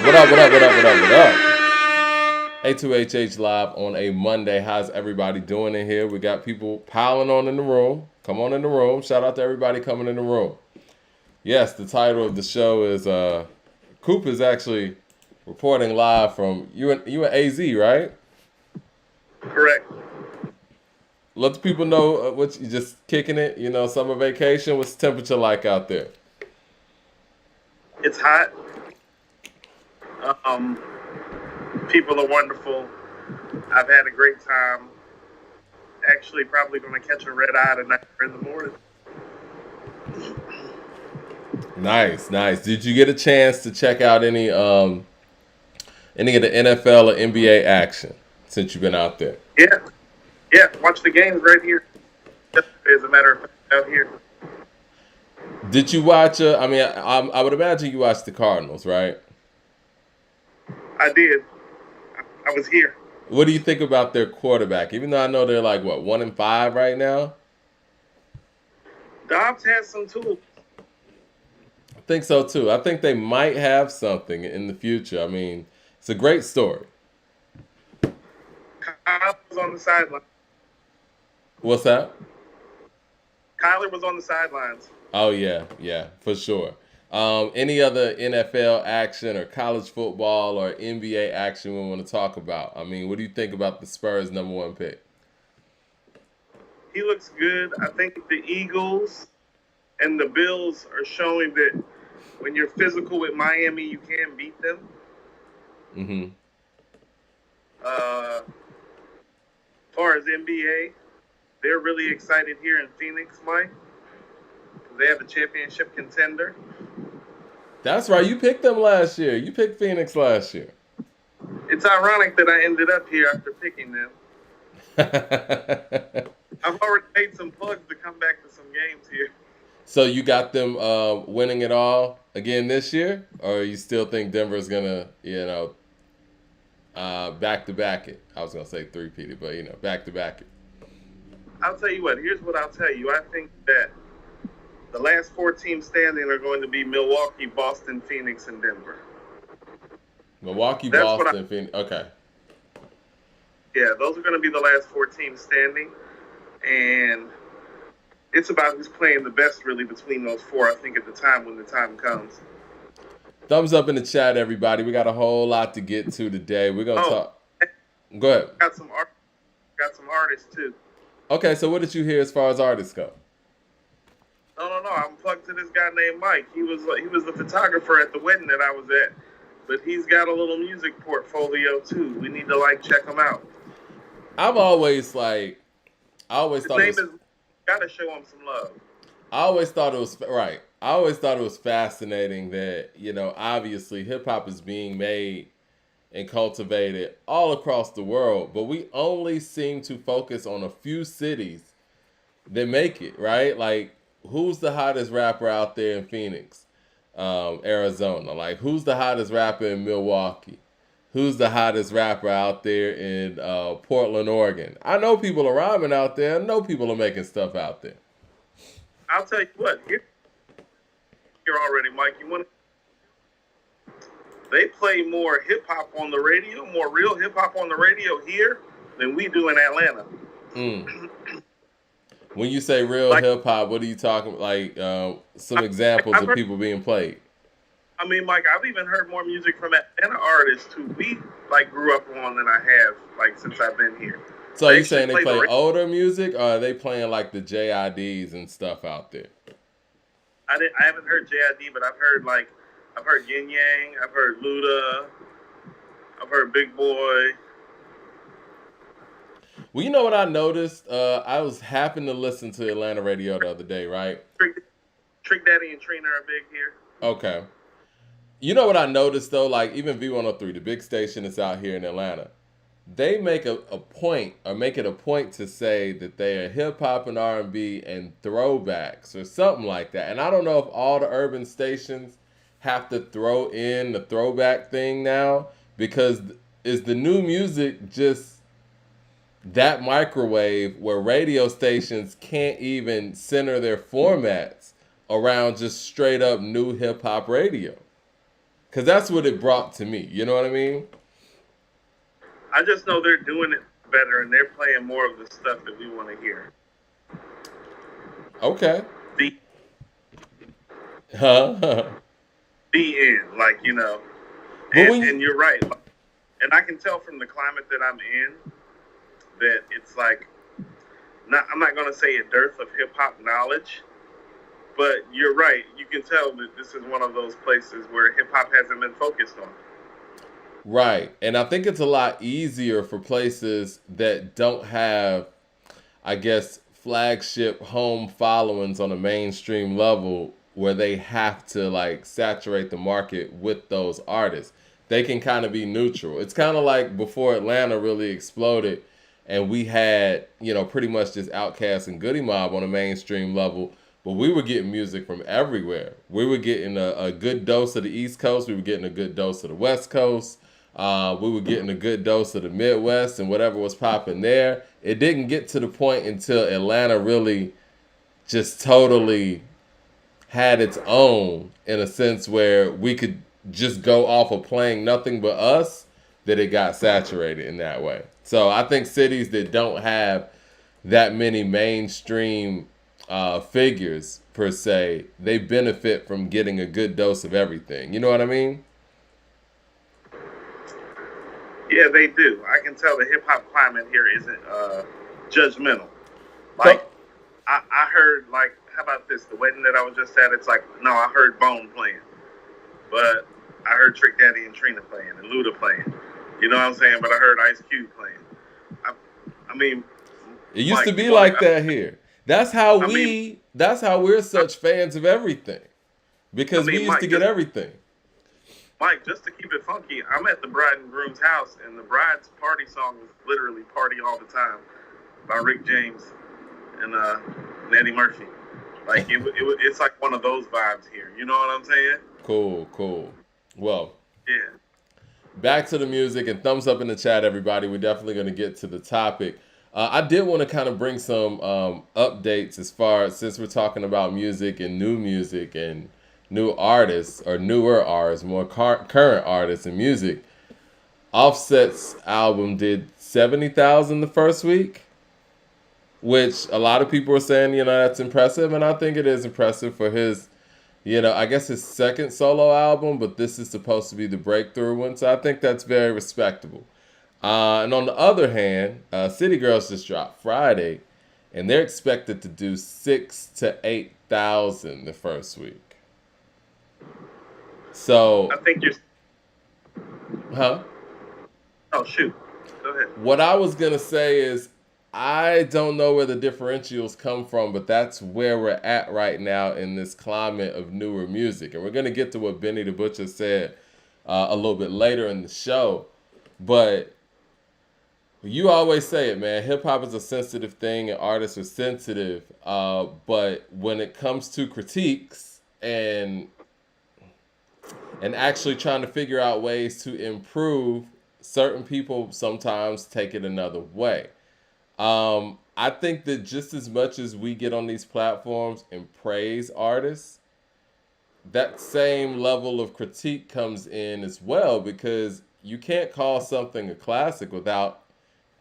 What up, what up, what up, what up, what up? A2HH Live on a Monday. How's everybody doing in here? We got people piling on in the room. Come on in the room. Shout out to everybody coming in the room. Yes, the title of the show is Coop is actually reporting live from you and AZ, right? Correct. Let the people know what you just kicking it. You know, summer vacation. What's the temperature like out there? It's hot. Um, People are wonderful. I've had a great time. Actually, probably going to catch a red eye tonight or in the morning. Nice, nice. Did you get a chance to check out any of the NFL or NBA action since you've been out there? Yeah, yeah. Watch the games right here. As a matter of fact, out here. Did you watch? I would imagine you watched the Cardinals, right? I did. I was here. What do you think about their quarterback? Even though I know they're like what 1-5 right now. Dobbs has some tools. I think so too. I think they might have something in the future. I mean, it's a great story. Kyler was on the sideline. What's that? Kyler was on the sidelines. Oh yeah, yeah, for sure. Any other NFL action or college football or NBA action we want to talk about? I mean, what do you think about the Spurs #1 pick? He looks good. I think the Eagles and the Bills are showing that when you're physical with Miami, you can beat them. Mm-hmm. As far as NBA, they're really excited here in Phoenix, Mike. They have a championship contender. That's right. You picked them last year. You picked Phoenix last year. It's ironic that I ended up here after picking them. I've already made some plugs to come back to some games here. So you got them winning it all again this year, or you still think Denver's gonna, back to back it? I was gonna say three-peated, but back to back it. I'll tell you what. Here's what I'll tell you. I think that the last four teams standing are going to be Milwaukee, Boston, Phoenix, and Denver. Milwaukee, That's what Boston, Phoenix. Okay. Yeah, those are going to be the last four teams standing. And it's about who's playing the best, really, between those four, I think, at the time when the time comes. Thumbs up in the chat, everybody. We got a whole lot to get to today. We're gonna Oh, talk. Go ahead. got some artists, too. Okay, so what did you hear as far as artists go? No. I'm plugged to this guy named Mike. He was the photographer at the wedding that I was at. But he's got a little music portfolio, too. We need to, check him out. I've always like, I always His thought it name was is, got to show him some love. I always thought it was right. I always thought it was fascinating that, obviously hip hop is being made and cultivated all across the world, but we only seem to focus on a few cities that make it, right? Like, who's the hottest rapper out there in Phoenix, Arizona? Like, who's the hottest rapper in Milwaukee? Who's the hottest rapper out there in Portland, Oregon? I know people are rhyming out there. I know people are making stuff out there. I'll tell you what. Here already, Mike. They play more hip hop on the radio, more real hip hop on the radio here than we do in Atlanta. Mm. When you say real Like, hip hop, what are you talking like? Some I, examples I've of heard, people being played. I mean, Mike, I've even heard more music from Atlanta artists who we grew up on than I have since I've been here. So are They you actually saying they play play older music, or are they playing like the JIDs and stuff out there? I haven't heard JID, but I've heard Yin Yang, I've heard Luda, I've heard Big Boy. Well, you know what I noticed? I was happened to listen to Atlanta radio the other day, right? Trick Daddy and Trina are big here. Okay. You know what I noticed though? Like even V103, the big station that's out here in Atlanta, they make a point or make it a point to say that they are hip hop and R&B and throwbacks or something like that. And I don't know if all the urban stations have to throw in the throwback thing now because is the new music just that microwave where radio stations can't even center their formats around just straight up new hip hop radio? because that's what it brought to me. You know what I mean? I just know they're doing it better and they're playing more of the stuff that we want to hear. Okay. The Huh? the end, like But when you and you're right, and I can tell from the climate that I'm in that it's like not. I'm not gonna say a dearth of hip hop knowledge, but you're right. You can tell that this is one of those places where hip hop hasn't been focused on. right, and I think it's a lot easier for places that don't have, I guess, flagship home followings on a mainstream level where they have to like saturate the market with those artists. They can kind of be neutral. It's kind of like before Atlanta really exploded and we had, pretty much just Outkast and Goody Mob on a mainstream level, but we were getting music from everywhere. We were getting a good dose of the East Coast. We were getting a good dose of the West Coast. We were getting a good dose of the Midwest and whatever was popping there. It didn't get to the point until Atlanta really just totally had its own in a sense where we could just go off of playing nothing but us that it got saturated in that way. So I think cities that don't have that many mainstream figures per se, they benefit from getting a good dose of everything. You know what I mean? Yeah, they do. I can tell the hip hop climate here isn't judgmental. Like So, I heard how about this? The wedding that I was just at, it's like no, I heard Bone playing, but I heard Trick Daddy and Trina playing and Luda playing. You know what I'm saying? But I heard Ice Cube playing. I, I mean, it used to Mike, be you want like to? that here. That's how I mean, we're such fans of everything I because we mean, used to Mike, get everything. just to keep it funky, I'm at the bride and groom's house, and the bride's party song was literally "Party All the Time" by Rick James and Eddie Murphy. Like it's like one of those vibes here. You know what I'm saying? Cool, cool. Well, Yeah. back to the music and thumbs up in the chat, everybody. We're definitely going to get to the topic. I did want to kind of bring some updates as far as since we're talking about music and new artists or newer artists, more current artists in music. Offset's album did 70,000 the first week, which a lot of people are saying, that's impressive. And I think it is impressive for his, I guess his second solo album, but this is supposed to be the breakthrough one. So I think that's very respectable. And on the other hand, City Girls just dropped Friday, and they're expected to do 6 to 8,000 the first week. I So, think you're. huh? Oh shoot. Go ahead. What I was gonna say is, I don't know where the differentials come from, but that's where we're at right now in this climate of newer music, and we're gonna get to what Benny the Butcher said a little bit later in the show, but. You always say it, man. Hip hop is a sensitive thing, and artists are sensitive. But when it comes to critiques and actually trying to figure out ways to improve, certain people sometimes take it another way. I think that just as much as we get on these platforms and praise artists, that same level of critique comes in as well because you can't call something a classic without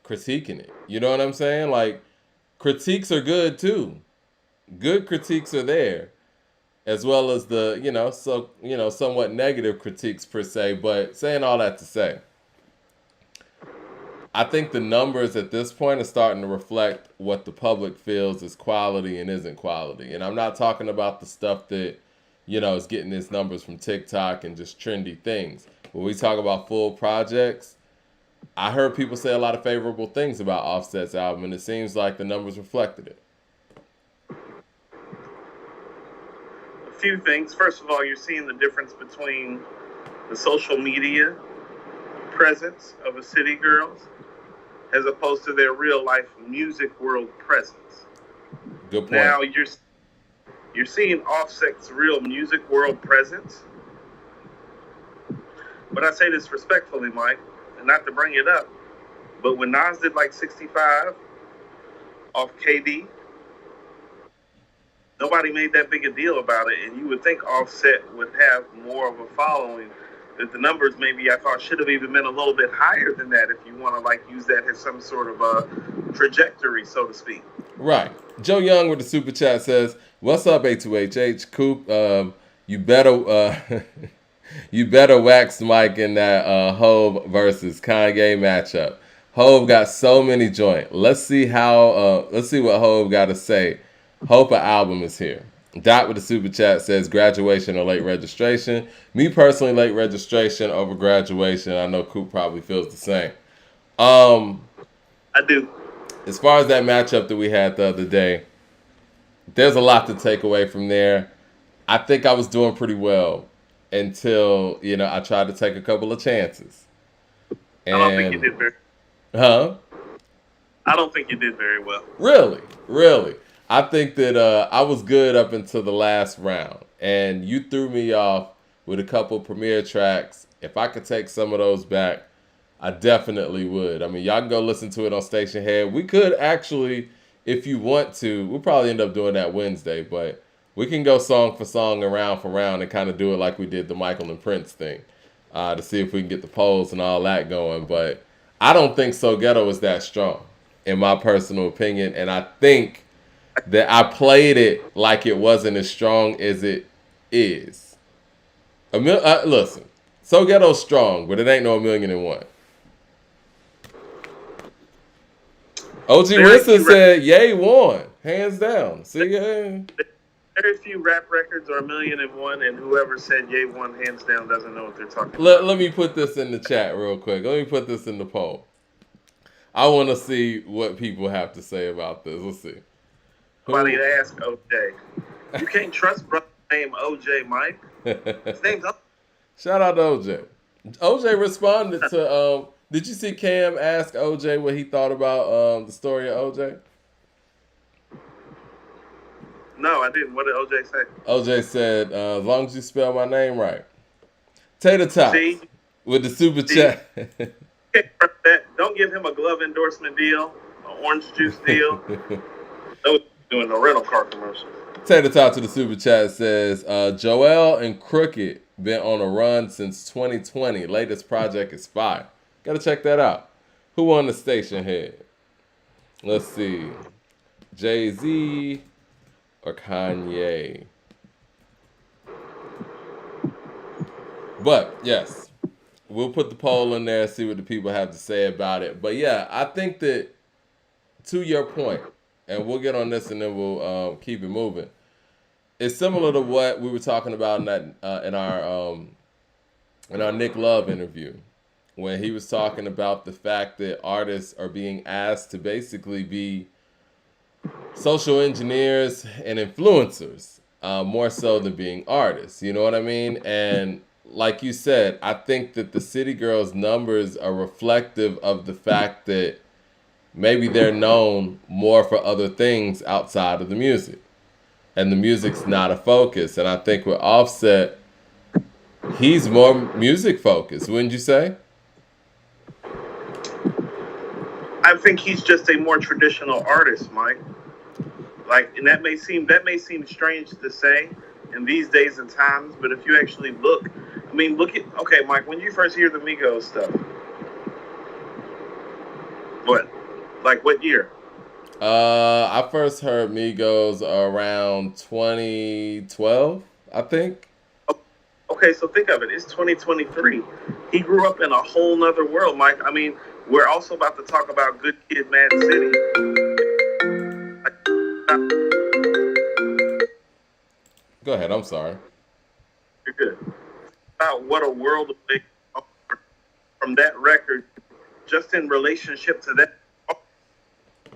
critiquing it. You know what I'm saying? Like critiques are good too. Good critiques are there, as well as the somewhat negative critiques per se. But saying all that to say, I think the numbers at this point are starting to reflect what the public feels is quality and isn't quality. And I'm not talking about the stuff that is getting its numbers from TikTok and just trendy things. When we talk about full projects, I heard people say a lot of favorable things about Offset's album, and it seems like the numbers reflected it. A few things. First of all, you're seeing the difference between the social media presence of a City Girls as opposed to their real life music world presence. Good point. Now you're seeing Offset's real music world presence, but I say this respectfully, Mike, and not to bring it up, but when Nas did like 65 off KD, nobody made that big a deal about it, and you would think Offset would have more of a following that the numbers maybe I thought should have even been a little bit higher than that if you want to like use that as some sort of a trajectory, so to speak. Right. Joe Young with the super chat says, "What's up, A2HH Coop? You better you better wax Mike in that Hove versus Kanye matchup. Hove got so many joint. Let's see what Hove got to say. Hope an album is here." Dot with the super chat says, "Graduation or late registration." Me personally, late registration over graduation. I know Coop probably feels the same. I do. As far as that matchup that we had the other day, there's a lot to take away from there. I think I was doing pretty well until, I tried to take a couple of chances. And, I don't think you did very Huh? I don't think you did very well. Really. I think that I was good up until the last round. And you threw me off with a couple premiere tracks. If I could take some of those back, I definitely would. I mean, y'all can go listen to it on Station Head. We could actually, if you want to, we'll probably end up doing that Wednesday, but we can go song for song and round for round and kind of do it like we did the Michael and Prince thing to see if we can get the polls and all that going. But I don't think So Ghetto is that strong, in my personal opinion. And I think that I played it like it wasn't as strong as it is. Listen, So Ghetto's strong, but it ain't no 1,000,001. OG Rissa said, "Yay won, hands down." See, very few rap records are 1,000,001, and whoever said Ye won hands down doesn't know what they're talking about. Let me put this in the chat real quick. Let me put this in the poll. I want to see what people have to say about this. Let's see. Somebody ask OJ. You can't trust brother named OJ, Mike. His name's OJ. Shout out to OJ. OJ responded to. Did you see Cam ask OJ what he thought about the story of OJ? No, I didn't. What did OJ say? OJ said, "As long as you spell my name right." Tater Tots with the super chat. Don't give him a glove endorsement deal, an orange juice deal. No, doing a rental car commercial. Tater Tots to the super chat says, "Joel and Crooked been on a run since 2020. Latest project is fire. Gotta check that out." Who won the Station Head? Let's see. Jay-Z or Kanye? But, yes. We'll put the poll in there, see what the people have to say about it. But, yeah, I think that, to your point, and we'll get on this and then we'll keep it moving, it's similar to what we were talking about in our Nick Love interview, when he was talking about the fact that artists are being asked to basically be social engineers and influencers, more so than being artists. You know what I mean? And like you said, I think that the City Girls numbers are reflective of the fact that maybe they're known more for other things outside of the music. And the music's not a focus. And I think with Offset, he's more music focused, wouldn't you say? I think he's just a more traditional artist, Mike. Like, and that may seem strange to say in these days and times, but if you actually look okay, Mike, when you first hear the Migos stuff, what year? I first heard Migos around 2012, I think. Okay, so think of it. It's 2023. He grew up in a whole nother world, Mike. I mean, we're also about to talk about Good Kid, Mad City. Go ahead. I'm sorry. You're good. About what a world of from that record, just in relationship to that.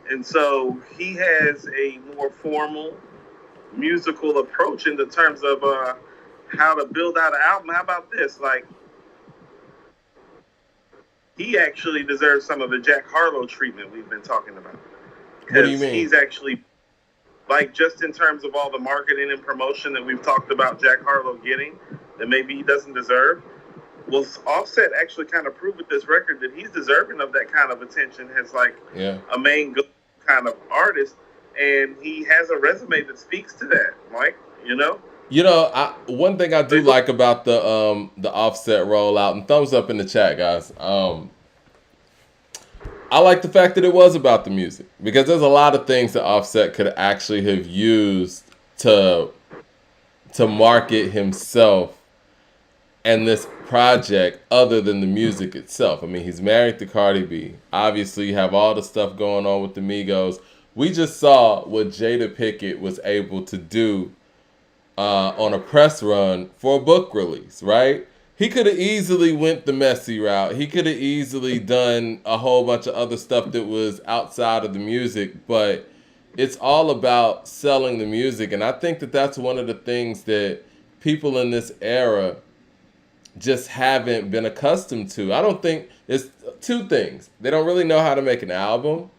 And so he has a more formal musical approach in the terms of how to build out an album. How about this? Like, he actually deserves some of the Jack Harlow treatment we've been talking about. What do you mean? He's actually, like, just in terms of all the marketing and promotion that we've talked about Jack Harlow getting that maybe he doesn't deserve. Well, Offset actually kind of proved with this record that he's deserving of that kind of attention as, like, a main kind of artist. And he has a resume that speaks to that, Mike, you know? One thing I do like about the Offset rollout, and thumbs up in the chat, guys. I like the fact that it was about the music because there's a lot of things that Offset could actually have used to market himself and this project other than the music itself. I mean, he's married to Cardi B. Obviously, you have all the stuff going on with the Migos. We just saw what Jada Pickett was able to do on a press run for a book release, right? He could have easily went the messy route. He could have easily done a whole bunch of other stuff that was outside of the music, but it's all about selling the music. And I think that that's one of the things that people in this era just haven't been accustomed to. I don't think it's two things. They don't really know how to make an album.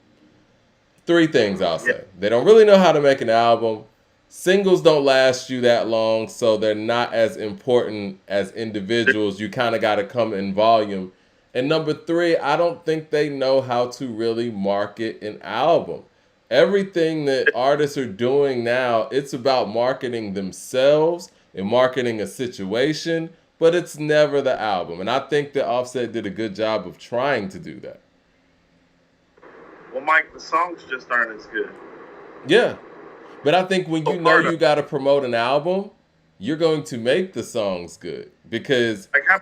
Three things I'll Yeah. say. They don't really know how to make an album. Singles don't last you that long, so they're not as important as individuals. You kind of got to come in volume. And number three, I don't think they know how to really market an album. Everything that artists are doing now, it's about marketing themselves and marketing a situation, but it's never the album. And I think that Offset did a good job of trying to do that. Well, Mike, the songs just aren't as good. Yeah. But I think when you know Part of you got to promote an album, you're going to make the songs good because like how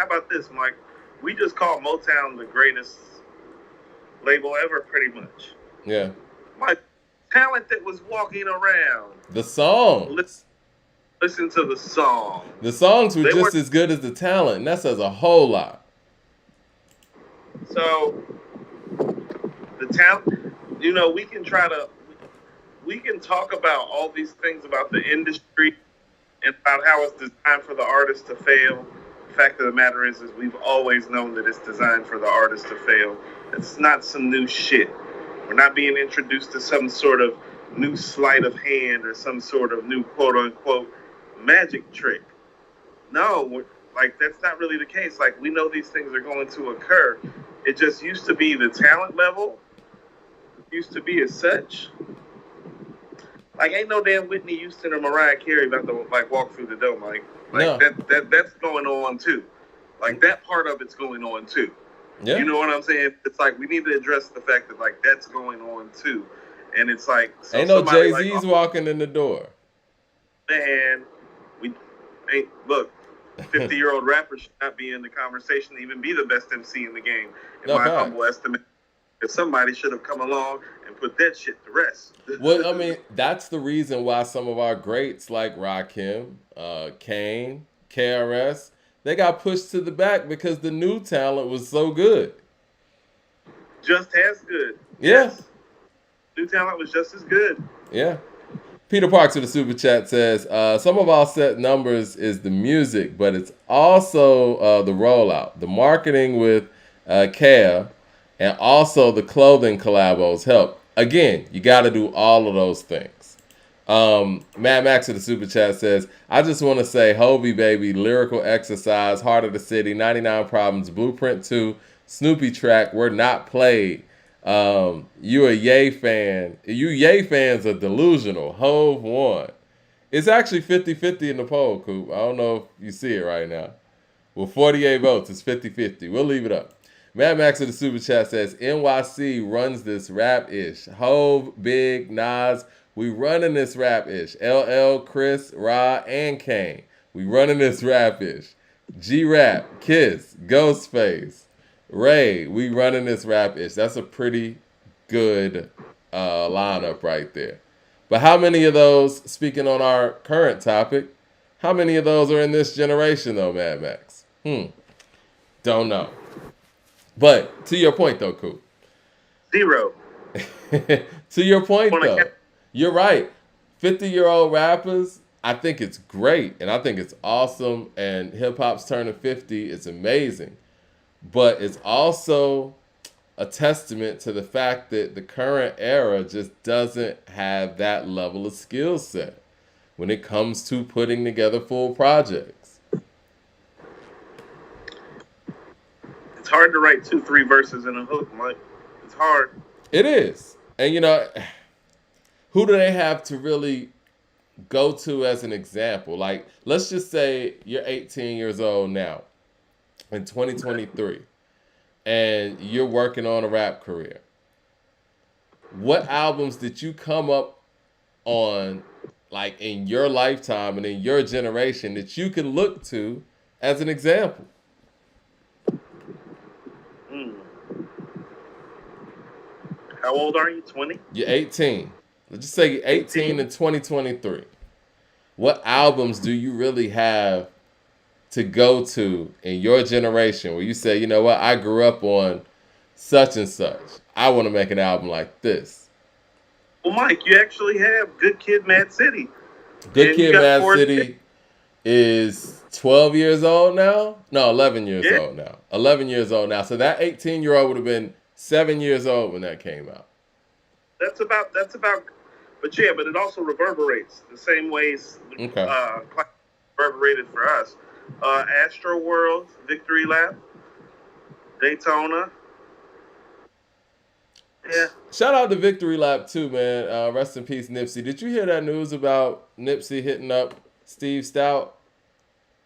about this, Mike? We just called Motown the greatest label ever, pretty much. yeah, My talent that was walking around. the songs, Listen to the song. the songs were They just were as good as the talent, and that says a whole lot. so the talent. We can talk about all these things about the industry and about how it's designed for the artist to fail. The fact of the matter is we've always known that it's designed for the artist to fail. It's not some new shit. We're not being introduced to some sort of new sleight of hand or some sort of new quote unquote magic trick. No, like that's not really the case. Like we know these things are going to occur. It just used to be the talent level used to be as such. Like ain't no damn Whitney Houston or Mariah Carey about to like walk through the door, Mike. Like No. that's going on too. Like that part of it's going on too. Yeah, You know what I'm saying? It's like we need to address the fact that like that's going on too. And it's like so ain't no somebody Jay Z's like, walking in the door. man, we ain't look. 50-year-old rapper should not be in the conversation to even be the best MC in the game, in No my fact. humble estimate. If somebody should have come along and put that shit to rest. Well, I mean, that's the reason why some of our greats like Rakim, Kane, KRS, they got pushed to the back because the new talent was so good. Just as good. Yeah. Yes. New talent was just as good. Yeah. Peter Parks with the super chat says, some of Offset numbers is the music, but it's also the rollout, the marketing with Kea, and also the clothing collabos help. Again, you got to do all of those things. Mad Max with the super chat says, I just want to say, Hobie Baby, Lyrical Exercise, Heart of the City, 99 Problems, Blueprint 2, Snoopy Track were not played. You a Ye fan. You Ye fans are delusional. Hove won. It's actually 50-50 in the poll, Coop. I don't know if you see it right now. With 48 votes, it's 50-50. We'll leave it up. Mad Max of the super chat says, NYC runs this rap-ish. Hove, Big, Nas, we running this rap-ish. LL, Chris, Ra, and Kane. We running this rap-ish. G-Rap, Kiss, Ghostface, Ray, we running this rap-ish. That's a pretty good lineup right there. But how many of those, speaking on our current topic, how many of those are in this generation though, Mad Max? Don't know. But to your point though, Coop. 0. To your point Wanna though, cap- you're right. 50-year-old rappers, I think it's great and I think it's awesome. And hip hop's turning 50. It's amazing. But it's also a testament to the fact that the current era just doesn't have that level of skill set when it comes to putting together full projects. It's hard to write 2-3 verses in a hook, Mike. It's hard. It is. And who do they have to really go to as an example? Like, let's just say you're 18 years old now in Okay. 2023 and you're working on a rap career. What albums did you come up on, like in your lifetime and in your generation, that you can look to as an example? Mm. How old are you? 20? You're 18. Let's just say you're 18 in 18? 2023. What albums do you really have to go to in your generation where you say, you know what, I grew up on such and such. I want to make an album like this. Well, Mike, you actually have Good Kid, Mad City, Good and you Kid, got Mad Forrest. City is 12 years old now. No, 11 years Yeah, old now. 11 years old now. So that 18-year-old would have been 7 years old when that came out. that's about. But yeah, but it also reverberates the same ways Okay. reverberated for us. Astro World, Victory Lap, Daytona. Yeah, Shout out to Victory Lap too, man. Rest in peace, Nipsey. Did you hear that news about Nipsey hitting up Steve Stout?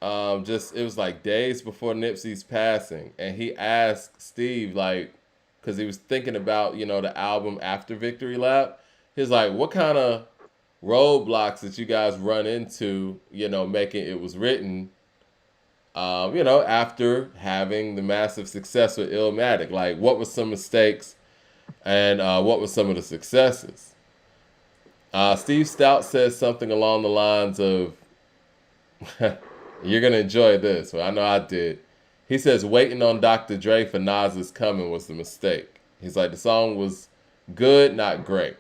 Just it was like days before Nipsey's passing, and he asked Steve like, because he was thinking about the album after Victory Lap. He's like, what kind of roadblocks that you guys run into, making it was written, after having the massive success with Illmatic. Like, what were some mistakes and what were some of the successes? Steve Stout says something along the lines of, you're going to enjoy this. Well, I know I did. He says, waiting on Dr. Dre for Nas Is Coming was the mistake. He's like, the song was good, not great.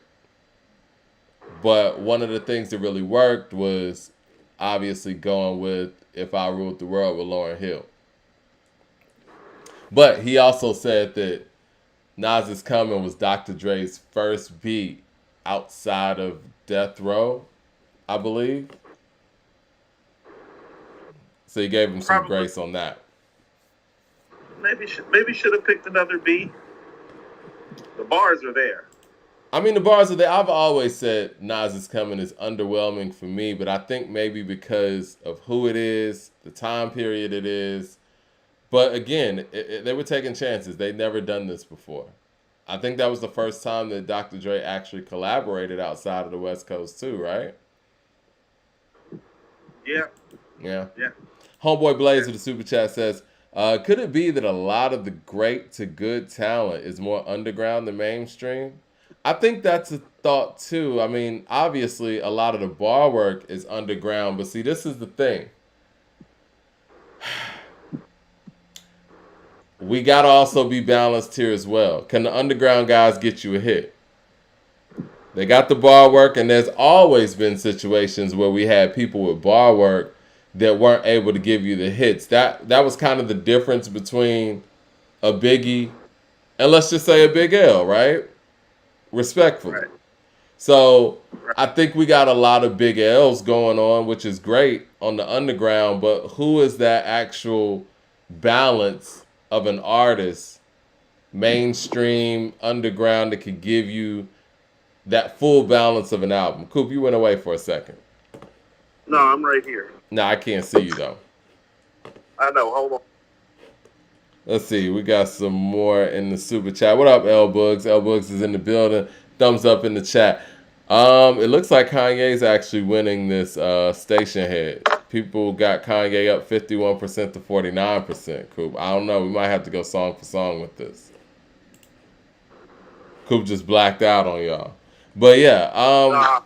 But one of the things that really worked was obviously going with If I Ruled the World with Lauryn Hill. But he also said that Nas Is Coming was Dr. Dre's first beat outside of Death Row, I believe. So he gave him some probably. grace on that. Maybe should have picked another B. The bars are there. I mean, the bars are there. I've always said Nas Is Coming is underwhelming for me, but I think maybe because of who it is, the time period it is. But again, they were taking chances. They'd never done this before. I think that was the first time that Dr. Dre actually collaborated outside of the West Coast too, right? Yeah, Yeah. yeah. Homeboy Blaze with the super chat says, could it be that a lot of the great to good talent is more underground than mainstream? I think that's a thought too. I mean, obviously, a lot of the bar work is underground, but see, this is the thing. We got to also be balanced here as well. Can the underground guys get you a hit? They got the bar work, and there's always been situations where we had people with bar work that weren't able to give you the hits. That was kind of the difference between a Biggie and let's just say a Big L, right? Respectfully. Right, So right. I think we got a lot of Big L's going on, which is great on the underground, but who is that actual balance of an artist, mainstream, underground, that could give you that full balance of an album? Coop, you went away for a second. No, I'm right here. No, I can't see you though. I know. Hold on. Let's see. We got some more in the super chat. What up, L Bugs? L Bugs is in the building. Thumbs up in the chat. It looks like Kanye's actually winning this station head. People got Kanye up 51% to 49%. Coop. I don't know. We might have to go song for song with this. Coop just blacked out on y'all. But yeah. Nah,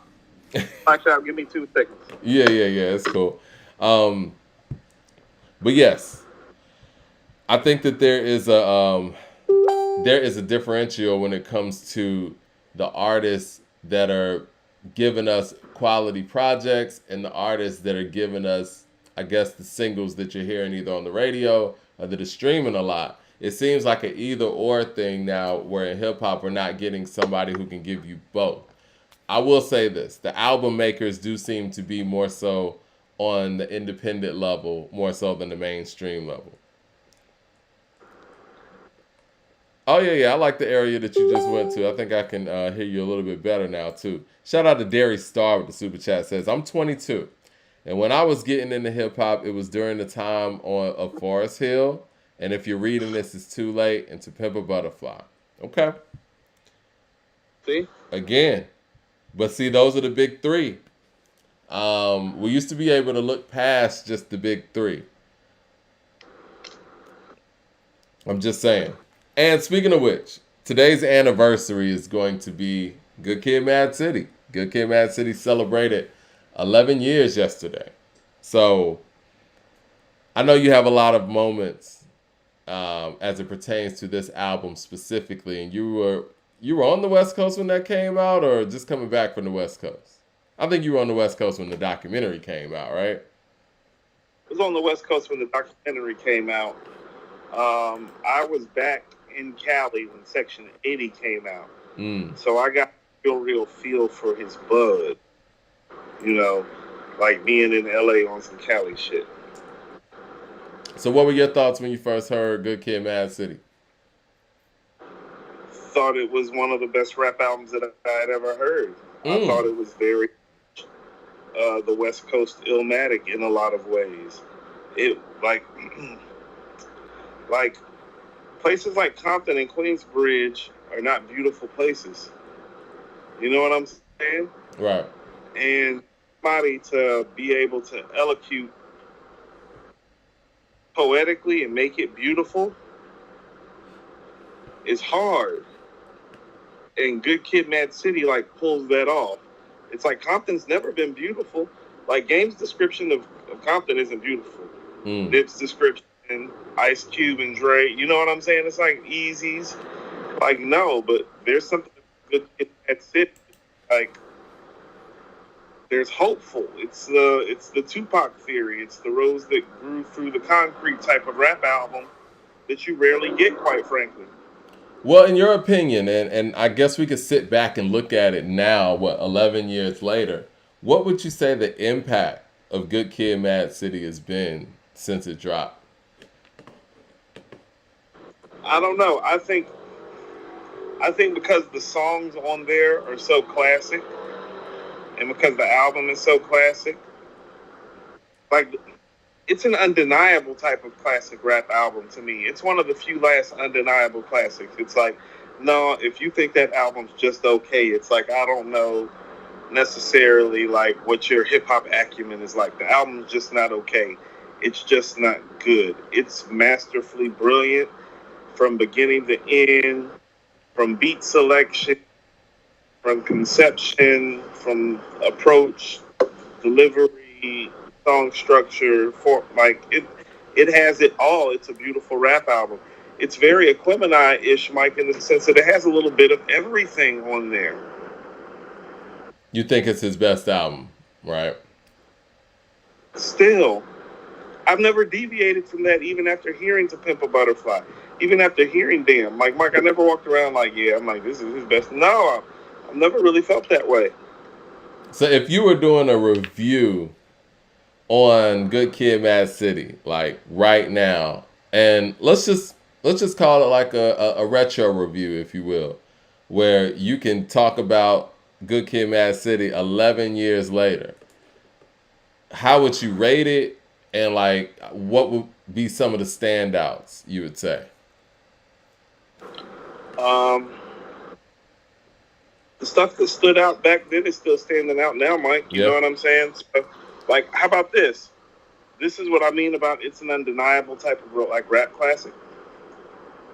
watch out. Give me 2 seconds. Yeah. It's cool. But yes. I think that there is a differential when it comes to the artists that are giving us quality projects and the artists that are giving us, I guess, the singles that you're hearing either on the radio or that are streaming a lot. It seems like an either or thing now, where in hip hop we're not getting somebody who can give you both. I will say this: the album makers do seem to be more so on the independent level, more so than the mainstream level. Oh yeah. I like the area that you just went to. I think I can hear you a little bit better now too. Shout out to Derry Star with the super chat says, "I'm 22, and when I was getting into hip hop, it was during the time of Forest Hill. And if you're reading this, it's too late. And To Pimp a Butterfly. Okay, See, again, but see, those are the big three. We used to be able to look past just the big three. I'm just saying. And speaking of which, today's anniversary is going to be Good Kid, Mad City. Good Kid, Mad City celebrated 11 years yesterday. So I know you have a lot of moments as it pertains to this album specifically, and you were on the West Coast when that came out, or just coming back from the West Coast? I think you were on the West Coast when the documentary came out, right? I was on the West Coast when the documentary came out. I was back in Cali when Section 80 came out. So I got real feel for his bud. You know, like being in LA on some Cali shit. So what were your thoughts when you first heard Good Kid, Mad City? Thought it was one of the best rap albums that I had ever heard. I thought it was very the West Coast Illmatic in a lot of ways. It like places like Compton and Queensbridge are not beautiful places. You know what I'm saying? Right. And somebody to be able to elocute poetically and make it beautiful is hard. And Good Kid, Mad City like pulls that off. It's like Compton's never been beautiful. Like Game's description of Compton isn't beautiful. Nip's description, Ice Cube and Dre, you know what I'm saying? It's like Easy's. Like no, but there's something Good Kid, Mad City. Like there's hopeful. It's the Tupac theory. It's the rose that grew through the concrete type of rap album that you rarely get, quite frankly. Well, in your opinion, and I guess we could sit back and look at it now, 11 years later, what would you say the impact of Good Kid, Mad City has been since it dropped? I don't know. I think because the songs on there are so classic, and because the album is so classic, like it's an undeniable type of classic rap album to me. It's one of the few last undeniable classics. It's like, no, if you think that album's just okay, it's like I don't know necessarily like what your hip hop acumen is like. The album's just not okay. It's just not good. It's masterfully brilliant from beginning to end, from beat selection, from conception, from approach, delivery, song structure, for like it has it all. It's a beautiful rap album. It's very Aquemini-ish, Mike, in the sense that it has a little bit of everything on there. You think it's his best album, right? Still, I've never deviated from that even after hearing To Pimp a Butterfly. Even after hearing Damn. Like, Mike, I never walked around like, yeah, I'm like, this is his best. No, I've never really felt that way. So if you were doing a review on Good Kid, Mad City, like right now, and let's just call it like a retro review, if you will, where you can talk about Good Kid, Mad City 11 years later. How would you rate it, and like what would be some of the standouts you would say? The stuff that stood out back then is still standing out now, Mike. You know what I'm saying? So, like, how about this? This is what I mean about it's an undeniable type of like rap classic.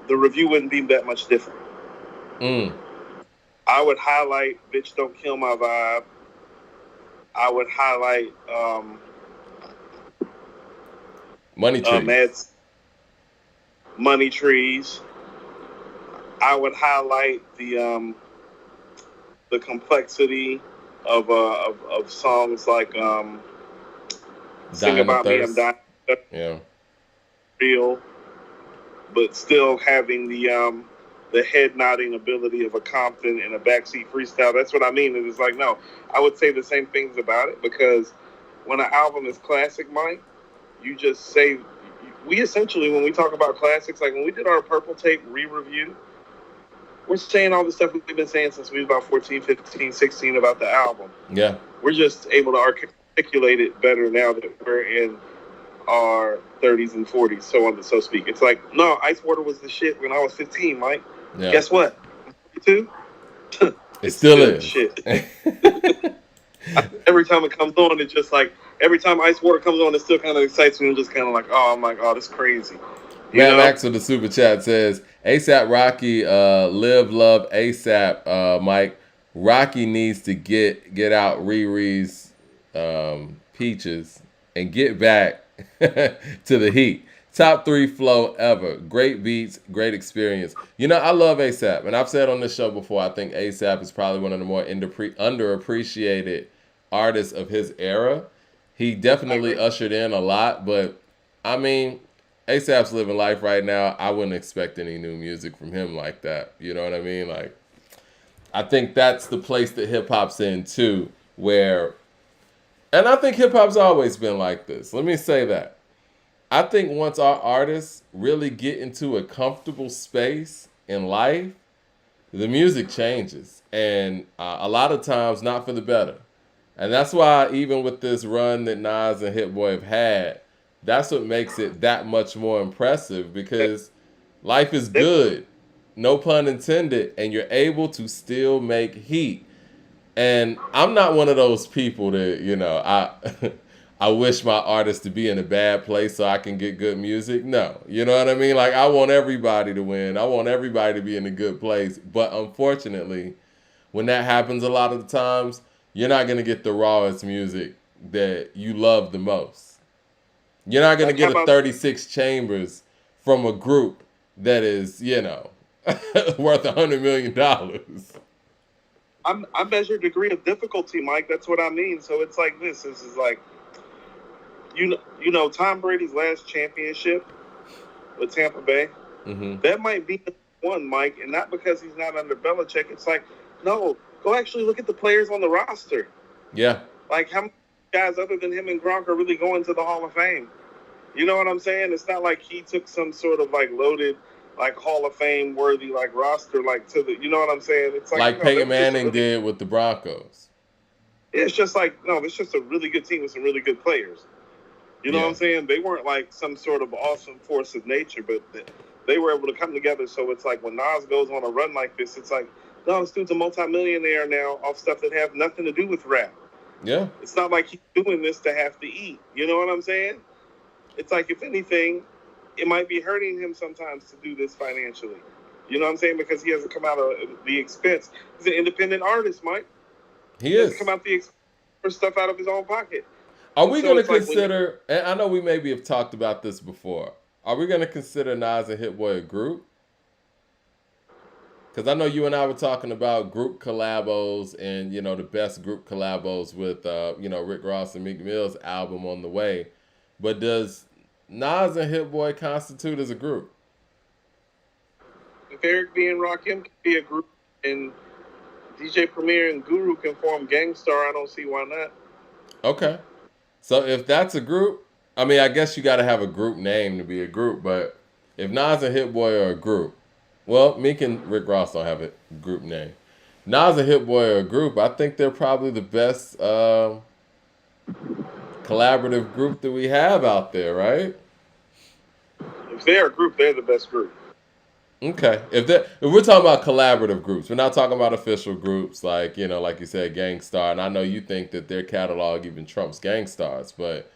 The review wouldn't be that much different. I would highlight "Bitch Don't Kill My Vibe." I would highlight Money Trees. Money Trees. I would highlight the complexity of songs like "Sing About Me, I'm Dying." Yeah. Real, but still having the head nodding ability of a Compton and a backseat freestyle. That's what I mean. It's like, no, I would say the same things about it, because when an album is classic, Mike, you just say, we essentially, when we talk about classics, like when we did our Purple Tape re-review, we're saying all the stuff we've been saying since we was about 14, 15, 16 about the album. Yeah. We're just able to articulate it better now that we're in our 30s and 40s, so on and so speak. It's like, no, Ice Water was the shit when I was 15, Mike. Yeah. Guess what? 42? It still is. Shit. Every time it comes on, it's just like, every time Ice Water comes on, it still kind of excites me. I'm just kind of like, oh, I'm like, oh, this is crazy. Man, Max with the super chat says, ASAP Rocky, live, love, ASAP, Mike. Rocky needs to get out Riri's Peaches and get back to the heat. Top 3 flow ever. Great beats, great experience. You know, I love ASAP, and I've said on this show before, I think ASAP is probably one of the more underappreciated artists of his era. He definitely ushered in a lot, but I mean, ASAP's living life right now. I wouldn't expect any new music from him like that. You know what I mean? Like, I think that's the place that hip hop's in too, where, and I think hip hop's always been like this. Let me say that. I think once our artists really get into a comfortable space in life, the music changes, and a lot of times not for the better. And that's why even with this run that Nas and Hit Boy have had, that's what makes it that much more impressive, because life is good, no pun intended, and you're able to still make heat. And I'm not one of those people that, you know, I wish my artist to be in a bad place so I can get good music. No, you know what I mean? Like, I want everybody to win. I want everybody to be in a good place. But unfortunately, when that happens a lot of the times, you're not going to get the rawest music that you love the most. You're not going to get a 36 chambers from a group that is, you know, worth $100 million. I measure degree of difficulty, Mike. That's what I mean. So it's like this. This is like, you know, Tom Brady's last championship with Tampa Bay. Mm-hmm. That might be the one, Mike, and not because he's not under Belichick. It's like, no, go actually look at the players on the roster. Yeah. Like, how many guys other than him and Gronk are really going to the Hall of Fame? You know what I'm saying? It's not like he took some sort of like loaded, like Hall of Fame worthy like roster, like to the, you know what I'm saying? It's like Peyton Manning did with the Broncos. It's just like, no, it's just a really good team with some really good players. You know what I'm saying? They weren't like some sort of awesome force of nature, but they were able to come together. So it's like when Nas goes on a run like this, it's like, no, this dude's a multimillionaire now off stuff that have nothing to do with rap. Yeah. It's not like he's doing this to have to eat. You know what I'm saying? It's like, if anything, it might be hurting him sometimes to do this financially. You know what I'm saying? Because he hasn't come out of the expense. He's an independent artist, Mike. He is. He hasn't come out the expense for stuff out of his own pocket. Are we going to consider, and I know we maybe have talked about this before, are we going to consider Nas and Hit Boy a group? Because I know you and I were talking about group collabos and, you know, the best group collabos with, you know, Rick Ross and Meek Mill's album on the way. But does Nas and Hit Boy constitute as a group? If Eric B. and Rakim can be a group and DJ Premier and Guru can form Gang Starr, I don't see why not. Okay. So if that's a group, I mean, I guess you got to have a group name to be a group. But if Nas and Hit Boy are a group, well, Meek and Rick Ross don't have a group name. Nas and Hit Boy are a group. I think they're probably the best collaborative group that we have out there, right? If they're a group, they're the best group. Okay. If we're talking about collaborative groups, we're not talking about official groups like, you know, like you said, Gang Starr. And I know you think that their catalog even trumps Gang Starr's, but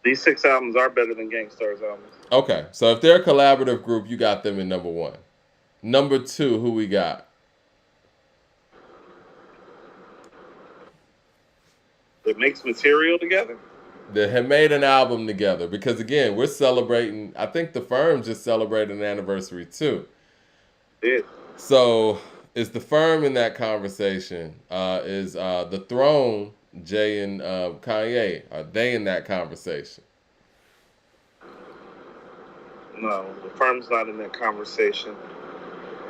these 6 albums are better than Gang Starr's albums. Okay. So if they're a collaborative group, you got them in number 1. Number 2, who we got? That makes material together? That have made an album together. Because, again, we're celebrating, I think the Firm just celebrated an anniversary, too. Yeah. So is the Firm in that conversation? Is the Throne, Jay and Kanye, are they in that conversation? No, the Firm's not in that conversation.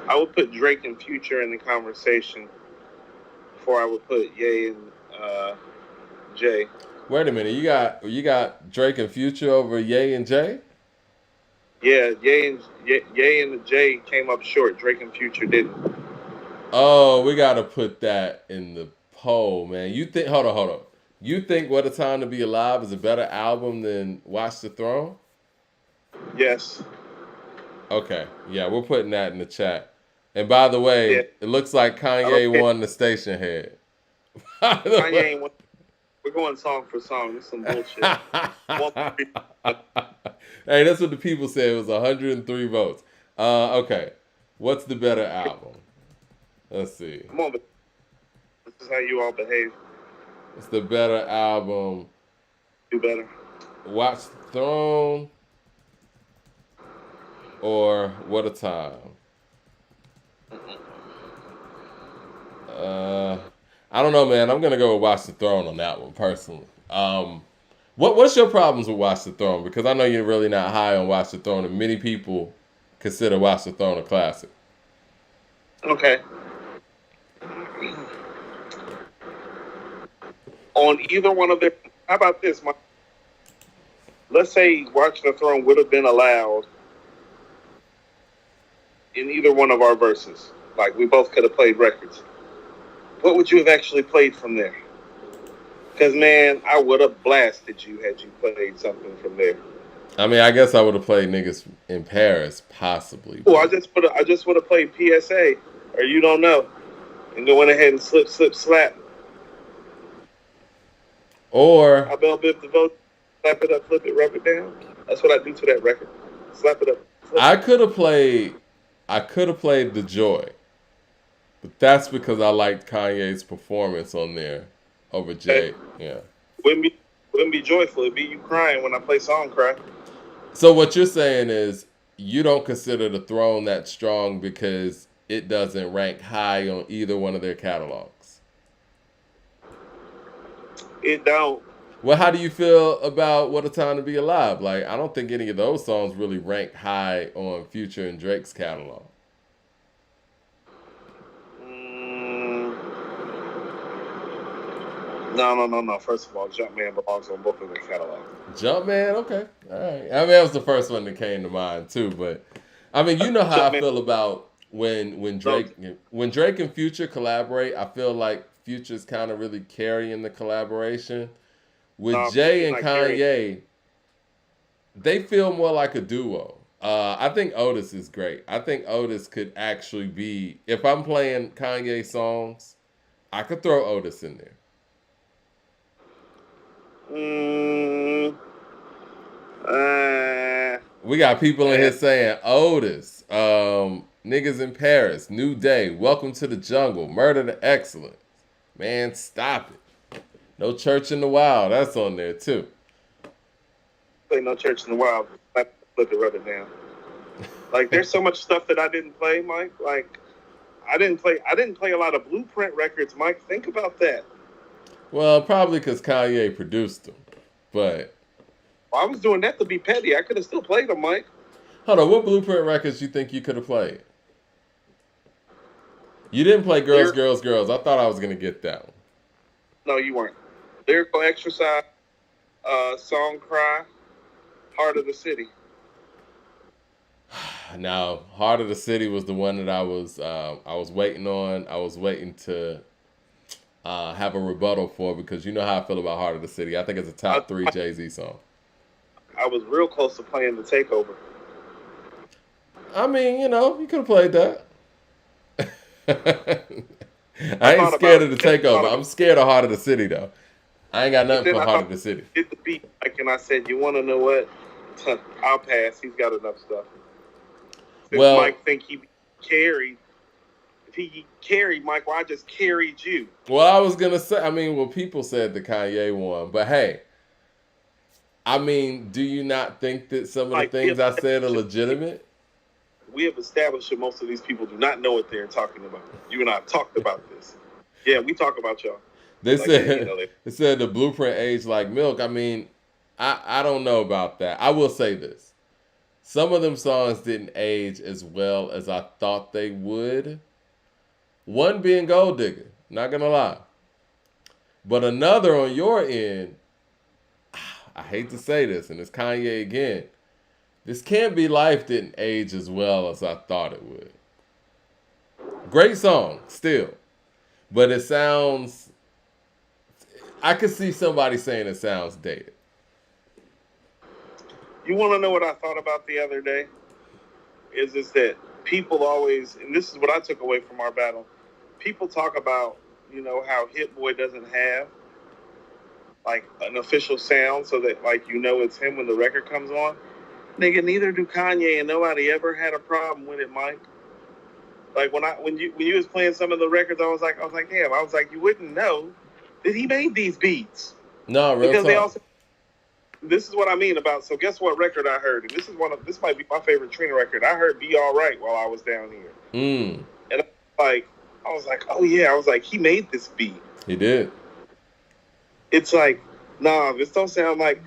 I would put Drake and Future in the conversation before I would put Ye and Jay. Wait a minute, you got Drake and Future over Ye and Jay? Yeah, Ye and the Jay came up short. Drake and Future didn't. Oh, we gotta put that in the poll, man. You think? Hold on. You think "What a Time to Be Alive" is a better album than "Watch the Throne"? Yes. Okay, yeah, we're putting that in the chat. And by the Yeah. way, it looks like I don't Kanye care. won the station head. By the Kanye way. ain't. We're going song for song. This is some bullshit. One, Hey, that's what the people said. It was 103 votes. Okay, what's the better album? Let's see. come on, this is how you all behave. What's the better album? Do better. Watch the Throne or What a Time? I don't know, man. I'm gonna go with Watch the Throne on that one personally. What's your problems with Watch the Throne? Because I know you're really not high on Watch the Throne, and many people consider Watch the Throne a classic. Okay. On either one of their, how about this, Mike? Let's say Watch the Throne would have been allowed in either one of our verses. Like we both could have played records. What would you have actually played from there? Because man, I would have blasted you had you played something from there. I mean, I guess I would have played Niggas in Paris, possibly. Oh, I just would have played PSA, or You Don't Know, and go in ahead and slip, slap. Or I Bell Bip the vote, slap it up, flip it, rub it down. That's what I do to that record. Slap it up. I could have played The Joy, but that's because I liked Kanye's performance on there over Jay. Yeah. Wouldn't be joyful. It'd be you crying when I play Song Cry. So what you're saying is you don't consider The Throne that strong because it doesn't rank high on either one of their catalogs. It don't. Well, how do you feel about What a Time to Be Alive? Like, I don't think any of those songs really rank high on Future and Drake's catalog. No. First of all, Jumpman belongs on both of their catalogs. Jumpman, okay. All right. I mean, that was the first one that came to mind, too. But, I mean, you know how Jumpman. I feel about when Drake and Future collaborate. I feel like Future's kind of really carrying the collaboration. With Jay and Kanye, they feel more like a duo. I think Otis is great. I think Otis could actually be, if I'm playing Kanye songs, I could throw Otis in there. We got people in here saying Otis, Niggas in Paris, New Day, Welcome to the Jungle, Murder to Excellence. Man, stop it. No Church in the Wild, that's on there too. Play No Church in the Wild. Flip it, rub it down. Like there's so much stuff that I didn't play, Mike. Like I didn't play a lot of Blueprint records, Mike. Think about that. Well, probably because Kanye produced them, but I was doing that to be petty. I could have still played them, Mike. Hold on, what Blueprint records you think you could have played? You didn't play Girls, Girls, Girls. I thought I was gonna get that one. No, you weren't. Lyrical Exercise, Song Cry, Heart of the City. Now, Heart of the City was the one that I was waiting on. I was waiting to have a rebuttal for because you know how I feel about Heart of the City. I think it's a top 3 Jay-Z song. I was real close to playing The Takeover. I mean, you could have played that. I ain't scared of The Takeover. I'm scared of Heart of the City, though. I ain't got nothing for Heart of the City. Hit the beat, and I said, you want to know what? I'll pass. He's got enough stuff. Well, Mike think he carried. If he carried Mike, well, I just carried you. Well, I was gonna say. I mean, well, people said the Kanye one, but hey, I mean, do you not think that some of the things I said are legitimate? We have established that most of these people do not know what they're talking about. You and I have talked about this. Yeah, we talk about y'all. They said the Blueprint aged like milk. I mean, I don't know about that. I will say this. Some of them songs didn't age as well as I thought they would. One being Gold Digger, not gonna lie. But another on your end, I hate to say this, and it's Kanye again. This Can't Be Life didn't age as well as I thought it would. Great song, still. But it sounds, I could see somebody saying it sounds dated. You want to know what I thought about the other day? Is that people always, and this is what I took away from our battle. People talk about, how Hit Boy doesn't have like an official sound, so that like it's him when the record comes on. Nigga, neither do Kanye, and nobody ever had a problem with it, Mike. Like when you was playing some of the records, I was like, damn, I was like, you wouldn't know that he made these beats. No, real because talk. they also. This is what I mean about. So guess what record I heard, and this might be my favorite Trina record. I heard "Be All Right" while I was down here, and I was like, oh yeah, I was like, he made this beat. He did. It's like, nah, this don't sound like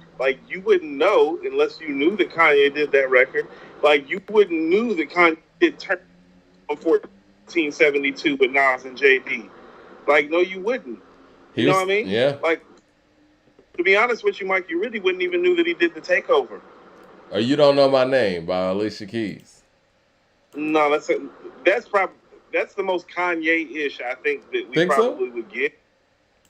you wouldn't know unless you knew that Kanye did that record. Like you wouldn't knew that Kanye did Turn on 1472 with Nas and JD. Like no, you wouldn't. You know what I mean? Yeah. Like. To be honest with you, Mike, you really wouldn't even knew that he did the Takeover. Or You Don't Know My Name by Alicia Keys. No, that's the most Kanye-ish I think that we probably would get.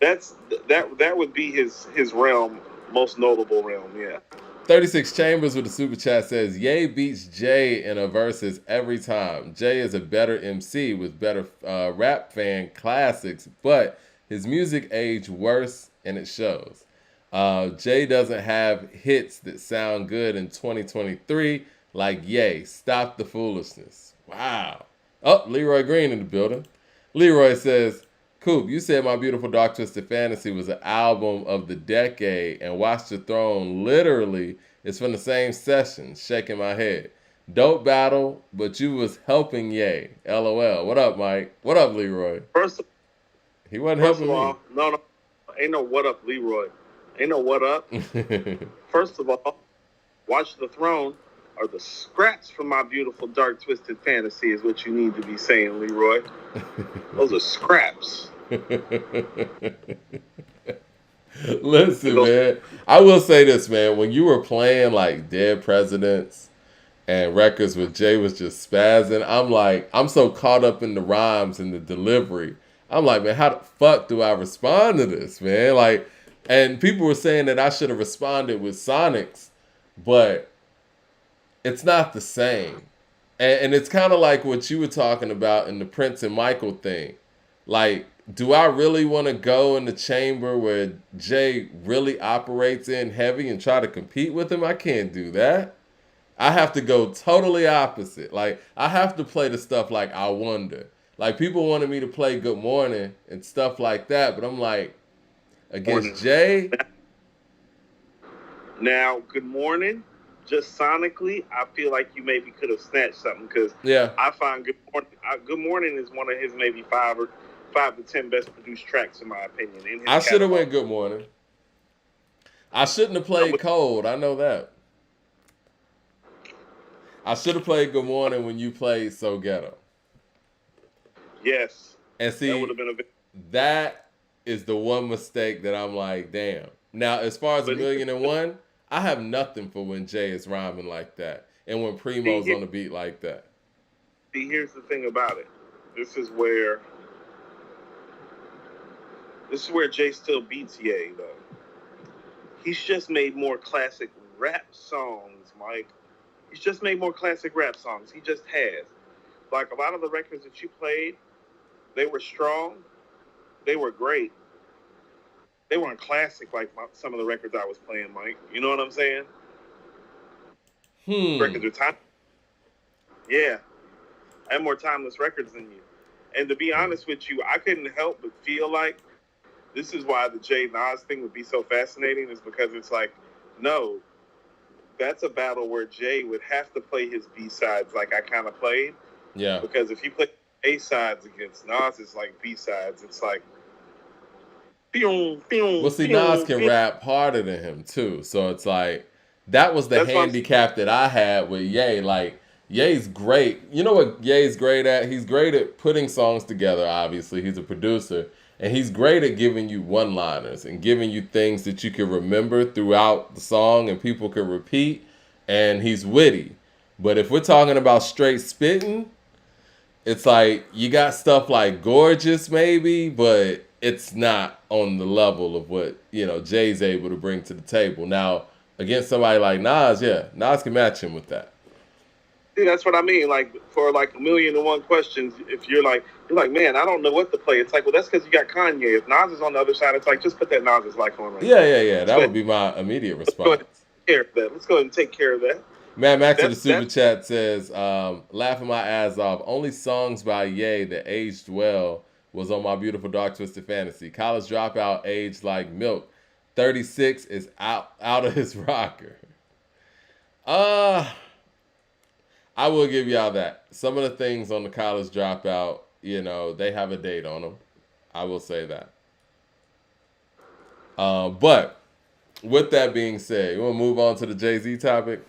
That would be his realm, most notable realm, yeah. 36 Chambers with the super chat says, Ye beats Jay in a versus every time. Jay is a better MC with better rap fan classics, but his music aged worse and it shows. Jay doesn't have hits that sound good in 2023 like Ye. Stop the foolishness. Wow. Oh, Leroy Green in the building. Leroy says, Coop, you said My Beautiful Dark Twisted Fantasy was an album of the decade, and Watch the Throne literally is from the same session. Shaking my head. Dope battle, but you was helping Ye. LOL. What up, Mike? What up, Leroy? He wasn't helping me. No. Ain't no what up, Leroy. Ain't no what up. First of all, Watch the Throne are the scraps from My Beautiful Dark Twisted Fantasy is what you need to be saying, Leroy. Those are scraps. Listen, man. I will say this, man. When you were playing like Dead Presidents and records with Jay was just spazzing, I'm so caught up in the rhymes and the delivery. I'm like, man, how the fuck do I respond to this, man? Like, and people were saying that I should have responded with Sonics, but it's not the same. And it's kind of like what you were talking about in the Prince and Michael thing. Like, do I really want to go in the chamber where Jay really operates in heavy and try to compete with him? I can't do that. I have to go totally opposite. Like, I have to play the stuff like I Wonder. Like, people wanted me to play Good Morning and stuff like that, but I'm like, against Jay? Now, Good Morning, just sonically, I feel like you maybe could have snatched something because I find Good Morning is one of his maybe 5 to 10 best produced tracks in my opinion. I should have went Good Morning. I shouldn't have played Cold. I know that. I should have played Good Morning when you played So Ghetto. Yes. And see, that would have been that is the one mistake that I'm like, damn. Now, as far as $1,000,001, I have nothing for when Jay is rhyming like that and when Primo's on the beat like that. See, here's the thing about it. This is where Jay still beats Ye, though. He's just made more classic rap songs, Mike. He's just made more classic rap songs. He just has. Like, a lot of the records that you played, they were strong. They were great. They weren't classic like some of the records I was playing, Mike. You know what I'm saying? Records are time. Yeah. I have more timeless records than you. And to be honest with you, I couldn't help but feel like this is why the Jay Nas thing would be so fascinating, is because it's like, no, that's a battle where Jay would have to play his B-sides like I kind of played. Yeah. Because if he played A-sides against Nas, it's like B-sides. It's like, well, see, Nas can rap harder than him, too. So it's like, that was the handicap that I had with Ye. Like, Ye's great. You know what Ye's great at? He's great at putting songs together, obviously. He's a producer. And he's great at giving you one-liners and giving you things that you can remember throughout the song and people can repeat. And he's witty. But if we're talking about straight spitting, it's like you got stuff like Gorgeous maybe, but it's not on the level of what, Jay's able to bring to the table. Now, against somebody like Nas, yeah, Nas can match him with that. See, that's what I mean. Like for like 1,000,001 questions, if you're like, man, I don't know what to play. It's like, well, that's because you got Kanye. If Nas is on the other side, it's like just put that Nas is like on right now. Yeah. That would be my immediate response. Let's go ahead and take care of that. Matt Max in the super chat says, laughing my ass off. Only songs by Ye that aged well was on My Beautiful Dark Twisted Fantasy. College Dropout aged like milk. 36 is out of his rocker. I will give y'all that. Some of the things on the College Dropout, they have a date on them. I will say that. But with that being said, you want to move on to the Jay-Z topic?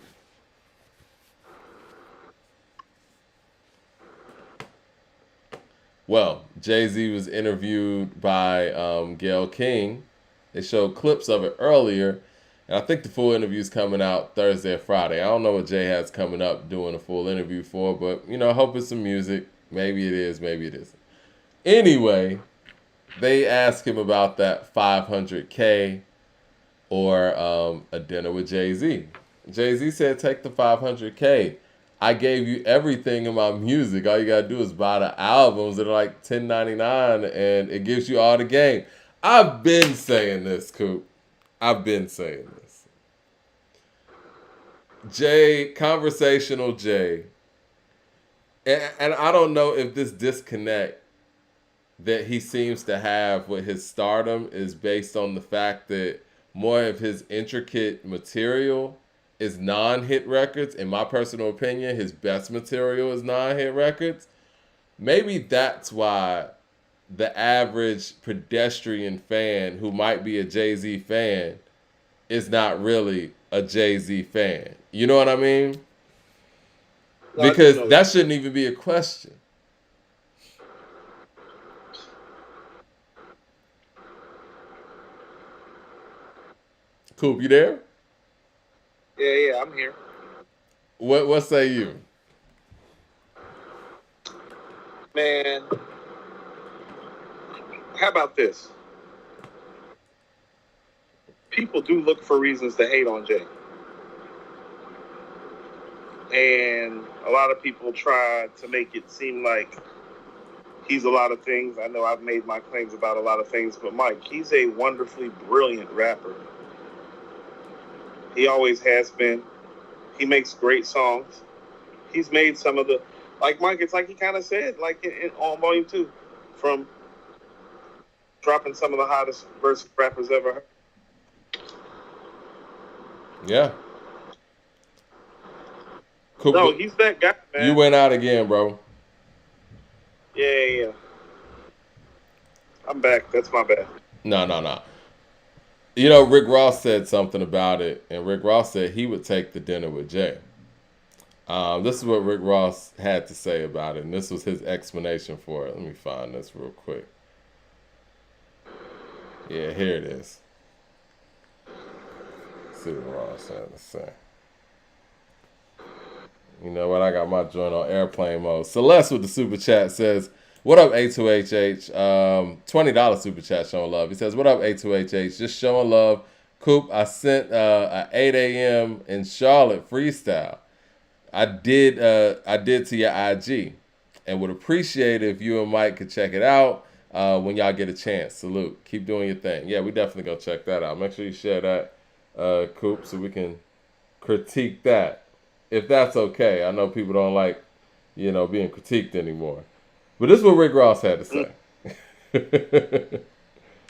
Well, Jay-Z was interviewed by Gayle King. They showed clips of it earlier. And I think the full interview is coming out Thursday or Friday. I don't know what Jay has coming up doing a full interview for, but, I hope it's some music. Maybe it is, maybe it isn't. Anyway, they asked him about that $500K or a dinner with Jay-Z. Jay-Z said, take the $500K. I gave you everything in my music. All you got to do is buy the albums that are like $10.99 and it gives you all the game. I've been saying this, Coop. I've been saying this. Jay, conversational Jay. And I don't know if this disconnect that he seems to have with his stardom is based on the fact that more of his intricate material is non-hit records. In my personal opinion, his best material is non-hit records. Maybe that's why the average pedestrian fan who might be a Jay-Z fan is not really a Jay-Z fan. You know what I mean? Because that shouldn't even be a question. Coop, you there? Yeah, I'm here. What say you? Man, how about this? People do look for reasons to hate on Jay. And a lot of people try to make it seem like he's a lot of things. I know I've made my claims about a lot of things, but Mike, he's a wonderfully brilliant rapper. He always has been. He makes great songs. He's made some of the, like Mike, it's like he kind of said, like on Volume 2, from dropping some of the hottest verse rappers ever heard. Yeah. Coop, no, he's that guy, man. You went out again, bro. Yeah. I'm back. That's my bad. No. Rick Ross said something about it, and Rick Ross said he would take the dinner with Jay. This is what Rick Ross had to say about it, and this was his explanation for it. Let me find this real quick. Yeah, here it is. Let's see what Ross had to say. You know what? I got my joint on airplane mode. Celeste with the super chat says, what up, A2HH? $20 super chat showing love. He says, what up, A2HH? Just showing love. Coop, I sent a 8 a.m. in Charlotte freestyle. I did to your IG and would appreciate it if you and Mike could check it out when y'all get a chance. Salute. Keep doing your thing. Yeah, we definitely go check that out. Make sure you share that, Coop, so we can critique that. If that's okay. I know people don't like, being critiqued anymore. But this is what Rick Ross had to say.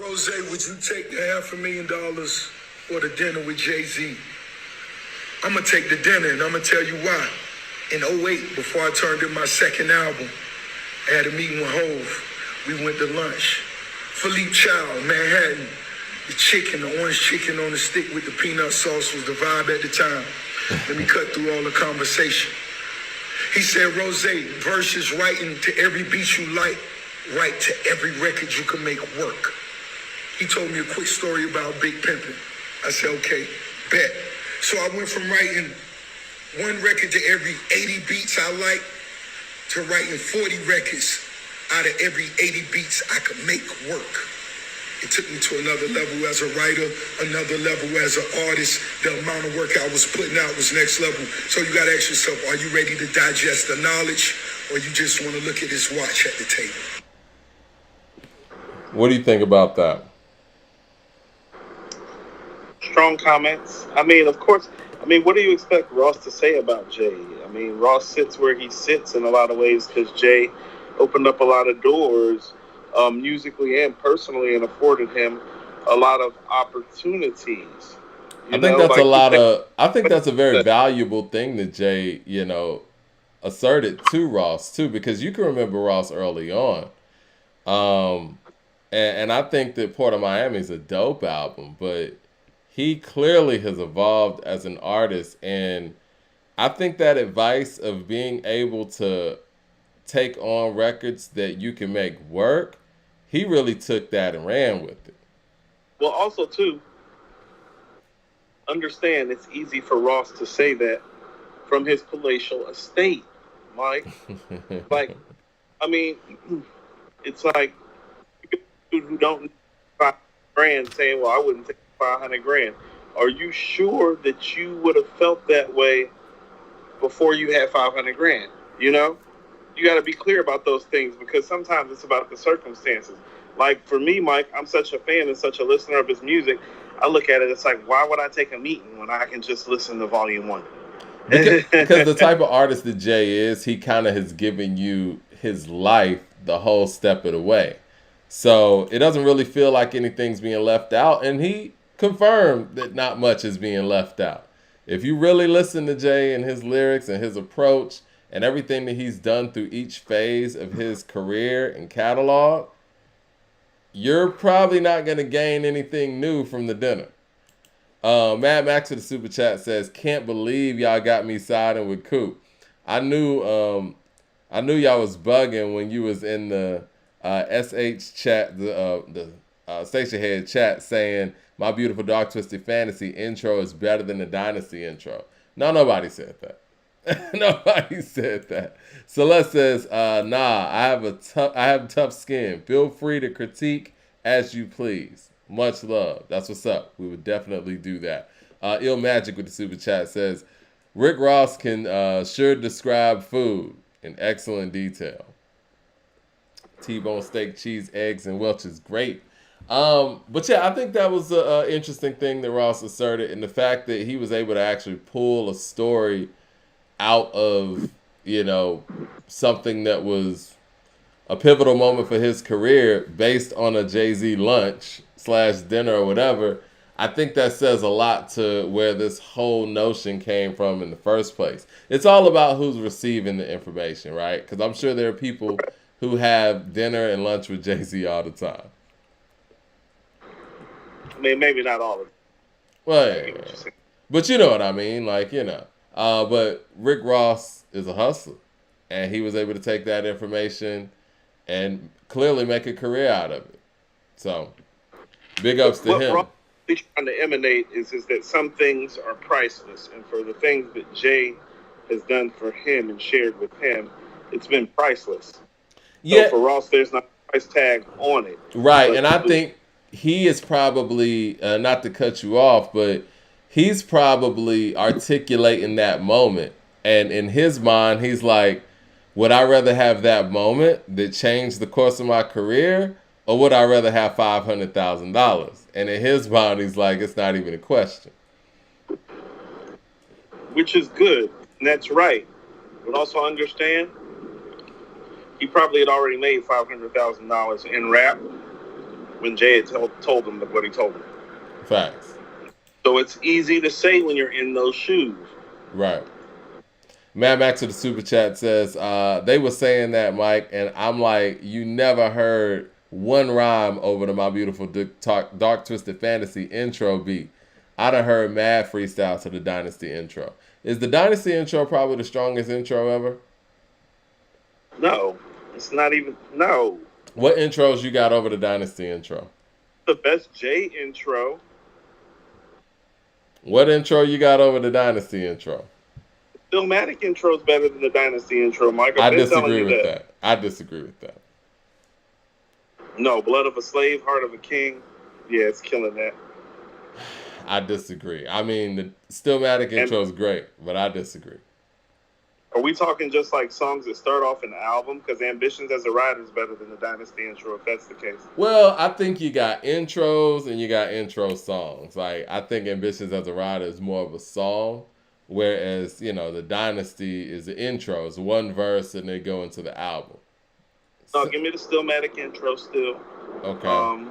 Rose, would you take the $500,000 for the dinner with Jay-Z? I'm going to take the dinner, and I'm going to tell you why. In 2008, before I turned in my second album, I had a meeting with Hov. We went to lunch. Philippe Chow, Manhattan. The orange chicken on the stick with the peanut sauce was the vibe at the time. Let me cut through all the conversation. He said, Rose, verses writing to every beat you like, write to every record you can make work. He told me a quick story about Big Pimpin'. I said, okay, bet. So I went from writing one record to every 80 beats I like to writing 40 records out of every 80 beats I could make work. It took me to another level as a writer, another level as an artist. The amount of work I was putting out was next level. So you got to ask yourself, are you ready to digest the knowledge, or you just want to look at this watch at the table? What do you think about that? Strong comments. I mean, of course. I mean, what do you expect Ross to say about Jay? I mean, Ross sits where he sits in a lot of ways because Jay opened up a lot of doors, musically and personally, and afforded him a lot of opportunities. I think that's a lot of. I think that's a very valuable thing that Jay, asserted to Ross too, because you can remember Ross early on, and I think that Port of Miami is a dope album, but he clearly has evolved as an artist, and I think that advice of being able to take on records that you can make work, he really took that and ran with it. Well, also too, understand it's easy for Ross to say that from his palatial estate, Mike. Like, I mean, it's like people who don't need $5,000 saying, "Well, I wouldn't take $500,000." Are you sure that you would have felt that way before you had $500,000? You know, you got to be clear about those things, because sometimes it's about the circumstances. Like for me, Mike, I'm such a fan and such a listener of his music. I look at it, it's like, why would I take a meeting when I can just listen to Volume 1? Because the type of artist that Jay is, he kind of has given you his life the whole step of the way. So it doesn't really feel like anything's being left out. And he confirmed that not much is being left out. If you really listen to Jay and his lyrics and his approach and everything that he's done through each phase of his career and catalog, you're probably not going to gain anything new from the dinner. Mad Max with the super chat says, "Can't believe y'all got me siding with Coop. I knew y'all was bugging when you was in the SH chat, the station head chat, saying my beautiful dark twisted fantasy intro is better than the Dynasty intro." No, nobody said that. Nobody said that. Celeste says, "Nah, I have tough skin. Feel free to critique as you please. Much love." That's what's up. We would definitely do that. Ill Magic with the super chat says, "Rick Ross can sure describe food in excellent detail. T-bone steak, cheese, eggs, and Welch's great." But yeah, I think that was an interesting thing that Ross asserted, and the fact that he was able to actually pull a story out of, something that was a pivotal moment for his career based on a Jay-Z lunch / dinner or whatever. I think that says a lot to where this whole notion came from in the first place. It's all about who's receiving the information, right? Because I'm sure there are people who have dinner and lunch with Jay-Z all the time. I mean, maybe not all of it. Well, yeah. But you know what I mean, but Rick Ross is a hustler, and he was able to take that information and clearly make a career out of it. So, big ups to him. What Ross is trying to emanate is that some things are priceless, and for the things that Jay has done for him and shared with him, it's been priceless. Yeah. So for Ross, there's not a price tag on it. Right, and I think he is probably, not to cut you off, but he's probably articulating that moment. And in his mind, he's like, would I rather have that moment that changed the course of my career, or would I rather have $500,000? And in his mind, he's like, it's not even a question. Which is good, and that's right. But also understand, he probably had already made $500,000 in rap when Jay had told him what he told him. Facts. So it's easy to say when you're in those shoes. Right. Mad Max to the super chat says, they were saying that, Mike, and I'm like, you never heard one rhyme over to my beautiful Dark Twisted Fantasy intro beat. I done heard mad freestyle to the Dynasty intro. Is the Dynasty intro probably the strongest intro ever? No, it's not even, no. What intros you got over the Dynasty intro? The best Jay intro. What intro you got over the Dynasty intro? Stillmatic intro is better than the Dynasty intro, Mike. I've I been telling disagree you with that. that. I disagree with that. No, Blood of a Slave, Heart of a King. Yeah, it's killing that. I disagree. I mean, the Stillmatic intro is great, but I disagree. Are we talking just like songs that start off an album? Because Ambitions as a Rider is better than the Dynasty intro, if that's the case. Well, I think you got intros and you got intro songs. Like, I think Ambitions as a Rider is more of a song, whereas, the Dynasty is the intro. It's one verse and they go into the album. No, give me the Stillmatic intro still. Okay.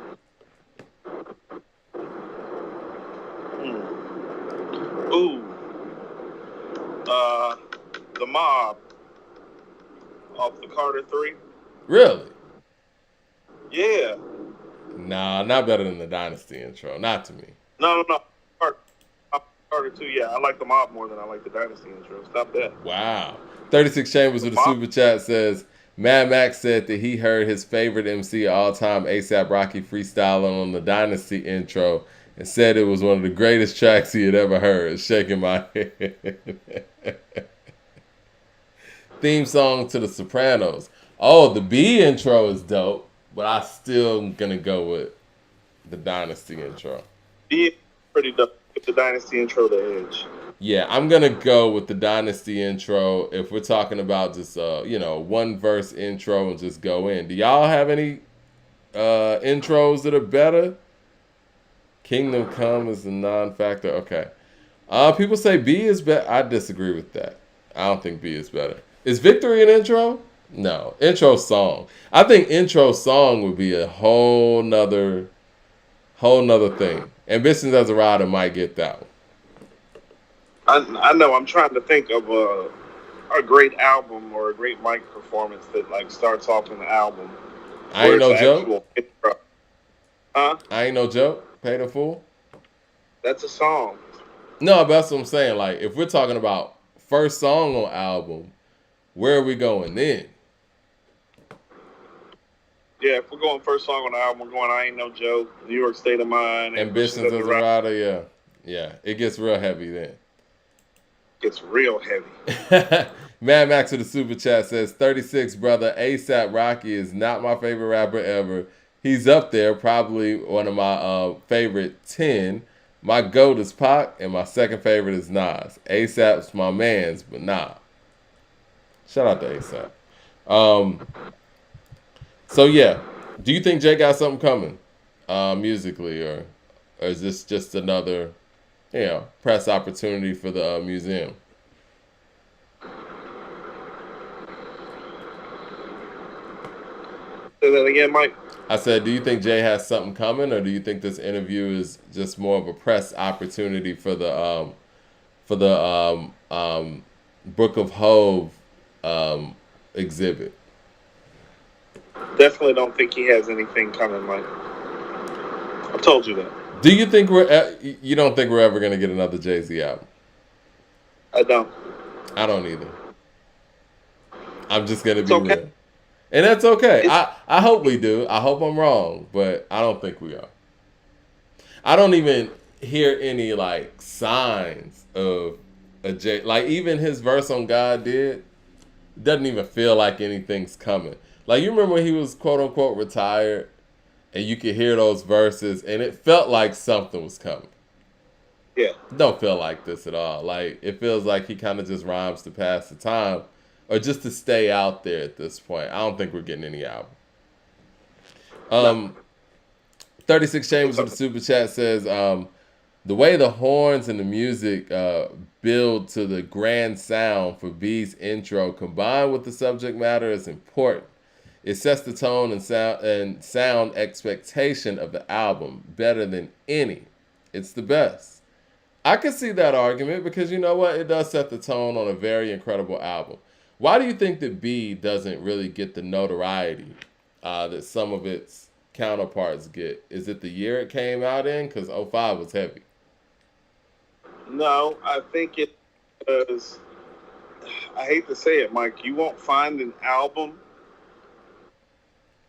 The Mob off the Carter 3. Really? Yeah. Nah, not better than the Dynasty intro. Not to me. No. Carter 2, yeah. I like the Mob more than I like the Dynasty intro. Stop that. Wow. 36 Chambers with a super chat says, Mad Max said that he heard his favorite MC of all time, A$AP Rocky, freestyling on the Dynasty intro and said it was one of the greatest tracks he had ever heard. Shaking my head. Theme song to The Sopranos. Oh, the B intro is dope, but I still gonna go with the Dynasty intro. B pretty dope. Give the Dynasty intro the edge. Yeah, I'm gonna go with the Dynasty intro if we're talking about just one verse intro and just go in. Do y'all have any intros that are better? Kingdom Come is a non-factor. Okay. People say B is better. I disagree with that. I don't think B is better. Is Victory an intro? No. Intro song. I think intro song would be a whole nother thing. Ambitions as a Rider might get that one. I know. I'm trying to think of a great album or a great mic performance that like starts off in the album. I Ain't No Joke. Huh? I Ain't No Joke. Paid in Full. That's a song. No, but that's what I'm saying. Like, if we're talking about first song on album, where are we going then? Yeah, if we're going first song on the album, we're going I Ain't No Joke, New York State of Mind. Ambitions as a Rider, yeah. Yeah, it gets real heavy then. It's real heavy. Mad Max with the super chat says, 36, brother, A$AP Rocky is not my favorite rapper ever. He's up there, probably one of my favorite 10. My GOAT is Pac, and my second favorite is Nas. A$AP's my mans, but nah. Shout out to A$AP. So yeah, do you think Jay got something coming, musically, or is this just another, press opportunity for the museum? Say that again, Mike. I said, do you think Jay has something coming, or do you think this interview is just more of a press opportunity for the Book of Hove exhibit? Definitely don't think he has anything coming, Mike. I told you that. Do you think you don't think we're ever going to get another Jay-Z album? I don't. I don't either. I'm just going to be real. And that's okay. I hope we do. I hope I'm wrong, but I don't think we are. I don't even hear any like signs of a Jay. Like even his verse on God Did doesn't even feel like anything's coming. Like you remember when he was quote unquote retired, and you could hear those verses, and it felt like something was coming. Yeah. It don't feel like this at all. Like it feels like he kind of just rhymes to pass the time. Or just to stay out there at this point. I don't think we're getting any album. 36 Chambers with the super chat says, the way the horns and the music build to the grand sound for B's intro combined with the subject matter is important. It sets the tone and sound expectation of the album better than any. It's the best. I can see that argument because you know what? It does set the tone on a very incredible album. Why do you think that B doesn't really get the notoriety that some of its counterparts get? Is it the year it came out in? Because 05 was heavy. No, I think it is. I hate to say it, Mike. You won't find an album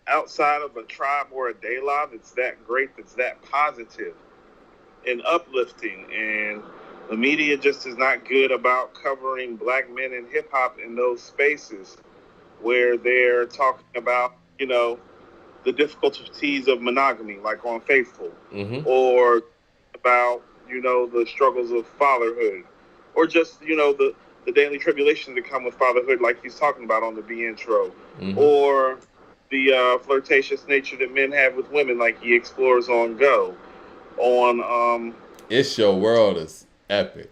outside of a Tribe or a De La that's that great, that's that positive and uplifting and The media just is not good about covering black men in hip hop in those spaces where they're talking about, the difficulties of monogamy, like on Faithful, or about, the struggles of fatherhood, or just, the daily tribulations that come with fatherhood, like he's talking about on the B intro, or the flirtatious nature that men have with women, like he explores on Go. On It's Your World is epic.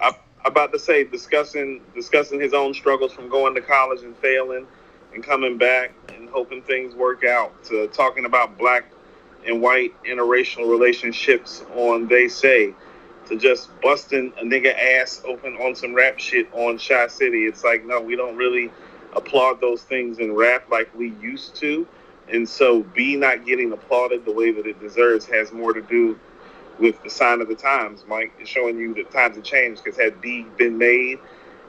I'm about to say discussing his own struggles from going to college and failing and coming back and hoping things work out, to talking about black and white interracial relationships on They Say, to just busting a nigga ass open on some rap shit on Shy City. It's like, no, we don't really applaud those things in rap like we used to. And so B not getting applauded the way that it deserves has more to do with the sign of the times, Mike. It's showing you that times have changed, because had B been made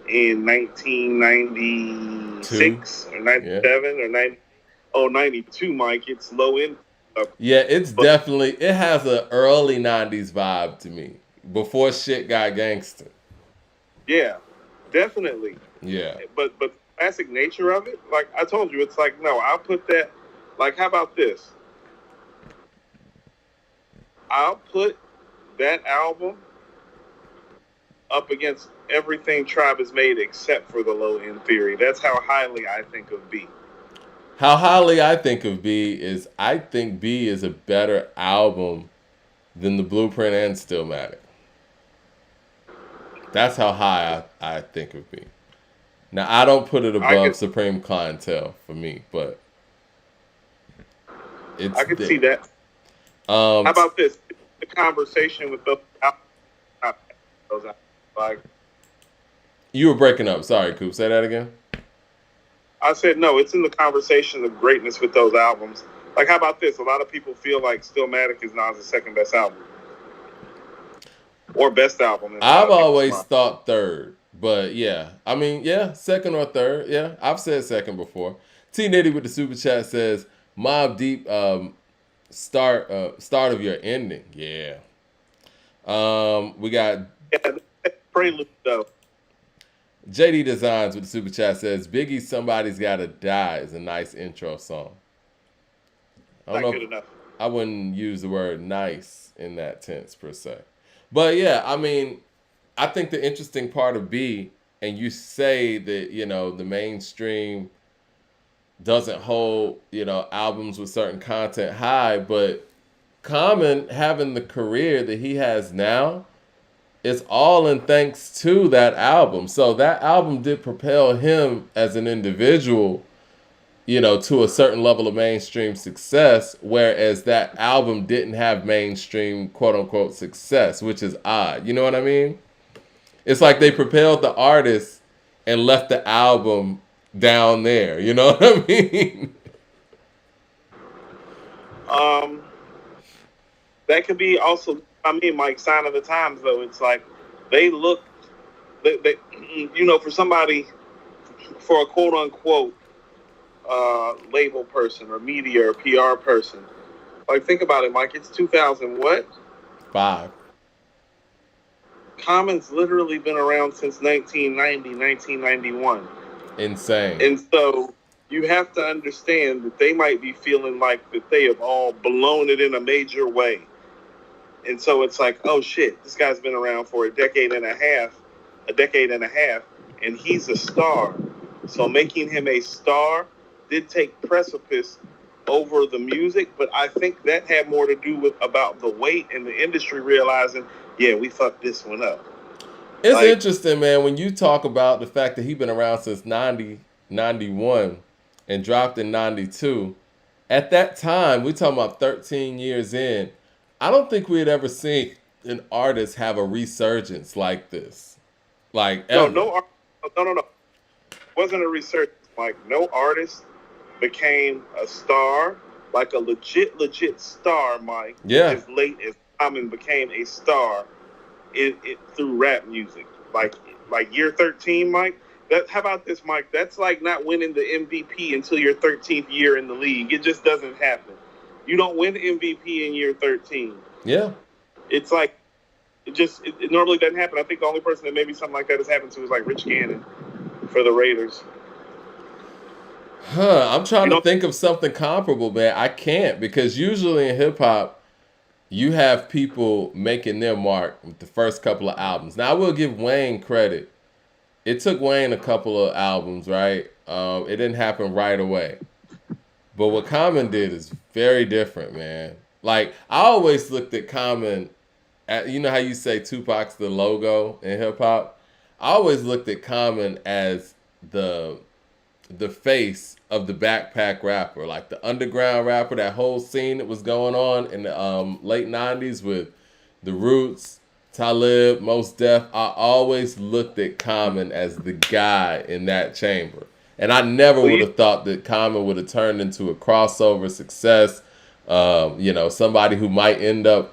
in 1996 or 97 or 92, Mike, it's low end. Yeah, it's definitely, it has an early 90s vibe to me, before shit got gangster. Yeah, definitely. Yeah. But the classic nature of it, like I told you, it's like, no, I'll put that, like, how about this? I'll put that album up against everything Tribe has made except for the Low End Theory. That's how highly I think of B. How highly I think of B is, I think B is a better album than The Blueprint and Stillmatic. That's how high I think of B. Now, I don't put it above Supreme Clientele for me, but it's I can see that. How about this? The conversation with those like, you were breaking up. Sorry, Coop. Say that again. I said, no, it's in the conversation of greatness with those albums. Like, how about this? A lot of people feel like Stillmatic is Nas' second best album. Or best album. I've always thought third. But yeah, I mean, yeah, second or third. Yeah, I've said second before. T Nitty with the super chat says, Mobb Deep, start of your ending. Yeah. We got Prelude though. JD Designs with the super chat says, Biggie Somebody's Gotta Die is a nice intro song. Not good enough. I wouldn't use the word nice in that tense per se. But yeah, I mean, I think the interesting part of B, and you say that, the mainstream doesn't hold, albums with certain content high, but Common having the career that he has now, it's all in thanks to that album. So that album did propel him as an individual, to a certain level of mainstream success, whereas that album didn't have mainstream quote unquote success, which is odd. You know what I mean? It's like they propelled the artist and left the album down there. You know what I mean? That could be also, Mike, sign of the times, though. It's like they look, for somebody, for a quote-unquote label person or media or PR person, like, think about it, Mike. It's 2000 what? 5. Common's literally been around since 1990, 1991. Insane. And so you have to understand that they might be feeling like that they have all blown it in a major way. And so it's like, oh shit, this guy's been around for a decade and a half, and he's a star. So making him a star did take precedence over the music, but I think that had more to do with about the weight and the industry realizing, yeah, we fucked this one up. It's interesting, man, when you talk about the fact that he's been around since 90, 91 and dropped in 92. At that time, we're talking about 13 years in, I don't think we had ever seen an artist have a resurgence like this. Like, ever. No. It wasn't a resurgence, Mike. No artist became a star, like a legit star, Mike. Yeah. As late as Common became a star through rap music. Like year 13, Mike. How about this, Mike? That's like not winning the MVP until your 13th year in the league. It just doesn't happen. You don't win MVP in year 13. Yeah. It's like It normally doesn't happen. I think the only person that maybe something like that has happened to is like Rich Gannon for the Raiders. I'm trying You to know, think of something comparable, man. I can't because usually in hip hop, you have people making their mark with the first couple of albums. Now, I will give Wayne credit. It took Wayne a couple of albums, right? It didn't happen right away. But what Common did is very different, man. Like, I always looked at Common, you know how you say Tupac's the logo in hip hop? I always looked at Common as the the face of the backpack rapper, like the underground rapper, that whole scene that was going on in the late 90s with the Roots, Talib, Mos Def. I always looked at Common as the guy in that chamber. And I never would have thought that Common would have turned into a crossover success. Somebody who might end up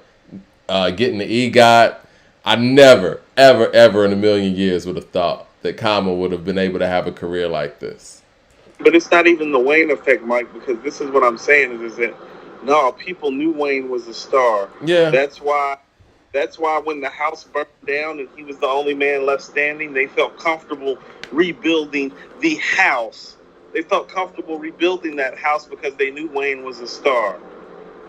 getting the EGOT. I never, ever, ever in a million years would have thought that Common would have been able to have a career like this. but it's not even the Wayne effect, Mike, because this is what I'm saying is that no, people knew Wayne was a star. Yeah. That's why when the house burned down and he was the only man left standing, they felt comfortable rebuilding the house. They felt comfortable rebuilding that house because they knew Wayne was a star.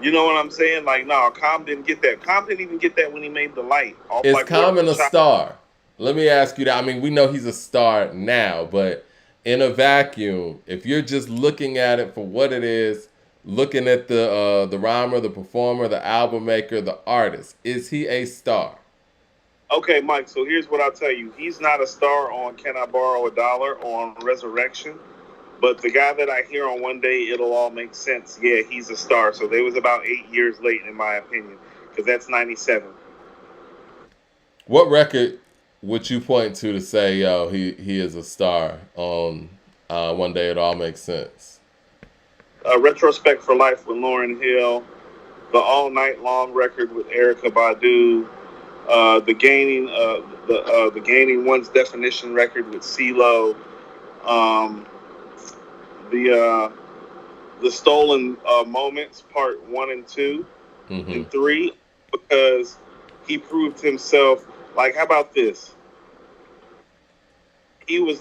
You know what I'm saying? Like, no, Com didn't get that. Com didn't even get that when he made The Light. Is like Common a star? Let me ask you that. I mean, we know he's a star now, but in a vacuum, if you're just looking at it for what it is, looking at the rhymer, the performer, the album maker, the artist, is he a star? Okay, Mike, so here's what I'll tell you. He's not a star on Can I Borrow a Dollar or on Resurrection. But the guy that I hear on One Day It'll All Make Sense, yeah, he's a star. So they was about 8 years late, in my opinion, because that's 97. What record would you point to say, yo, he is a star on One Day It All Makes Sense? Retrospect for Life with Lauryn Hill, the All Night Long record with Erykah Badu, the Gaining One's Definition record with CeeLo, the Stolen Moments Part 1 and 2 and 3, because he proved himself. Like, how about this? He was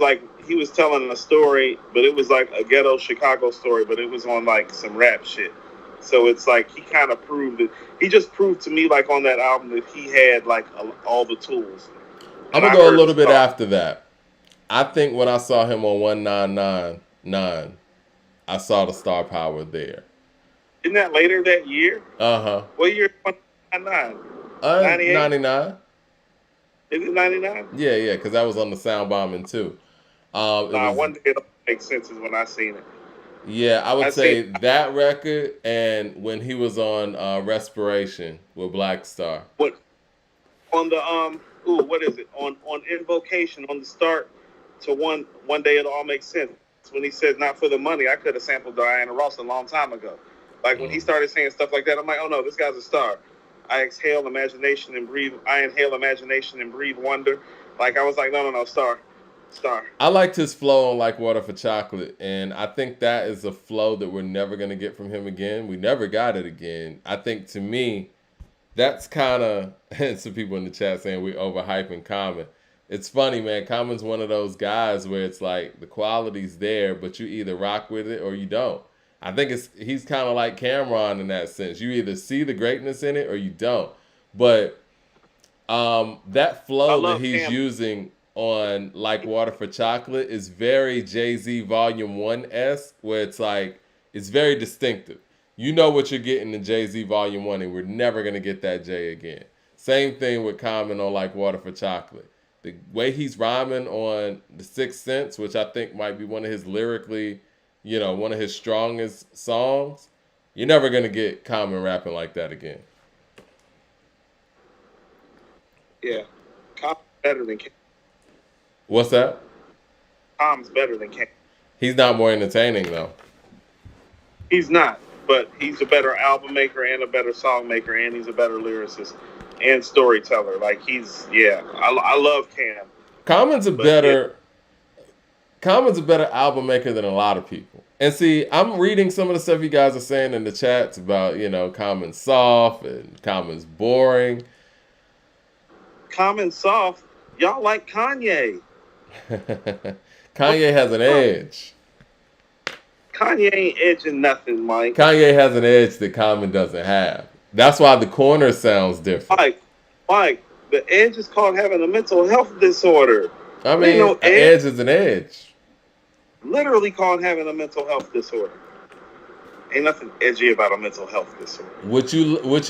telling a story, but it was like a ghetto Chicago story, but it was on like some rap shit. So it's like he kind of proved it. He just proved to me, like on that album, that he had like all the tools. I'm gonna go a little bit after that. I think when I saw him on 1999, I saw the star power there. Isn't that later that year? Uh-huh. What year? 1999. 99. Is it 99? Yeah, because that was on the Sound Bombing too. One Day It All Makes Sense is when I seen it. Yeah, I would say that record and when he was on Respiration with Black Star. What on the what is it? On Invocation, on the start to one Day It All Makes Sense. When he says not for the money, I could have sampled Diana Ross a long time ago. Like when he started saying stuff like that, I'm like, oh no, this guy's a star. I inhale imagination and breathe wonder. Like I was like, no, star. I liked his flow on Like Water for Chocolate, and I think that is a flow that we're never gonna get from him again. We never got it again. I think to me, that's kind of, and some people in the chat saying we overhyping Common. It's funny, man. Common's one of those guys where it's like the quality's there, but you either rock with it or you don't. I think he's kind of like Cameron in that sense. You either see the greatness in it or you don't. But that flow that he's using on Like Water for Chocolate is very Jay-Z Volume 1-esque, where it's like, it's very distinctive. You know what you're getting in Jay-Z Volume 1, and we're never going to get that Jay again. Same thing with Common on Like Water for Chocolate. The way he's rhyming on The Sixth Sense, which I think might be one of his lyrically, one of his strongest songs, you're never going to get Common rapping like that again. Yeah. Common's better than Cam. What's that? Common's better than Cam. He's not more entertaining, though. He's not, but he's a better album maker and a better song maker, and he's a better lyricist and storyteller. Like I love Cam. Common's a better album maker than a lot of people. And see, I'm reading some of the stuff you guys are saying in the chats about, Common's soft and Common's boring. Common soft. Y'all like Kanye. Kanye has an edge. Kanye ain't edging nothing, Mike. Kanye has an edge that Common doesn't have. That's why the corner sounds different. Mike, the edge is called having a mental health disorder. I mean, no an edge is an edge. Literally called having a mental health disorder. Ain't nothing edgy about a mental health disorder. Would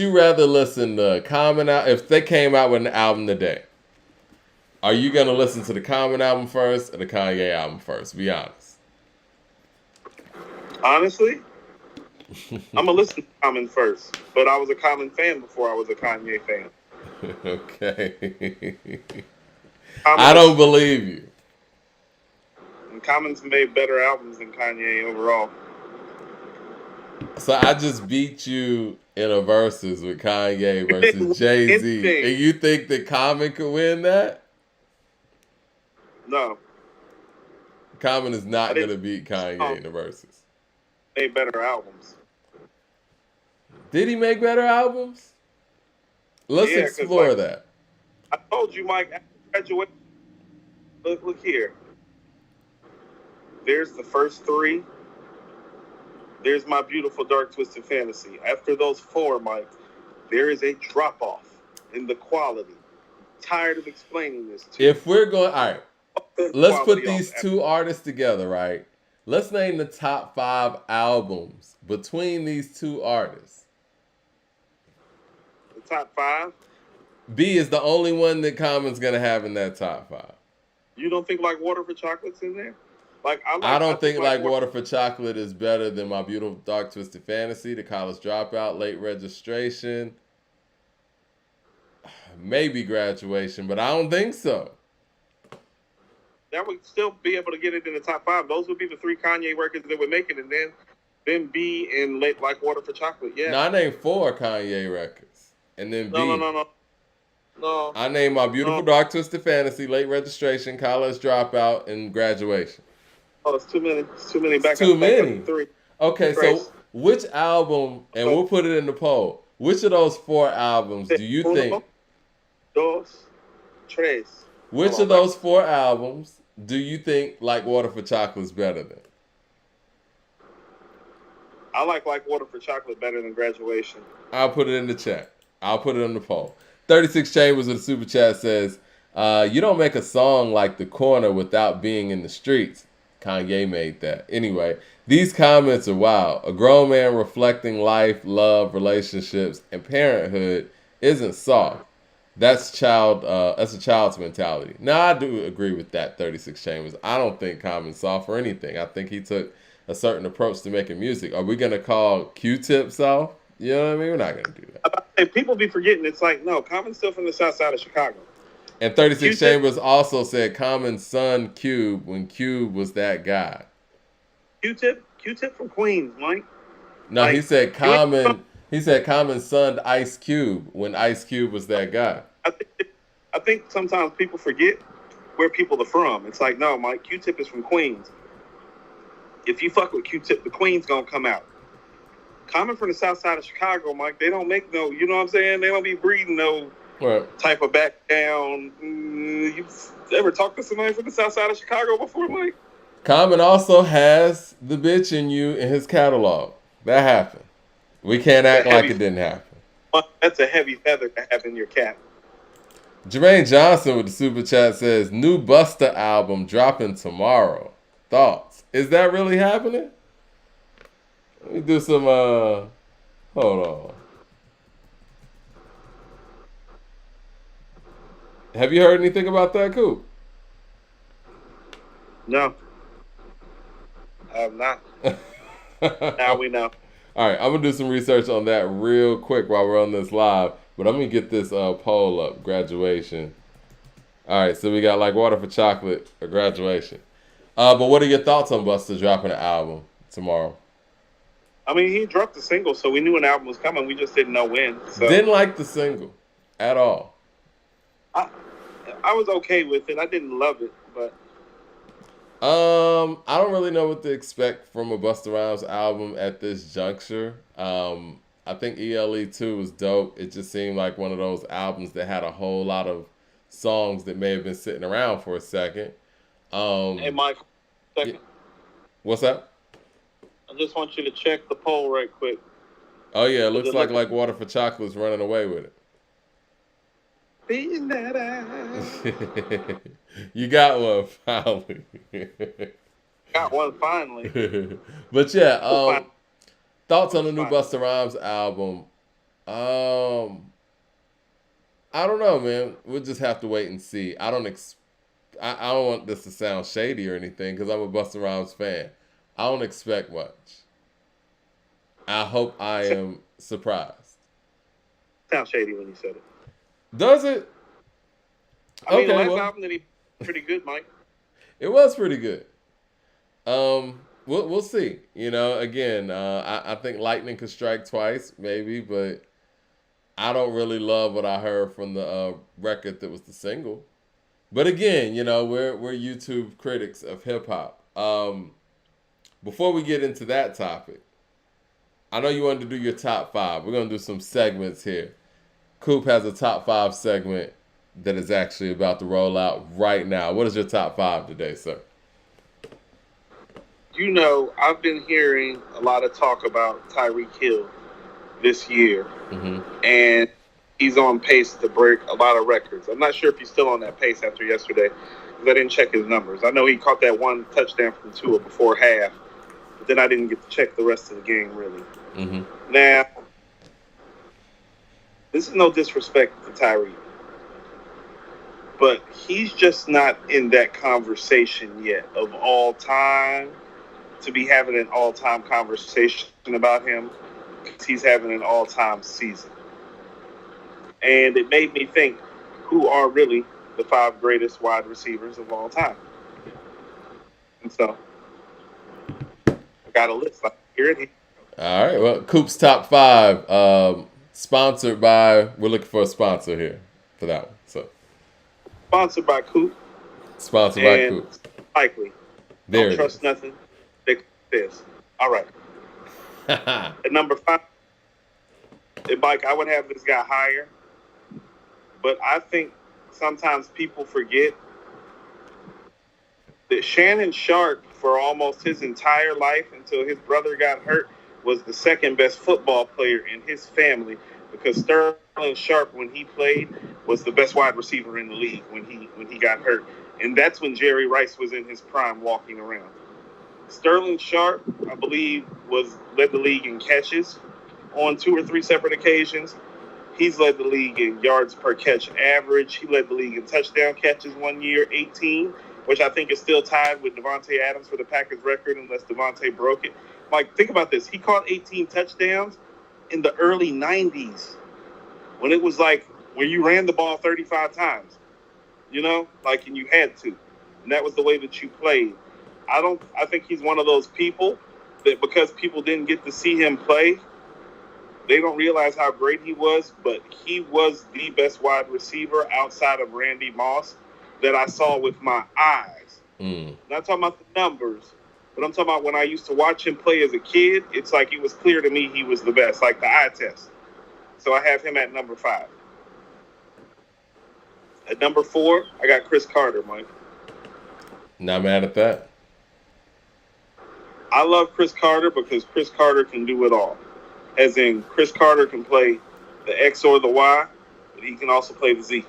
you rather listen to Common out if they came out with an album today? Are you gonna listen to the Common album first or the Kanye album first? Be honest. Honestly, I'm gonna listen to Common first, but I was a Common fan before I was a Kanye fan. Okay. I don't believe you. And Common's made better albums than Kanye overall. So I just beat you in a versus with Kanye versus Jay-Z. And you think that Common could win that? No. Common is not going to beat Kanye in the versus. Made better albums. Did he make better albums? Let's explore that. I told you, Mike, after graduation, look here. There's the first three. There's My Beautiful Dark Twisted Fantasy. After those four, Mike, there is a drop-off in the quality. I'm tired of explaining this to you. If we're going, all right, let's put these two artists together, right? Let's name the top 5 albums between these two artists. The top 5? B is the only one that Common's going to have in that top 5. You don't think Like Water for Chocolate's in there? I don't think Like Water for Chocolate is better than My Beautiful Dark Twisted Fantasy, The College Dropout, Late Registration, maybe Graduation, but I don't think so. That would still be able to get it in the top 5. Those would be the 3 Kanye records that would make it, and then B and Like Water for Chocolate. Yeah. No, I named 4 Kanye records, and then B. No. I named My Beautiful Dark Twisted Fantasy, Late Registration, College Dropout, and Graduation. Oh, it's too many. It's too many. Too many. 3. Okay, so which album? And we'll put it in the poll. Which of those 4 albums do you think? Dos, tres. Which of those 4 albums do you think Like Water for Chocolate is better than? I like Water for Chocolate better than Graduation. I'll put it in the chat. I'll put it in the poll. 36 Chambers with a super chat says, you don't make a song like The Corner without being in the streets. Kanye made that. Anyway, these comments are wild. A grown man reflecting life, love, relationships, and parenthood isn't soft. That's a child's mentality. Now, I do agree with that, 36 Chambers. I don't think Common's soft or anything. I think he took a certain approach to making music. Are we going to call Q-Tip soft? You know what I mean? We're not going to do that. Hey, people be forgetting. It's like, no, Common's still from the south side of Chicago. And 36 Chambers also said Common's son Cube when Cube was that guy. Q-Tip from Queens, Mike. No, he said Common's son Ice Cube when Ice Cube was that guy. I think sometimes people forget where people are from. It's like, no, Mike, Q-Tip is from Queens. If you fuck with Q-Tip, the Queen's gonna come out. Common from the south side of Chicago, Mike, they don't make no, you know what I'm saying? They don't be breeding no type of back down. You ever talked to somebody from the south side of Chicago before, Mike? Common also has The Bitch in You in his catalog. That happened. We can't act like it didn't happen. That's a heavy feather to have in your cap. Jermaine Johnson with the super chat says, new Busta album dropping tomorrow. Thoughts? Is that really happening? Let me do some, hold on. Have you heard anything about that, Coop? No. I have not. Now we know. All right, I'm going to do some research on that real quick while we're on this live. But I'm going to get this poll up, Graduation. All right, so we got Like Water for Chocolate or Graduation. But what are your thoughts on Busta dropping an album tomorrow? I mean, he dropped the single, so we knew an album was coming. We just didn't know when. So. Didn't like the single at all. I was okay with it. I didn't love it, but... I don't really know what to expect from a Busta Rhymes album at this juncture. I think ELE 2 was dope. It just seemed like one of those albums that had a whole lot of songs that may have been sitting around for a second. Hey, Mike, second. What's that? I just want you to check the poll right quick. Oh yeah, it looks like Water for Chocolate's running away with it. Being that ass. You got one finally. Got one finally. But yeah, thoughts on the new Busta Rhymes album? I don't know, man. We'll just have to wait and see. I don't want this to sound shady or anything because I'm a Busta Rhymes fan. I don't expect much. I hope I am surprised. Sounds shady when you said it. Does it? I mean, the last album that he pretty good, Mike. It was pretty good. We'll see. You know, again, I think lightning could strike twice, maybe, but I don't really love what I heard from the record that was the single. But again, you know, we're YouTube critics of hip hop. Before we get into that topic, I know you wanted to do your top 5. We're gonna do some segments here. Coop has a top 5 segment that is actually about to roll out right now. What is your top 5 today, sir? You know, I've been hearing a lot of talk about Tyreek Hill this year, and he's on pace to break a lot of records. I'm not sure if he's still on that pace after yesterday, because I didn't check his numbers. I know he caught that one touchdown from Tua before half, but then I didn't get to check the rest of the game, really. Now, this is no disrespect to Tyreek, but he's just not in that conversation yet of all time to be having an all-time conversation about him, because he's having an all-time season. And it made me think, who are really the 5 greatest wide receivers of all time? And so, I got a list. Here it is. All right. Well, Coop's top 5, sponsored by. We're looking for a sponsor here for that one. So, sponsored by Coop. Sponsored by Coop. Likely. There Don't trust nothing. They this. All right. At number 5, Mike, I would have this guy higher, but I think sometimes people forget that Shannon Sharpe, for almost his entire life until his brother got hurt, was the second best football player in his family, because Sterling Sharpe, when he played, was the best wide receiver in the league when he got hurt. And that's when Jerry Rice was in his prime walking around. Sterling Sharpe, I believe, led the league in catches on 2 or 3 separate occasions. He's led the league in yards per catch average. He led the league in touchdown catches one year, 18, which I think is still tied with Devontae Adams for the Packers record, unless Devontae broke it. Like, think about this. He caught 18 touchdowns in the early 90s, when it was like where you ran the ball 35 times, you know, like, and you had to. And that was the way that you played. I think he's one of those people that, because people didn't get to see him play, they don't realize how great he was, but he was the best wide receiver outside of Randy Moss that I saw with my eyes. Not talking about the numbers, but I'm talking about when I used to watch him play as a kid, it's like it was clear to me he was the best, like the eye test. So I have him at number 5. At number 4, I got Chris Carter, Mike. Not mad at that. I love Chris Carter because Chris Carter can do it all. As in, Chris Carter can play the X or the Y, but he can also play the Z,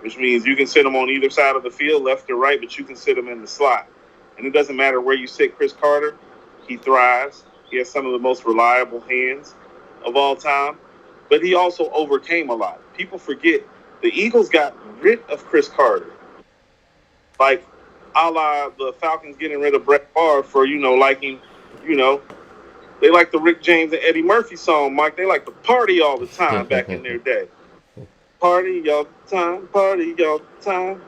which means you can sit him on either side of the field, left or right, but you can sit him in the slot. And it doesn't matter where you sit Chris Carter, he thrives. He has some of the most reliable hands of all time, but he also overcame a lot. People forget the Eagles got rid of Chris Carter, like a la the Falcons getting rid of Brett Favre for, liking, they like the Rick James and Eddie Murphy song, Mike. They like to party all the time back in their day. Party all the time, party all the time.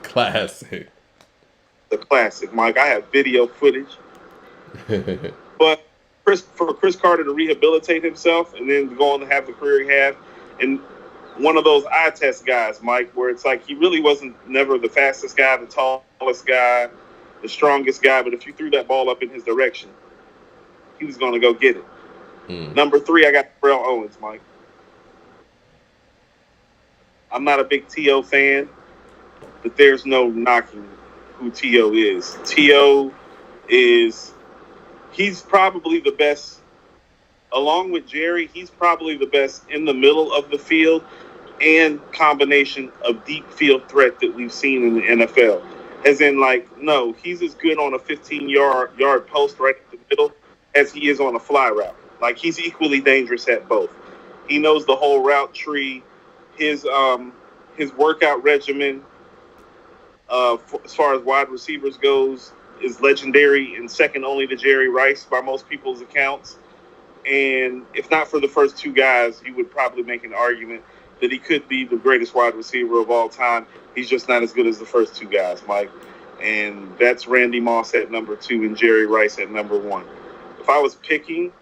Classic. The classic, Mike. I have video footage. But for Chris Carter to rehabilitate himself and then go on to have the career he had, and one of those eye test guys, Mike, where it's like he really wasn't never the fastest guy, the tallest guy, the strongest guy, but if you threw that ball up in his direction, he was going to go get it. Number 3, I got Terrell Owens, Mike. I'm not a big T.O. fan, but there's no knocking who T.O. is. T.O. he's probably the best, along with Jerry, he's probably the best in the middle of the field and combination of deep field threat that we've seen in the NFL. As in, like, no, he's as good on a 15-yard post right in the middle as he is on a fly route. Like, he's equally dangerous at both. He knows the whole route tree. His workout regimen, as far as wide receivers goes, is legendary and second only to Jerry Rice by most people's accounts. And if not for the first two guys, you would probably make an argument that he could be the greatest wide receiver of all time. He's just not as good as the first two guys, Mike. And that's Randy Moss at number 2 and Jerry Rice at number 1. If I was picking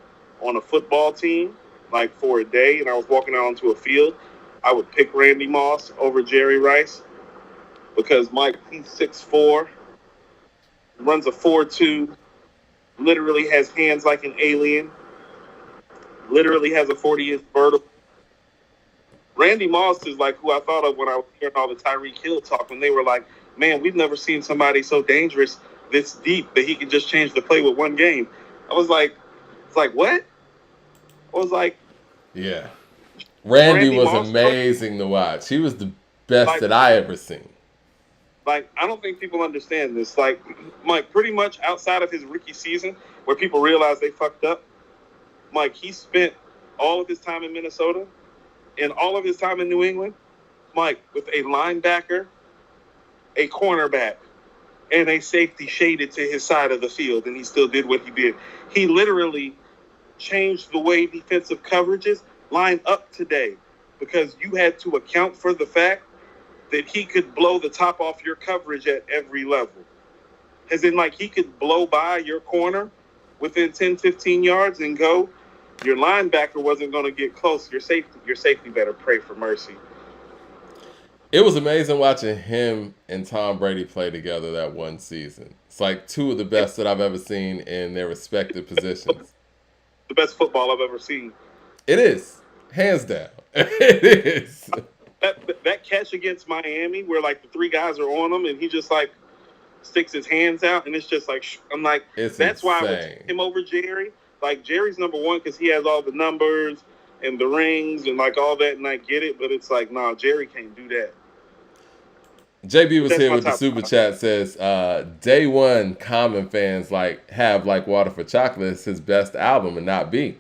on a football team, like for a day, and I was walking out onto a field, I would pick Randy Moss over Jerry Rice because, Mike, he's 6'4", runs a 4.2, literally has hands like an alien, literally has a 40-inch vertical. Randy Moss is like who I thought of when I was hearing all the Tyreek Hill talk, when they were like, man, we've never seen somebody so dangerous this deep that he could just change the play with one game. I was like, it's like, what? I was like, yeah. Randy was Moss, amazing to watch. He was the best that I ever seen. Like, I don't think people understand this. Like, Mike, pretty much outside of his rookie season, where people realized they fucked up, Mike, he spent all of his time in Minnesota and all of his time in New England, Mike, with a linebacker, a cornerback, and a safety shaded to his side of the field, and he still did what he did. He literally changed the way defensive coverages line up today because you had to account for the fact that he could blow the top off your coverage at every level. As in, like, he could blow by your corner within 10, 15 yards and go. Your linebacker wasn't going to get close. Your safety better pray for mercy. It was amazing watching him and Tom Brady play together that one season. It's like two of the best that I've ever seen in their respective positions. The best football I've ever seen. It is. Hands down. It is. That catch against Miami where, like, the three guys are on him and he just, like, sticks his hands out and it's just like, I'm like, it's that's insane. Why I would take him over Jerry. Like, Jerry's number 1 because he has all the numbers and the rings and, like, all that, and I get it, but it's like, nah, Jerry can't do that. JB was here with the super chat, says, day one Common fans have like Water for Chocolate is his best album and not B.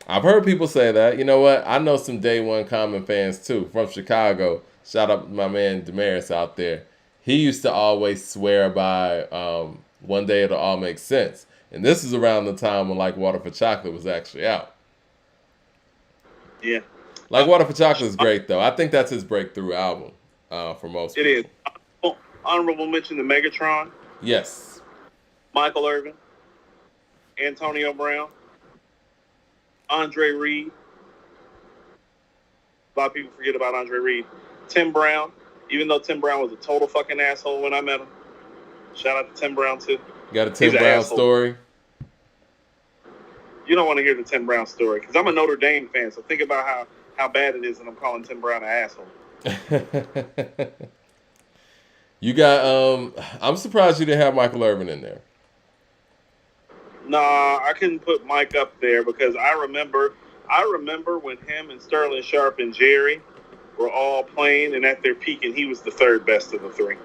I've heard people say that. You know what? I know some day one Common fans too from Chicago. Shout out to my man Damaris out there. He used to always swear by One Day It'll All Make Sense. And this is around the time when Like Water for Chocolate was actually out. Yeah. Like Water for Chocolate is great though. I think that's his breakthrough album. For most people. It is. Honorable mention to Megatron. Yes. Michael Irvin. Antonio Brown. Andre Reed. A lot of people forget about Andre Reed. Tim Brown. Even though Tim Brown was a total fucking asshole when I met him. Shout out to Tim Brown too. Got a Tim Brown story? You don't want to hear the Tim Brown story because I'm a Notre Dame fan. So think about how bad it is that I'm calling Tim Brown an asshole. You got I'm surprised you didn't have Michael Irvin in there. Nah, I couldn't put Mike up there because I remember when him and Sterling Sharp and Jerry were all playing and at their peak, and he was the third best of the three.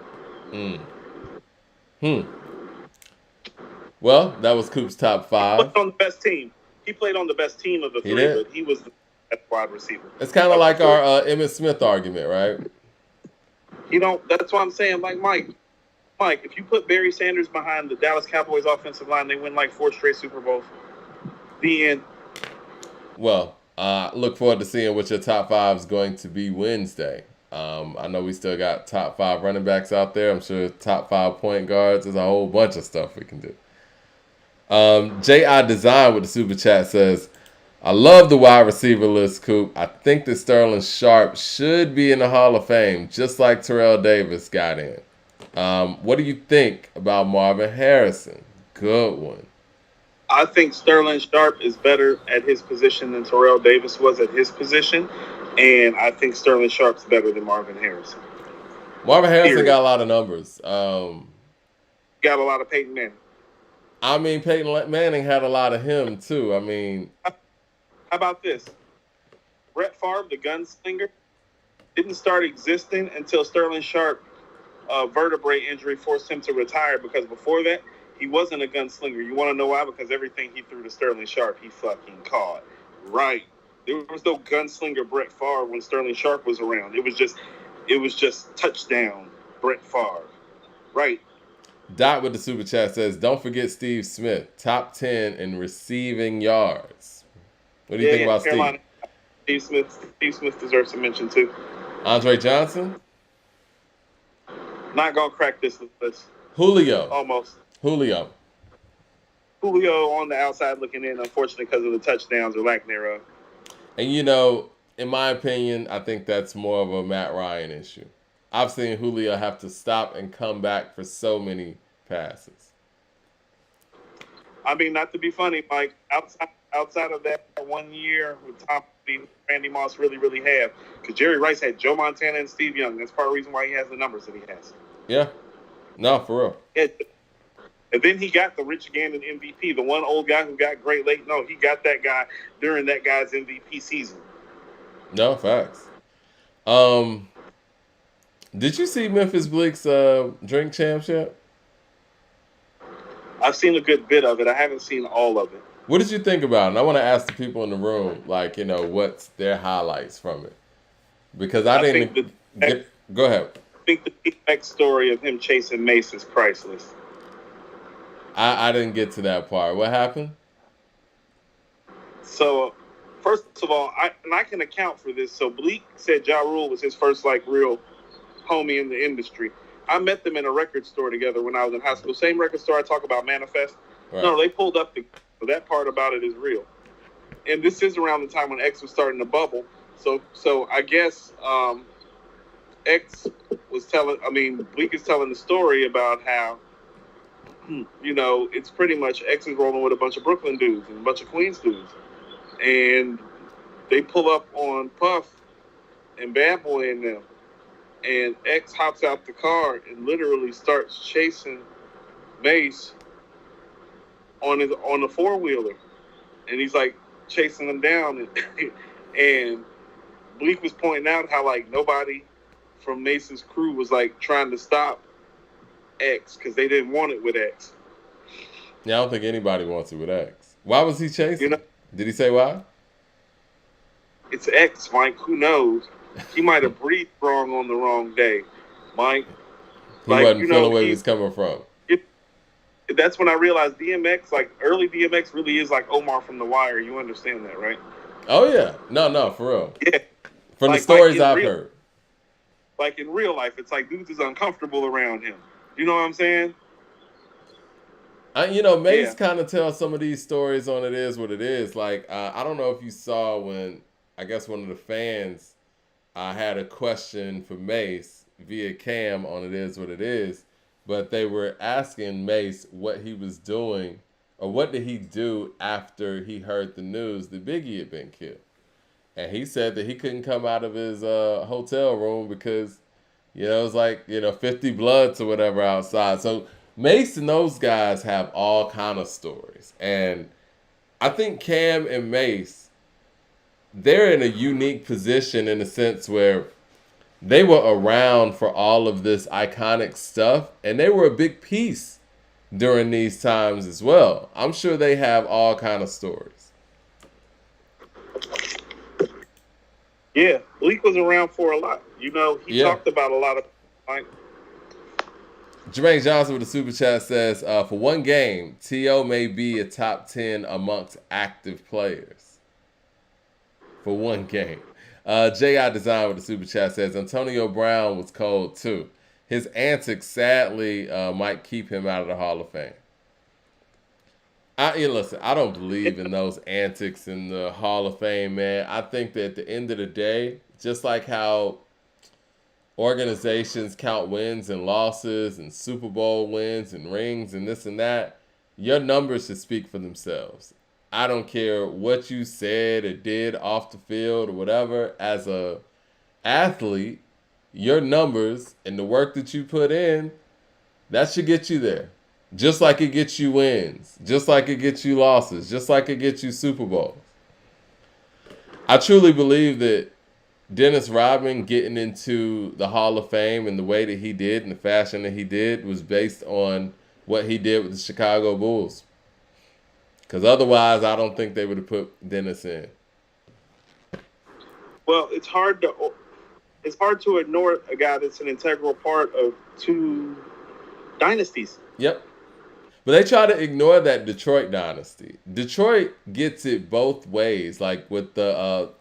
Well, that was Coop's top 5. He played on the best team. He played on the best team of the three, but he was the best wide receiver. It's kind of like our Emmitt Smith argument, right? That's why I'm saying, like, Mike, if you put Barry Sanders behind the Dallas Cowboys offensive line, they win like 4 straight Super Bowls. The end. Well, look forward to seeing what your top 5 is going to be Wednesday. I know we still got top 5 running backs out there. I'm sure top 5 point guards. There's a whole bunch of stuff we can do. J.I. Design with the super chat says, I love the wide receiver list, Coop. I think that Sterling Sharp should be in the Hall of Fame, just like Terrell Davis got in. What do you think about Marvin Harrison? Good one. I think Sterling Sharp is better at his position than Terrell Davis was at his position. and I think Sterling Sharp's better than Marvin Harrison. Marvin Harrison Period. got a lot of numbers. Got a lot of Peyton Manning. I mean, Peyton Manning had a lot of him too. I mean, How about this? Brett Favre, the gunslinger, didn't start existing until Sterling Sharp vertebrae injury forced him to retire, because before that, he wasn't a gunslinger. You want to know why? Because everything he threw to Sterling Sharp, he fucking caught. Right. There was no gunslinger Brett Favre when Sterling Sharp was around. It was just touchdown Brett Favre. Right. Dot with the super chat says, don't forget Steve Smith, top 10 in receiving yards. What do you think about Carolina, Steve? Steve Smith deserves a mention too. Andre Johnson? Not gonna crack this list. Julio. Almost. Julio on the outside looking in, unfortunately, because of the touchdowns or lack thereof. And you know, in my opinion, I think that's more of a Matt Ryan issue. I've seen Julio have to stop and come back for so many passes. I mean, not to be funny, Mike, outside of that 1 year with Tom Brady, Randy Moss really have. Because Jerry Rice had Joe Montana and Steve Young. That's part of the reason why he has the numbers that he has. Yeah. No, for real. And then he got the Rich Gannon MVP, the one old guy who got great late. No, he got that guy during that guy's MVP season. No, facts. Did you see Memphis Bleak's drink champs yet? I've seen a good bit of it. I haven't seen all of it. What did you think about it? And I want to ask the people in the room, like, you know, what's their highlights from it? Because I didn't get. Go ahead. I think the backstory of him chasing Mace is priceless. I didn't get to that part. What happened? So, first of all, I can account for this. So Bleak said Ja Rule was his first real homie in the industry. I met them in a record store together when I was in high school. Same record store I talk about, Manifest. Right. No, they pulled up so that part about it is real. And this is around the time when X was starting to bubble. So I guess X was Bleak is telling the story about how, you know, it's pretty much X is rolling with a bunch of Brooklyn dudes and a bunch of Queens dudes. And they pull up on Puff and Bad Boy and them. And X hops out the car and literally starts chasing Mace on the four-wheeler. And he's like chasing them down. And Bleak was pointing out how nobody from Mace's crew was trying to stop X because they didn't want it with X. Yeah, I don't think anybody wants it with X. Why was he chasing? You know, did he say why? It's X, Mike. Who knows? He might have breathed wrong on the wrong day, Mike. He wasn't feeling where he was coming from. That's when I realized DMX, early DMX, really is like Omar from The Wire. You understand that, right? Oh yeah, no, for real. Yeah. From the stories I've heard. Like in real life, it's dudes is uncomfortable around him. You know what I'm saying? Mace kind of tells some of these stories on It Is What It Is. I don't know if you saw when, I guess one of the fans had a question for Mace via Cam on It Is What It Is, but they were asking Mace what he was doing, or what did he do after he heard the news that Biggie had been killed. And he said that he couldn't come out of his hotel room because, it was 50 Bloods or whatever outside. So Mace and those guys have all kind of stories. And I think Cam and Mace, they're in a unique position in the sense where they were around for all of this iconic stuff, and they were a big piece during these times as well. I'm sure they have all kind of stories. Yeah, Bleak was around for a lot. He talked about a lot of. Jermaine Johnson with the super chat says, for one game, T.O. may be a top 10 amongst active players. For one game. J.I. Design with the super chat says, Antonio Brown was cold too. His antics sadly might keep him out of the Hall of Fame. Listen, I don't believe in those antics in the Hall of Fame, man. I think that at the end of the day, just like how organizations count wins and losses and Super Bowl wins and rings and this and that, your numbers should speak for themselves. I don't care what you said or did off the field or whatever. As a athlete, your numbers and the work that you put in, that should get you there. Just like it gets you wins, just like it gets you losses, just like it gets you Super Bowls. I truly believe that Dennis Rodman getting into the Hall of Fame and the way that he did and the fashion that he did was based on what he did with the Chicago Bulls. Because otherwise, I don't think they would have put Dennis in. Well, it's hard to ignore a guy that's an integral part of two dynasties. Yep. But they try to ignore that Detroit dynasty. Detroit gets it both ways. Like with the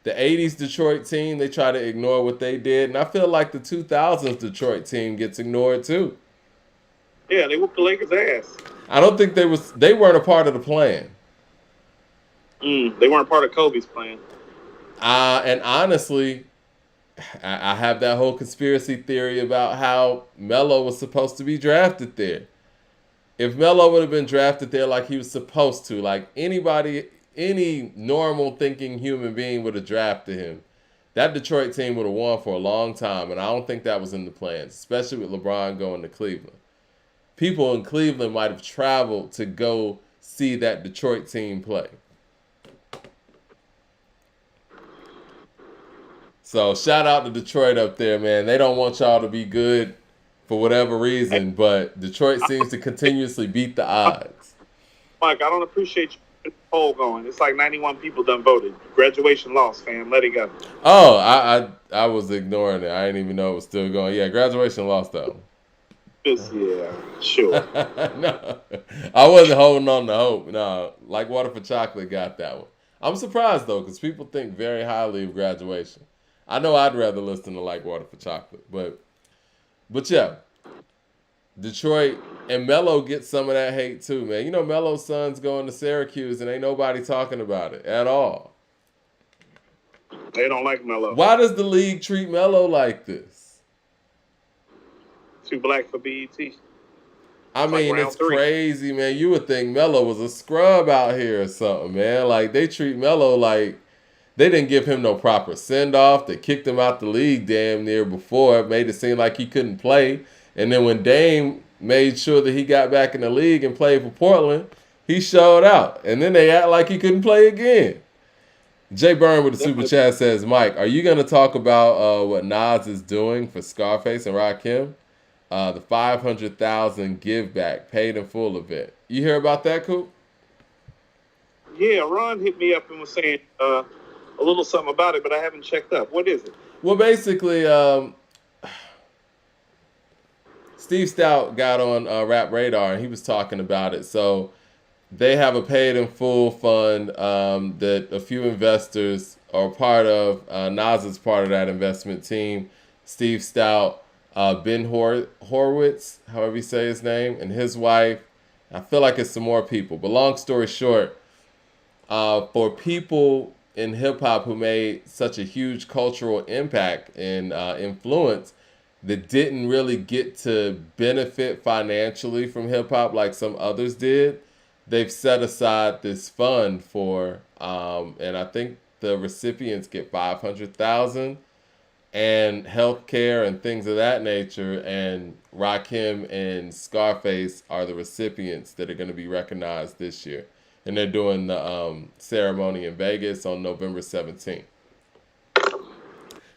80s Detroit team, they try to ignore what they did. And I feel like the 2000s Detroit team gets ignored too. Yeah, they whooped the Lakers' ass. I don't think they weren't a part of the plan. They weren't part of Kobe's plan. And honestly, I have that whole conspiracy theory about how Melo was supposed to be drafted there. If Melo would have been drafted there like he was supposed to, like any normal thinking human being would have drafted him, that Detroit team would have won for a long time. And I don't think that was in the plans, especially with LeBron going to Cleveland. People in Cleveland might have traveled to go see that Detroit team play. So shout out to Detroit up there, man. They don't want y'all to be good for whatever reason, but Detroit seems to continuously beat the odds. Mike, I don't appreciate you poll going. It's like 91 people done voted. Graduation lost, fam. Let it go. Oh, I was ignoring it. I didn't even know it was still going. Yeah, graduation lost though. Yeah, sure. No, I wasn't holding on to hope. No, Like Water for Chocolate got that one. I'm surprised though, because people think very highly of Graduation. I know I'd rather listen to Like Water for Chocolate, but yeah, Detroit and Melo gets some of that hate too, man. You know, Melo's son's going to Syracuse and ain't nobody talking about it at all. They don't like Melo. Why does the league treat Melo like this? Too black for BET. I mean, it's crazy, man. You would think Melo was a scrub out here or something, man. Like, they treat Melo like they didn't give him no proper send-off. They kicked him out the league damn near before. It made it seem like he couldn't play. And then when Dame made sure that he got back in the league and played for Portland, he showed out. And then they act like he couldn't play again. Jay Byrne with the Super Chat says, Mike, are you going to talk about what Nas is doing for Scarface and Rakim? The 500,000 give back, paid in full event. You hear about that, Coop? Yeah, Ron hit me up and was saying a little something about it, but I haven't checked up. What is it? Well, basically, Steve Stout got on Rap Radar and he was talking about it. So they have a paid in full fund that a few investors are part of. Nas is part of that investment team. Steve Stout, Ben Horowitz, however you say his name, and his wife. I feel like it's some more people. But long story short, for people in hip-hop who made such a huge cultural impact and influence that didn't really get to benefit financially from hip-hop like some others did, they've set aside this fund for, and I think the recipients get $500,000 and healthcare and things of that nature. And Rakim and Scarface are the recipients that are going to be recognized this year. And they're doing the ceremony in Vegas on November 17th.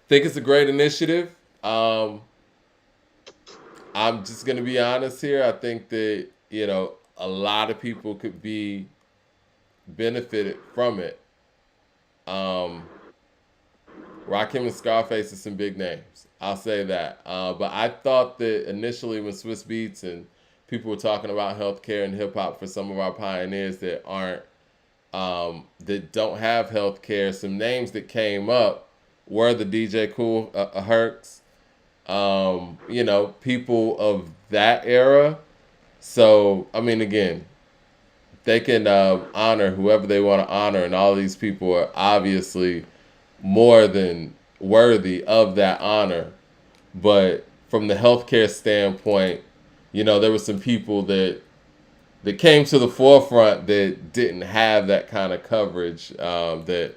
Think it's a great initiative. I'm just going to be honest here. I think that, you know, a lot of people could be benefited from it. Rakim and Scarface are some big names. I'll say that. But I thought that initially when Swiss Beats and people were talking about healthcare and hip hop for some of our pioneers that aren't, that don't have healthcare, some names that came up were the DJ Kool Hercs, you know, people of that era. So, I mean, again, they can honor whoever they want to honor, and all these people are obviously more than worthy of that honor. But from the healthcare standpoint, you know, there were some people that that came to the forefront that didn't have that kind of coverage that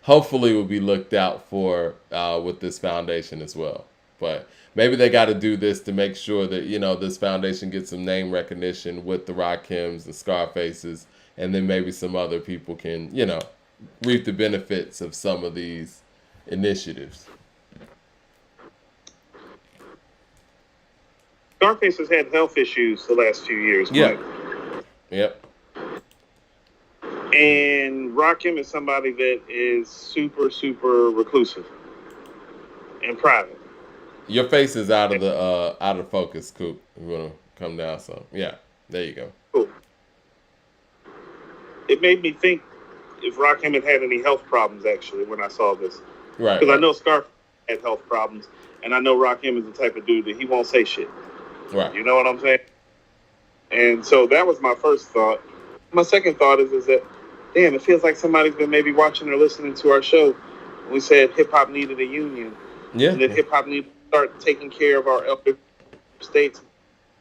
hopefully will be looked out for with this foundation as well. But maybe they got to do this to make sure that this foundation gets some name recognition with the Rakims and Scarfaces, and then maybe some other people can reap the benefits of some of these initiatives. Scarface has had health issues the last few years, Yeah. Mike. Yep. And Rakim is somebody that is super, super reclusive and private. Your face is out of focus, Coop. You want to come down some? Yeah, there you go. Cool. It made me think if Rakim had any health problems, actually, when I saw this. Right. Because I know Scarface had health problems, and I know Rakim is the type of dude that he won't say shit. Right. You know what I'm saying? And so that was my first thought. My second thought is that, damn, it feels like somebody's been maybe watching or listening to our show. We said hip-hop needed a union. Yeah. And that hip-hop needed to start taking care of our elder states,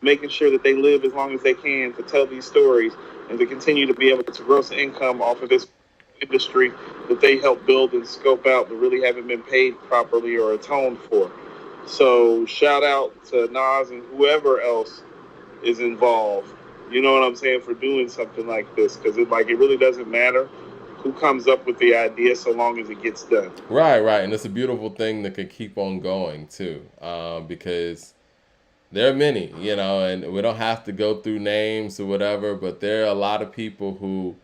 making sure that they live as long as they can to tell these stories and to continue to be able to gross income off of this industry that they help build and scope out but really haven't been paid properly or atoned for. So shout out to Nas and whoever else is involved, you know what I'm saying, for doing something like this, because it really doesn't matter who comes up with the idea so long as it gets done. Right, and it's a beautiful thing that can keep on going too, because there are many, and we don't have to go through names or whatever, but there are a lot of people who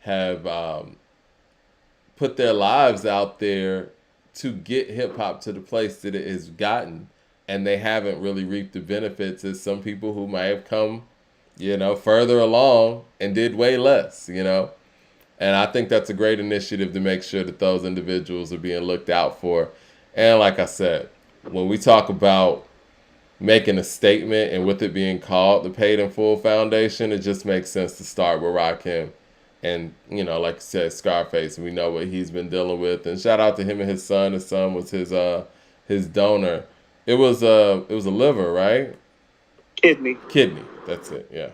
have put their lives out there to get hip hop to the place that it has gotten, and they haven't really reaped the benefits as some people who might have come, further along and did way less, And I think that's a great initiative to make sure that those individuals are being looked out for. And like I said, when we talk about making a statement and with it being called the Paid in Full Foundation, it just makes sense to start with Rakim. And, like you said, Scarface, we know what he's been dealing with. And shout out to him and his son. His son was his donor. It was a liver, right? Kidney. That's it, yeah.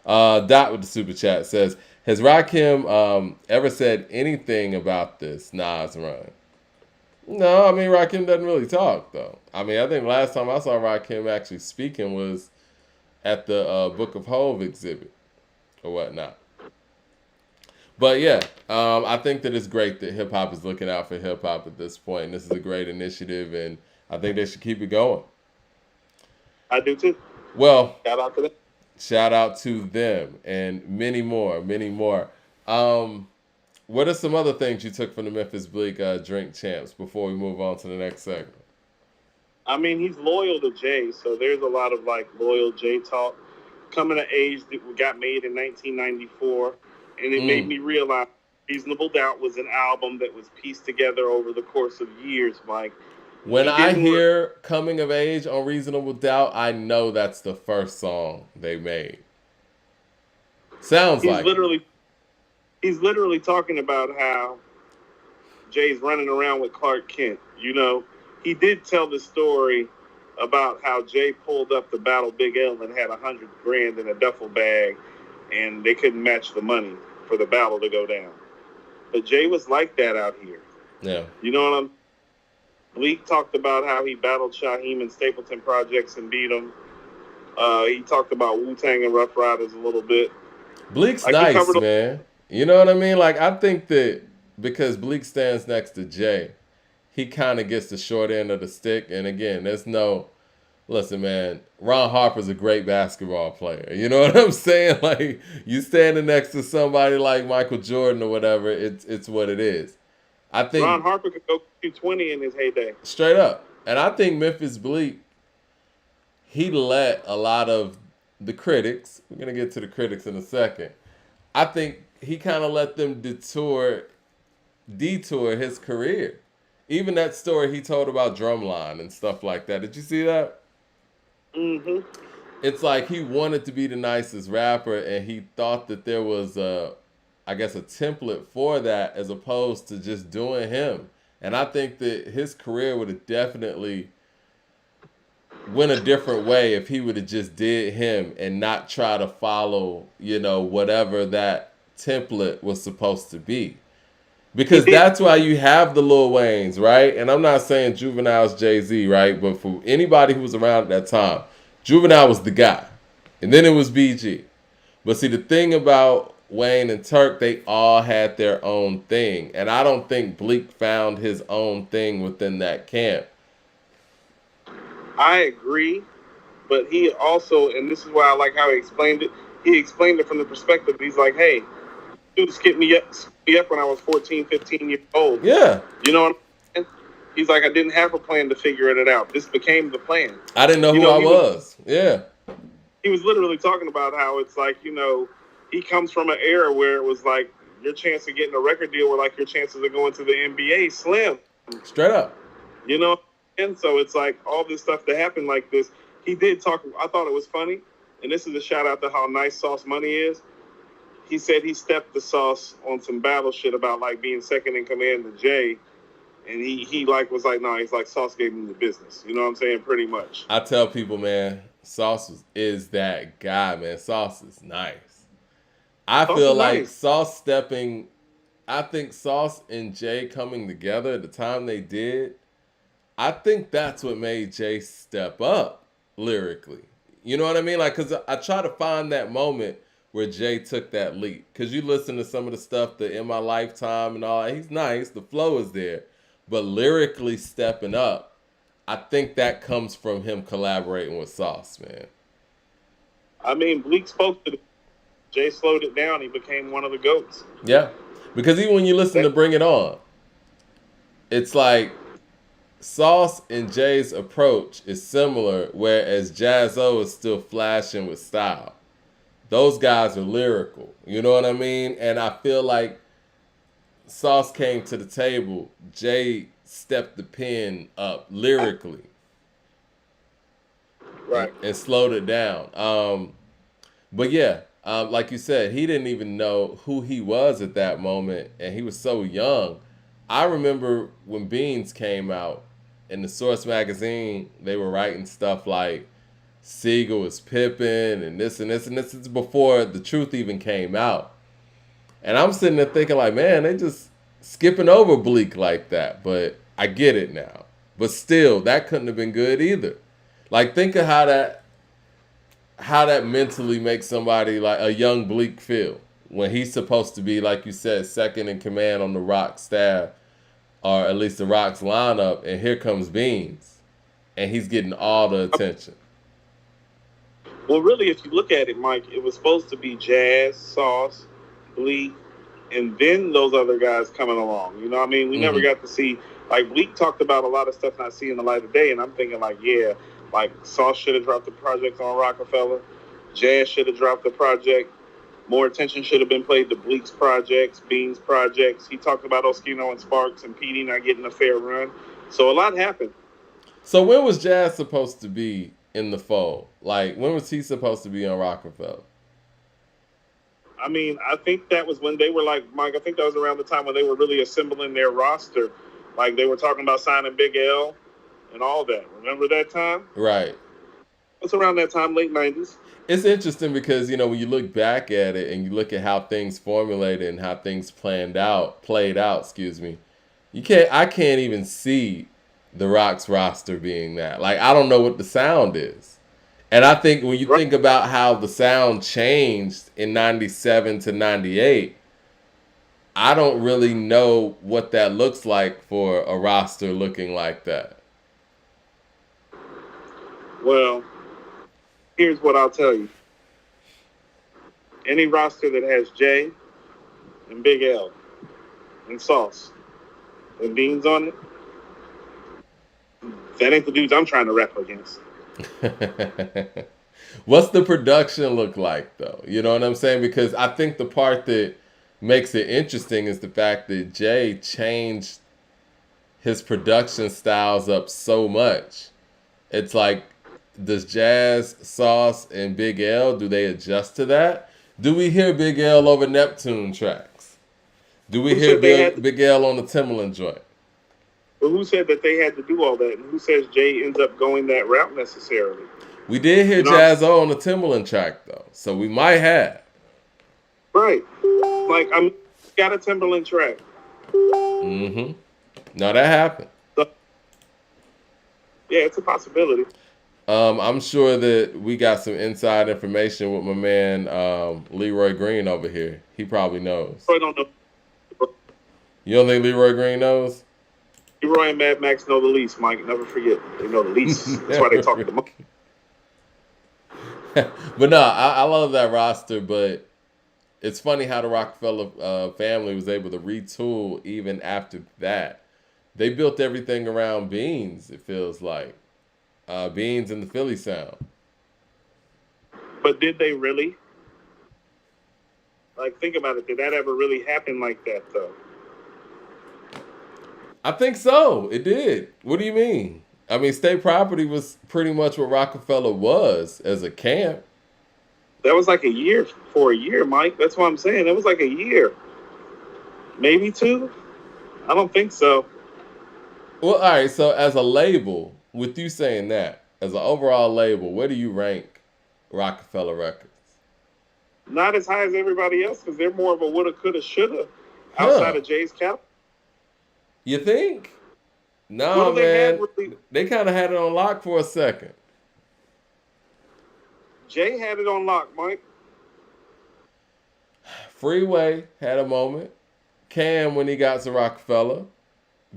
Dot with the super chat says, has Rakim ever said anything about this Nas run? No, I mean, Rakim doesn't really talk, though. I mean, I think last time I saw Rakim actually speaking was at the Book of Hove exhibit or whatnot. But yeah, I think that it's great that hip-hop is looking out for hip-hop at this point. And this is a great initiative, and I think they should keep it going. I do, too. Well, shout out to them. Shout out to them and many more. What are some other things you took from the Memphis Bleek Drink Champs before we move on to the next segment? I mean, he's loyal to Jay, so there's a lot of loyal Jay talk. Coming of Age that got made in 1994, and it made me realize Reasonable Doubt was an album that was pieced together over the course of years, Mike. When I hear Coming of Age on Reasonable Doubt, I know that's the first song they made. Sounds like he's literally talking about how Jay's running around with Clark Kent. He did tell the story about how Jay pulled up to battle Big L and had $100,000 in a duffel bag, and they couldn't match the money for the battle to go down. But Jay was like that out here. Yeah. You know what I'm? Bleek talked about how he battled Shaheem and Stapleton Projects and beat him. He talked about Wu-Tang and Rough Riders a little bit. Bleek's nice, man. You know what I mean? I think that because Bleek stands next to Jay, he kind of gets the short end of the stick. And again, listen, man, Ron Harper's a great basketball player. You know what I'm saying? You standing next to somebody like Michael Jordan or whatever, it's what it is. I think Ron Harper could go 220 in his heyday. Straight up. And I think Memphis Bleek, he let a lot of the critics, we're going to get to the critics in a second, I think he kind of let them detour his career. Even that story he told about Drumline and stuff like that. Did you see that? Mm-hmm. It's like he wanted to be the nicest rapper, and he thought that there was a template for that as opposed to just doing him. And I think that his career would have definitely went a different way if he would have just did him and not try to follow, whatever that template was supposed to be. He Because did. that's why you have the Lil Waynes, right? And I'm not saying Juvenile's Jay-Z, right? But for anybody who was around at that time, Juvenile was the guy. And then it was BG. But see, the thing about Wayne and Turk, they all had their own thing. And I don't think Bleak found his own thing within that camp. I agree, but he also, and this is why I like how he explained it. He explained it from the perspective. He's like, hey, dude skipped me up when I was 14, 15 years old. Yeah. You know what I'm saying? He's like, I didn't have a plan to figure it out. This became the plan. I didn't know who I was. Yeah. He was literally talking about how it's like, he comes from an era where it was like your chance of getting a record deal were like your chances of going to the NBA slim. Straight up. And so it's like all this stuff that happened like this. He did talk. I thought it was funny. And this is a shout out to how nice Sauce Money is. He said he stepped the Sauce on some battle shit about like being second in command to Jay. And he was like, no, he's like, Sauce gave him the business. You know what I'm saying? Pretty much. I tell people, man, Sauce is that guy, man. Sauce is nice. I feel like Sauce I think Sauce and Jay coming together at the time they did, I think that's what made Jay step up lyrically. You know what I mean? Like, because I try to find that moment where Jay took that leap. Because you listen to some of the stuff that In My Lifetime and all, he's nice, the flow is there. But lyrically stepping up, I think that comes from him collaborating with Sauce, man. I mean, Bleak spoke to Jay, slowed it down. He became one of the GOATs. Yeah. Because even when you listen to Bring It On, it's like Sauce and Jay's approach is similar, whereas Jaz-O is still flashing with style. Those guys are lyrical. You know what I mean? And I feel like Sauce came to the table. Jay stepped the pen up lyrically. Right. And slowed it down. But yeah, like you said, he didn't even know who he was at that moment. And he was so young. I remember when Beans came out in the Source magazine, they were writing stuff like Siegel is Pippin and this and this. And this is before The Truth even came out. And I'm sitting there thinking like, man, they just skipping over Bleak like that. But I get it now. But still, that couldn't have been good either. Like, think of how that mentally makes somebody like a young Bleak feel when he's supposed to be, like you said, second in command on the Rock staff, or at least the Rock's lineup, and here comes Beans, and he's getting all the attention. Well, really, if you look at it, Mike, it was supposed to be Jazz, Sauce, Bleak, and then those other guys coming along. You know what I mean? We never got to see, like, Bleak talked about a lot of stuff not seeing the light of day, and I'm thinking, like, yeah, like, Sauce should have dropped the project on Rockefeller. Jazz should have dropped the project. More attention should have been played to Bleak's projects, Beans' projects. He talked about Oskino and Sparks and PD not getting a fair run. So a lot happened. So when was Jazz supposed to be in the fold? Like, when was he supposed to be on Rockefeller? I mean, I think that was when they were like, Mike, I think that was around the time when they were really assembling their roster. Like, they were talking about signing Big L and all that. Remember that time? Right. It's around that time, late 90s. It's interesting because, when you look back at it and you look at how things formulated and how things played out, I can't even see the Rock's roster being that. Like, I don't know what the sound is. And I think when you think about how the sound changed in 97 to 98, I don't really know what that looks like for a roster looking like that. Well, here's what I'll tell you. Any roster that has Jay and Big L and Sauce and Beans on it, that ain't the dudes I'm trying to rap against. What's the production look like, though? You know what I'm saying? Because I think the part that makes it interesting is the fact that Jay changed his production styles up so much. It's like, does Jazz, Sauce, and Big L, do they adjust to that? Do we hear Big L over Neptune tracks? Do we hear Big L on the Timbaland joint? But who said that they had to do all that? And who says Jay ends up going that route necessarily? We did hear You know, Jaz-O on the Timberland track though, so we might have. right? Like got a Timberland track. Mm-hmm. No, that happened. So, yeah, it's a possibility. I'm sure that we got some inside information with my man Leroy Green over here. He probably knows. I don't know. You don't think Leroy Green knows? Leroy and Mad Max know the least, Mike. Never forget. They know the least. That's why they talk the most. But no, I love that roster, but it's funny how the Rockefeller family was able to retool even after that. They built everything around Beans, it feels like. Beans and the Philly sound. But did they really? Like, think about it. Did that ever really happen like that, though? I think so. It did. What do you mean? I mean, State Property was pretty much what Rockefeller was as a camp. That was like a year, Mike. That's what I'm saying. It was like a year. Maybe 2? I don't think so. Well, all right. So as a label, with you saying that, as an overall label, where do you rank Rockefeller Records? Not as high as everybody else because they're more of a woulda, coulda, shoulda outside of Jay's cap. You think? No, man. They kind of had it on lock for a second. Jay had it on lock, Mike. Freeway had a moment. Cam when he got to Rockefeller.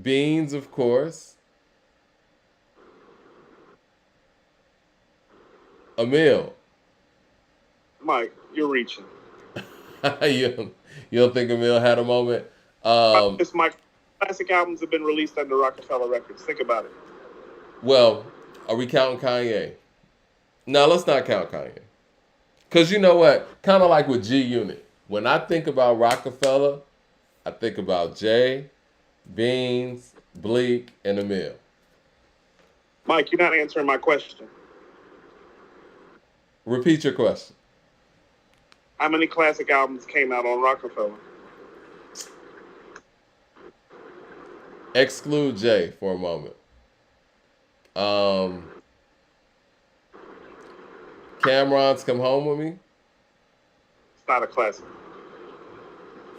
Beans, of course. Emil. Mike, you're reaching. you don't think Emil had a moment? It's my classic albums have been released under Rockefeller Records. Think about it. Well, are we counting Kanye? No, let's not count Kanye. Because you know what? Kind of like with G Unit. When I think about Rockefeller, I think about Jay, Beans, Bleak, and Emil. Mike, you're not answering my question. Repeat your question. How many classic albums came out on Rockefeller? Exclude Jay for a moment. Cameron's Come Home With Me. It's not a classic.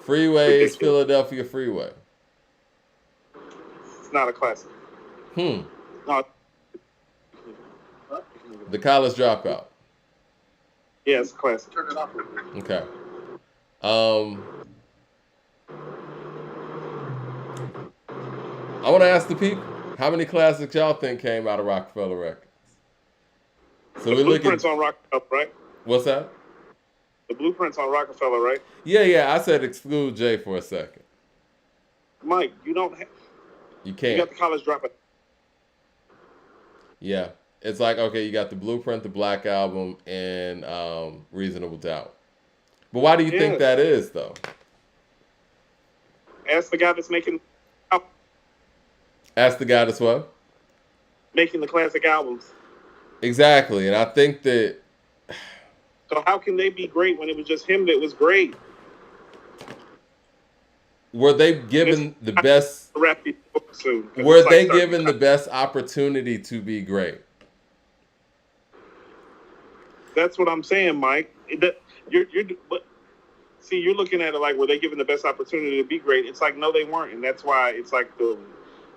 Freeway is Philadelphia Freeway. It's not a classic. No. The College Dropout. Yeah, it's a classic. Turn it off. Okay. I want to ask the people, how many classics y'all think came out of Rockefeller Records? So the Blueprints on Rockefeller, right? What's that? The Blueprints on Rockefeller, right? Yeah. I said exclude Jay for a second. Mike, you don't have... You can't. You got the College Dropout. Yeah. It's like, okay, you got the Blueprint, the Black Album, and Reasonable Doubt. But why do you think that is, though? Ask the guy that's making... Ask the guy that's what? Making the classic albums. Exactly. And I think that... So how can they be great when it was just him that was great? Were they given the best... Soon, were they given the best opportunity to be great? That's what I'm saying, Mike. You're looking at it like, were they given the best opportunity to be great? It's like, no, they weren't. And that's why it's like the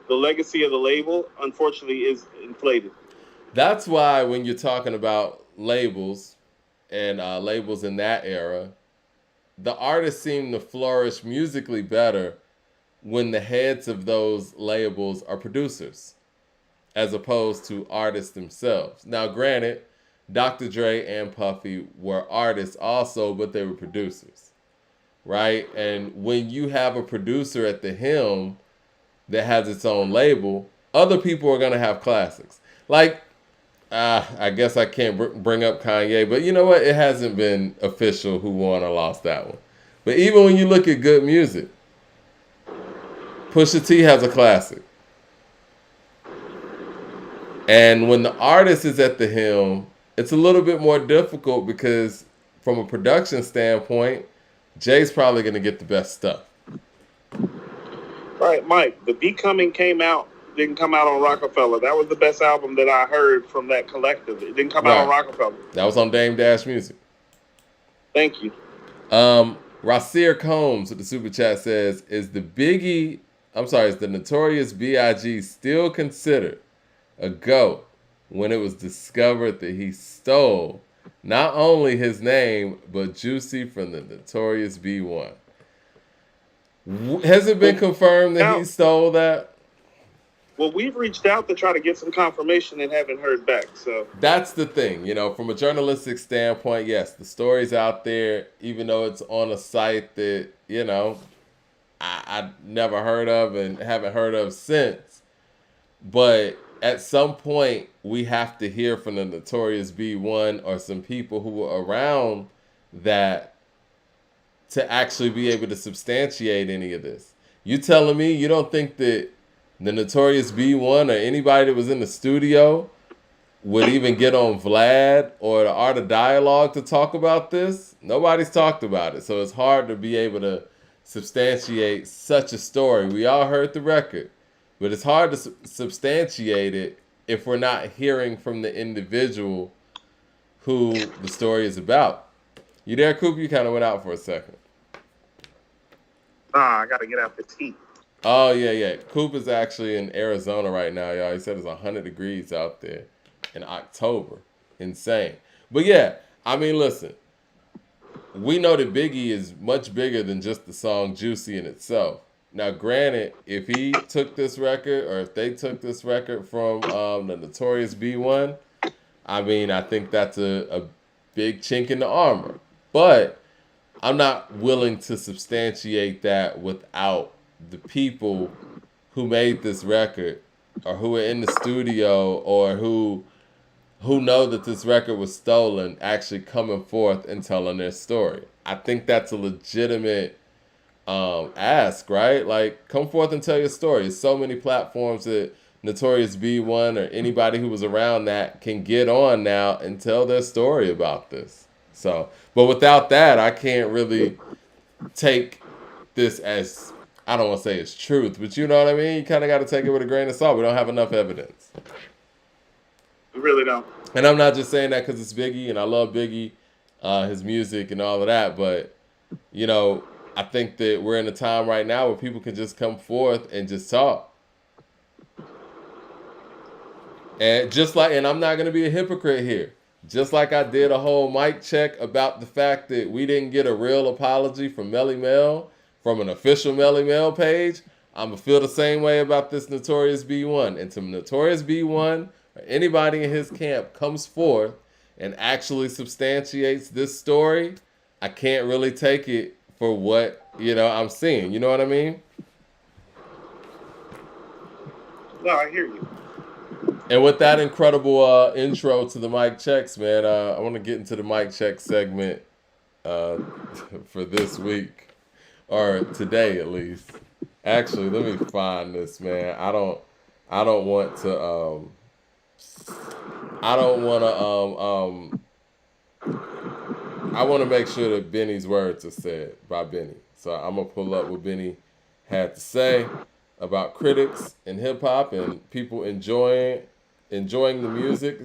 legacy of the label, unfortunately, is inflated. That's why when you're talking about labels and labels in that era, the artists seem to flourish musically better when the heads of those labels are producers as opposed to artists themselves. Now, granted, Dr. Dre and Puffy were artists also, but they were producers, right? And when you have a producer at the helm that has its own label, other people are going to have classics. Like, I guess I can't bring up Kanye, but you know what? It hasn't been official who won or lost that one. But even when you look at good music, Pusha T has a classic. And when the artist is at the helm, it's a little bit more difficult because from a production standpoint, Jay's probably going to get the best stuff. Right, Mike. The Becoming came out didn't come out on Rockefeller. That was the best album that I heard from that collective. It didn't come out on Rockefeller. That was on Dame Dash Music. Thank you. Rasir Combs with the super chat says, is the Notorious B.I.G. still considered a GOAT when it was discovered that he stole not only his name, but Juicy from the Notorious B.1? Has it been confirmed that he stole that? Well, we've reached out to try to get some confirmation and haven't heard back. So that's the thing, from a journalistic standpoint. Yes, the story's out there, even though it's on a site that I never heard of and haven't heard of since. But at some point, we have to hear from the Notorious B.1 or some people who were around that to actually be able to substantiate any of this. You telling me you don't think that the Notorious B.1 or anybody that was in the studio would even get on Vlad or the Art of Dialogue to talk about this? Nobody's talked about it. So it's hard to be able to substantiate such a story. We all heard the record, but it's hard to substantiate it if we're not hearing from the individual who the story is about. You there, Coop? You kind of went out for a second. I got to get out this heat. Oh, yeah. Coop is actually in Arizona right now, y'all. He said it's 100 degrees out there in October. Insane. But yeah, I mean, listen. We know that Biggie is much bigger than just the song Juicy in itself. Now, granted, if he took this record or if they took this record from the Notorious B.1, I mean, I think that's a big chink in the armor. But I'm not willing to substantiate that without the people who made this record or who are in the studio or who know that this record was stolen actually coming forth and telling their story. I think that's a legitimate ask, right? Like, come forth and tell your story. There's so many platforms that Notorious B.1 or anybody who was around that can get on now and tell their story about this. So, but without that, I can't really take this as, I don't want to say it's truth, but you know what I mean? You kind of got to take it with a grain of salt. We don't have enough evidence. We really don't. And I'm not just saying that because it's Biggie, and I love Biggie, his music and all of that, but, I think that we're in a time right now where people can just come forth and just talk. And and I'm not going to be a hypocrite here. Just like I did a whole mic check about the fact that we didn't get a real apology from Melly Mel, from an official Melly Mel page, I'm going to feel the same way about this Notorious B.1. And to Notorious B.1 or anybody in his camp comes forth and actually substantiates this story, I can't really take it for what, I'm seeing. You know what I mean? No, I hear you. And with that incredible intro to the mic checks, man, I want to get into the mic check segment for this week, or today at least. Actually, let me find this, man. I don't want to I want to make sure that Benny's words are said by Benny. So I'm gonna pull up what Benny had to say about critics and hip hop and people enjoying the music,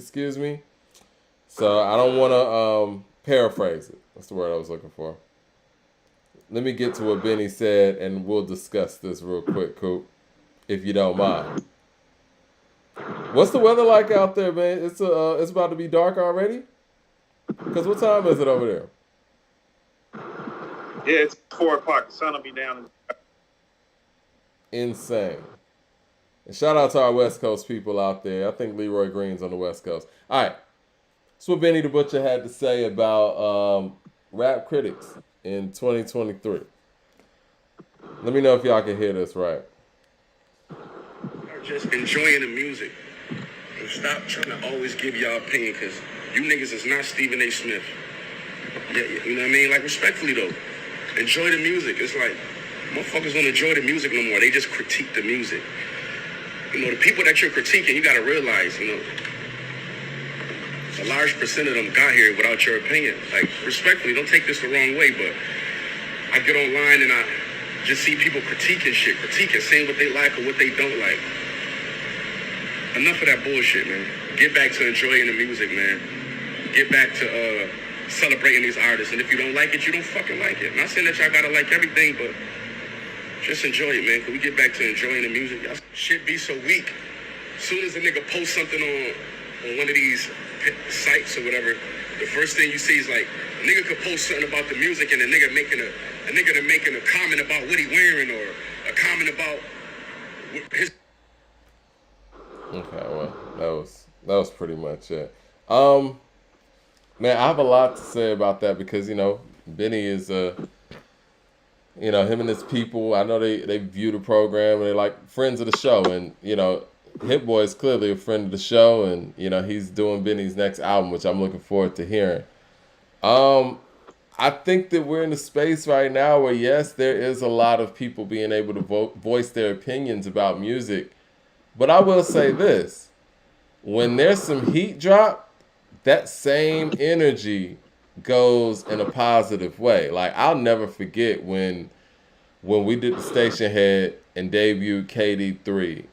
So I don't want to paraphrase it. That's the word I was looking for. Let me get to what Benny said, and we'll discuss this real quick, Coop, if you don't mind. What's the weather like out there, man? It's about to be dark already? Because what time is it over there? Yeah, it's 4 o'clock. The sun will be down. Insane. And shout out to our West Coast people out there. I think Leroy Green's on the West Coast. All right. That's what Benny the Butcher had to say about rap critics in 2023. Let me know if y'all can hear this right. Just enjoying the music. And stop trying to always give y'all opinion, because you niggas is not Stephen A. Smith. Yeah, you know what I mean? Like, respectfully, though. Enjoy the music. It's like, motherfuckers don't enjoy the music no more. They just critique the music. The people that you're critiquing, you got to realize, a large percent of them got here without your opinion. Like, respectfully, don't take this the wrong way, but I get online and I just see people critiquing shit, saying what they like or what they don't like. enough of that bullshit, man. Get back to enjoying the music, man. Get back to celebrating these artists. And if you don't like it, you don't fucking like it. I'm not saying that y'all gotta like everything, but just enjoy it, man. Can we get back to enjoying the music? Y'all shit be so weak. As soon as a nigga posts something on one of these sites or whatever, the first thing you see is like, a nigga could post something about the music and a nigga making a comment about what he wearing or a comment about his. Okay, well, that was pretty much it. Man, I have a lot to say about that because, you know, Benny is you know, him and his people, I know they view the program and they're like friends of the show. And, you know, Hit Boy is clearly a friend of the show. And, you know, he's doing Benny's next album, which I'm looking forward to hearing. I think that we're in a space right now where, yes, there is a lot of people being able to voice their opinions about music. But I will say this. When there's some heat drop, that same energy goes in a positive way. Like, I'll never forget when we did the station head and debuted KD3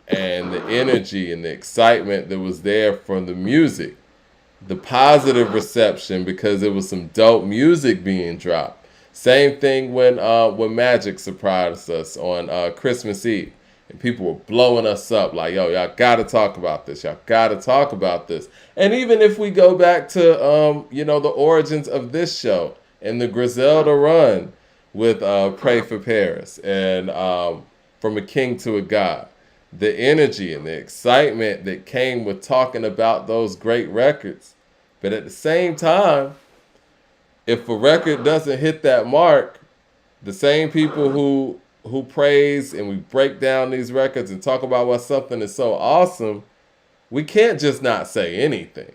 and the energy and the excitement that was there from the music, the positive reception because it was some dope music being dropped. Same thing when Magic surprised us on Christmas Eve. And people were blowing us up like, yo, y'all got to talk about this. Y'all got to talk about this. And even if we go back to, you know, the origins of this show and the Griselda run with Pray for Paris and From a King to a God, the energy and the excitement that came with talking about those great records. But at the same time, if a record doesn't hit that mark, the same people who praise and we break down these records and talk about why something is so awesome, we can't just not say anything.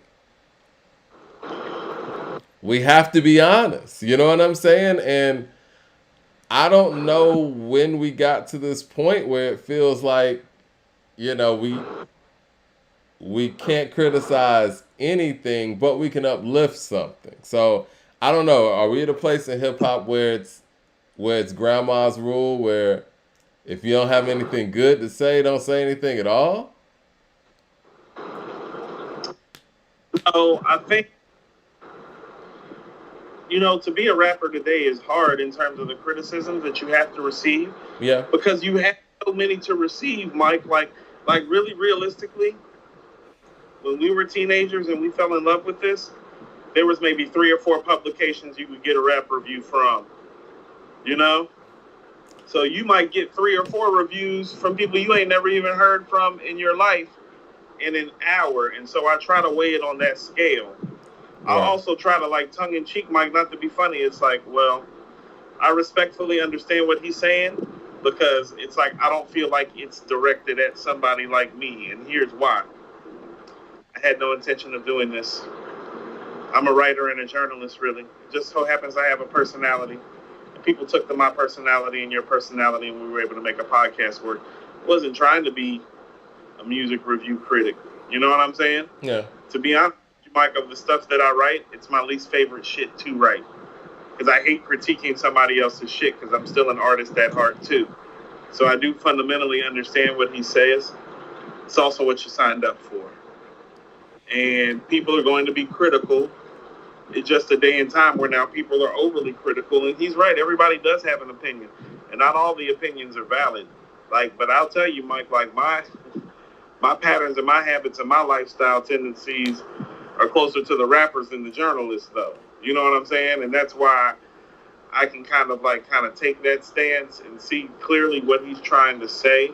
We have to be honest. You know what I'm saying? And I don't know when we got to this point where it feels like, you know, we can't criticize anything, but we can uplift something. So I don't know. Are we at a place in hip hop where it's grandma's rule, where if you don't have anything good to say, don't say anything at all? So I think, you know, to be a rapper today is hard in terms of the criticisms that you have to receive. Yeah. Because you have so many to receive, Mike. Like really realistically, when we were teenagers and we fell in love with this, there was maybe 3 or 4 publications you could get a rap review from. You know? So you might get 3 or 4 reviews from people you ain't never even heard from in your life in an hour. And so I try to weigh it on that scale. Yeah. I also try to, like, tongue-in-cheek, Mike, not to be funny. It's like, well, I respectfully understand what he's saying because it's like I don't feel like it's directed at somebody like me. And here's why. I had no intention of doing this. I'm a writer and a journalist, really. It just so happens I have a personality. People took to my personality and your personality, and we were able to make a podcast work. I wasn't trying to be a music review critic. You know what I'm saying? Yeah. To be honest, Mike, of the stuff that I write, it's my least favorite shit to write. Because I hate critiquing somebody else's shit because I'm still an artist at heart, too. So I do fundamentally understand what he says. It's also what you signed up for. And people are going to be critical. It's just a day and time where now people are overly critical, and he's right. Everybody does have an opinion, and not all the opinions are valid. Like, but I'll tell you, Mike, like my patterns and my habits and my lifestyle tendencies are closer to the rappers than the journalists, though. You know what I'm saying? And that's why I can kind of take that stance and see clearly what he's trying to say.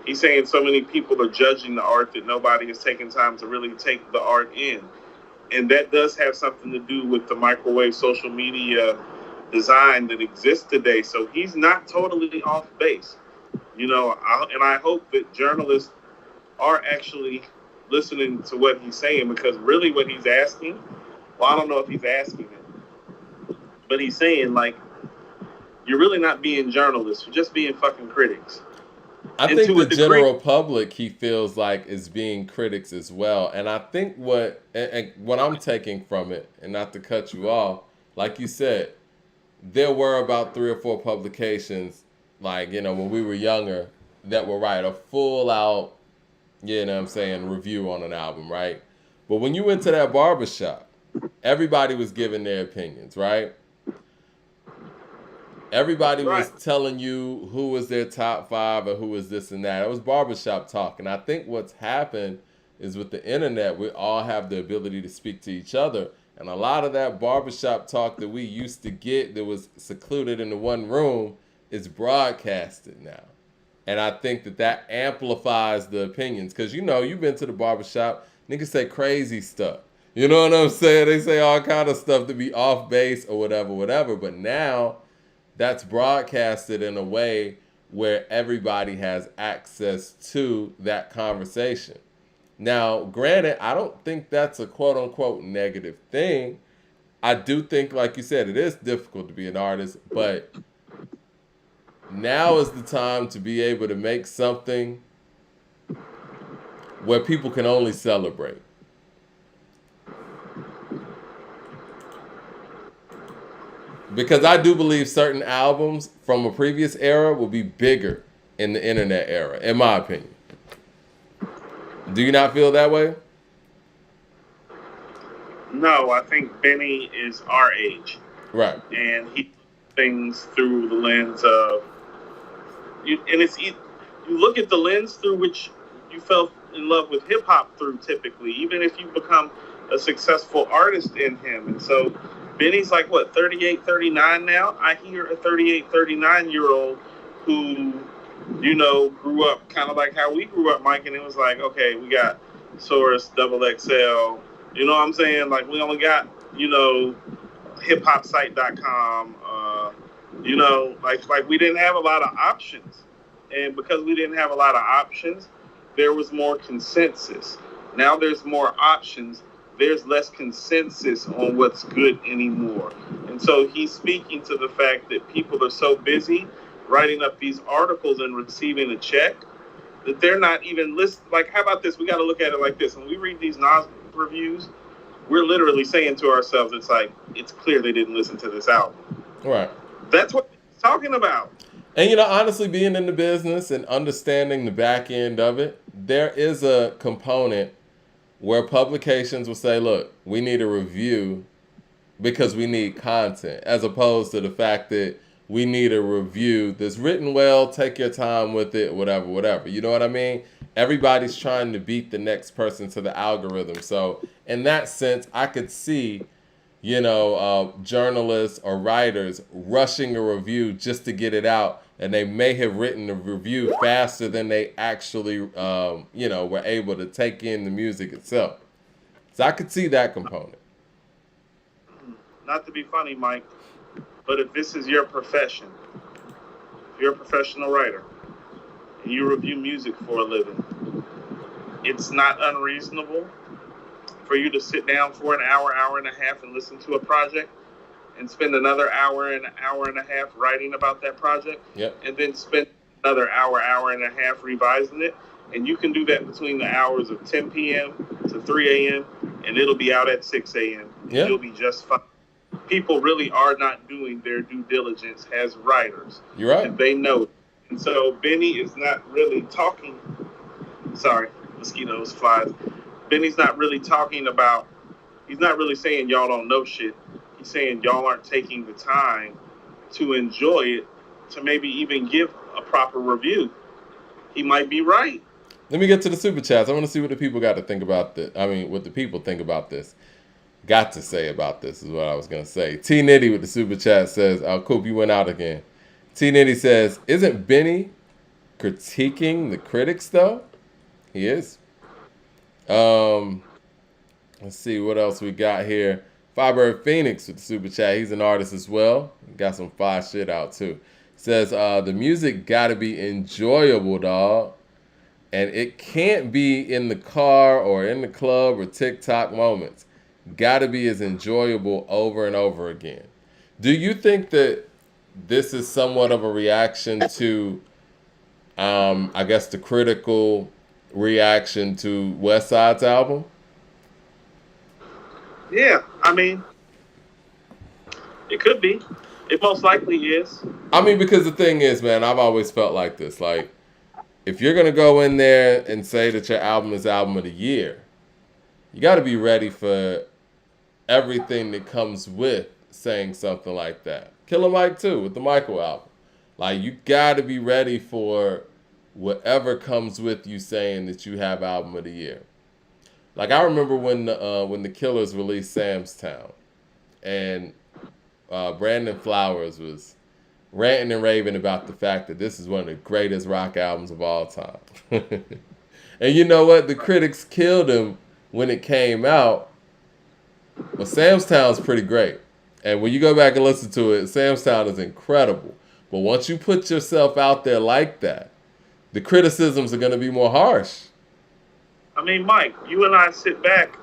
He's saying so many people are judging the art that nobody is taking time to really take the art in. And that does have something to do with the microwave social media design that exists today. So he's not totally off base, you know, and I hope that journalists are actually listening to what he's saying, because really what he's asking, well, I don't know if he's asking it, but he's saying, like, you're really not being journalists, you're just being fucking critics. I think the general public, he feels like, is being critics as well. And I think what I'm taking from it, and not to cut you off, like you said, there were about 3 or 4 publications, like, you know, when we were younger, that would write a full out you know what I'm saying, review on an album, right? But when you went to that barbershop, everybody was giving their opinions, right? Everybody Right. was telling you who was their top five or who was this and that. It was barbershop talk. And I think what's happened is with the internet, we all have the ability to speak to each other. And a lot of that barbershop talk that we used to get that was secluded in the one room is broadcasted now. And I think that that amplifies the opinions. Because, you know, you've been to the barbershop, niggas say crazy stuff. You know what I'm saying? They say all kind of stuff to be off base or whatever, whatever. But now that's broadcasted in a way where everybody has access to that conversation. Now, granted, I don't think that's a quote unquote negative thing. I do think, like you said, it is difficult to be an artist, but now is the time to be able to make something where people can only celebrate. Because I do believe certain albums from a previous era will be bigger in the internet era, in my opinion. Do you not feel that way? No, I think Benny is our age, Right. and he things through the lens of you, and you look at the lens through which you fell in love with hip hop through. Typically, even if you become a successful artist in him, and so Benny's like what 38, 39 now. I hear a 38, 39-year-old who, you know, grew up kind of like how we grew up, Mike, and it was like, okay, we got Source, Double XL. You know what I'm saying? Like, we only got, you know, hiphopsite.com. You know, like we didn't have a lot of options. And because we didn't have a lot of options, there was more consensus. Now there's more options. There's less consensus on what's good anymore. And so he's speaking to the fact that people are so busy writing up these articles and receiving a check that they're not even listening. Like, how about this? We got to look at it like this. When we read these Nas reviews, we're literally saying to ourselves, it's like, it's clear they didn't listen to this album. Right. That's what he's talking about. And, you know, honestly, being in the business and understanding the back end of it, there is a component where publications will say, look, we need a review because we need content, as opposed to the fact that we need a review that's written well, take your time with it, whatever, whatever. You know what I mean? Everybody's trying to beat the next person to the algorithm. So in that sense, I could see, you know, journalists or writers rushing a review just to get it out. And they may have written the review faster than they actually, you know, were able to take in the music itself. So I could see that component. Not to be funny, Mike, but if this is your profession, if you're a professional writer, and you review music for a living, it's not unreasonable for you to sit down for an hour, hour and a half and listen to a project and spend another hour and a half writing about that project. Yep. And then spend another hour, hour and a half revising it. And you can do that between the hours of 10 p.m. to 3 a.m. and it'll be out at 6 a.m. Yep. You'll be just fine. People really are not doing their due diligence as writers. You're right. And they know it. And so Benny is not really talking. Sorry, mosquitoes, flies. Benny's not really talking about, he's not really saying y'all don't know shit. He's saying y'all aren't taking the time to enjoy it, to maybe even give a proper review. He might be right. Let me get to the super chats. I want to see what the people got to think about this. I mean, what the people think about this. Got to say about this is what I was going to say. T Nitty with the super chat says, oh, Coop, you went out again. T Nitty says, isn't Benny critiquing the critics, though? He is. Let's see what else we got here. Firebird Phoenix with the super chat. He's an artist as well. Got some fire shit out, too. Says, the music got to be enjoyable, dog. And it can't be in the car or in the club or TikTok moments. Got to be as enjoyable over and over again. Do you think that this is somewhat of a reaction to, I guess, the critical reaction to West Side's album? Yeah, I mean, it could be. It most likely is. I mean, because the thing is, man, I've always felt like this. Like, if you're gonna go in there and say that your album is album of the year, you got to be ready for everything that comes with saying something like that. Killer Mike too with the Michael album. Like you got to be ready for whatever comes with you saying that you have album of the year. Like I remember when the Killers released Sam's Town, and Brandon Flowers was ranting and raving about the fact that this is one of the greatest rock albums of all time. And you know what? The critics killed him when it came out. But Sam's Town's pretty great. And when you go back and listen to it, Sam's Town is incredible. But once you put yourself out there like that, the criticisms are going to be more harsh. I mean, Mike, you and I sit back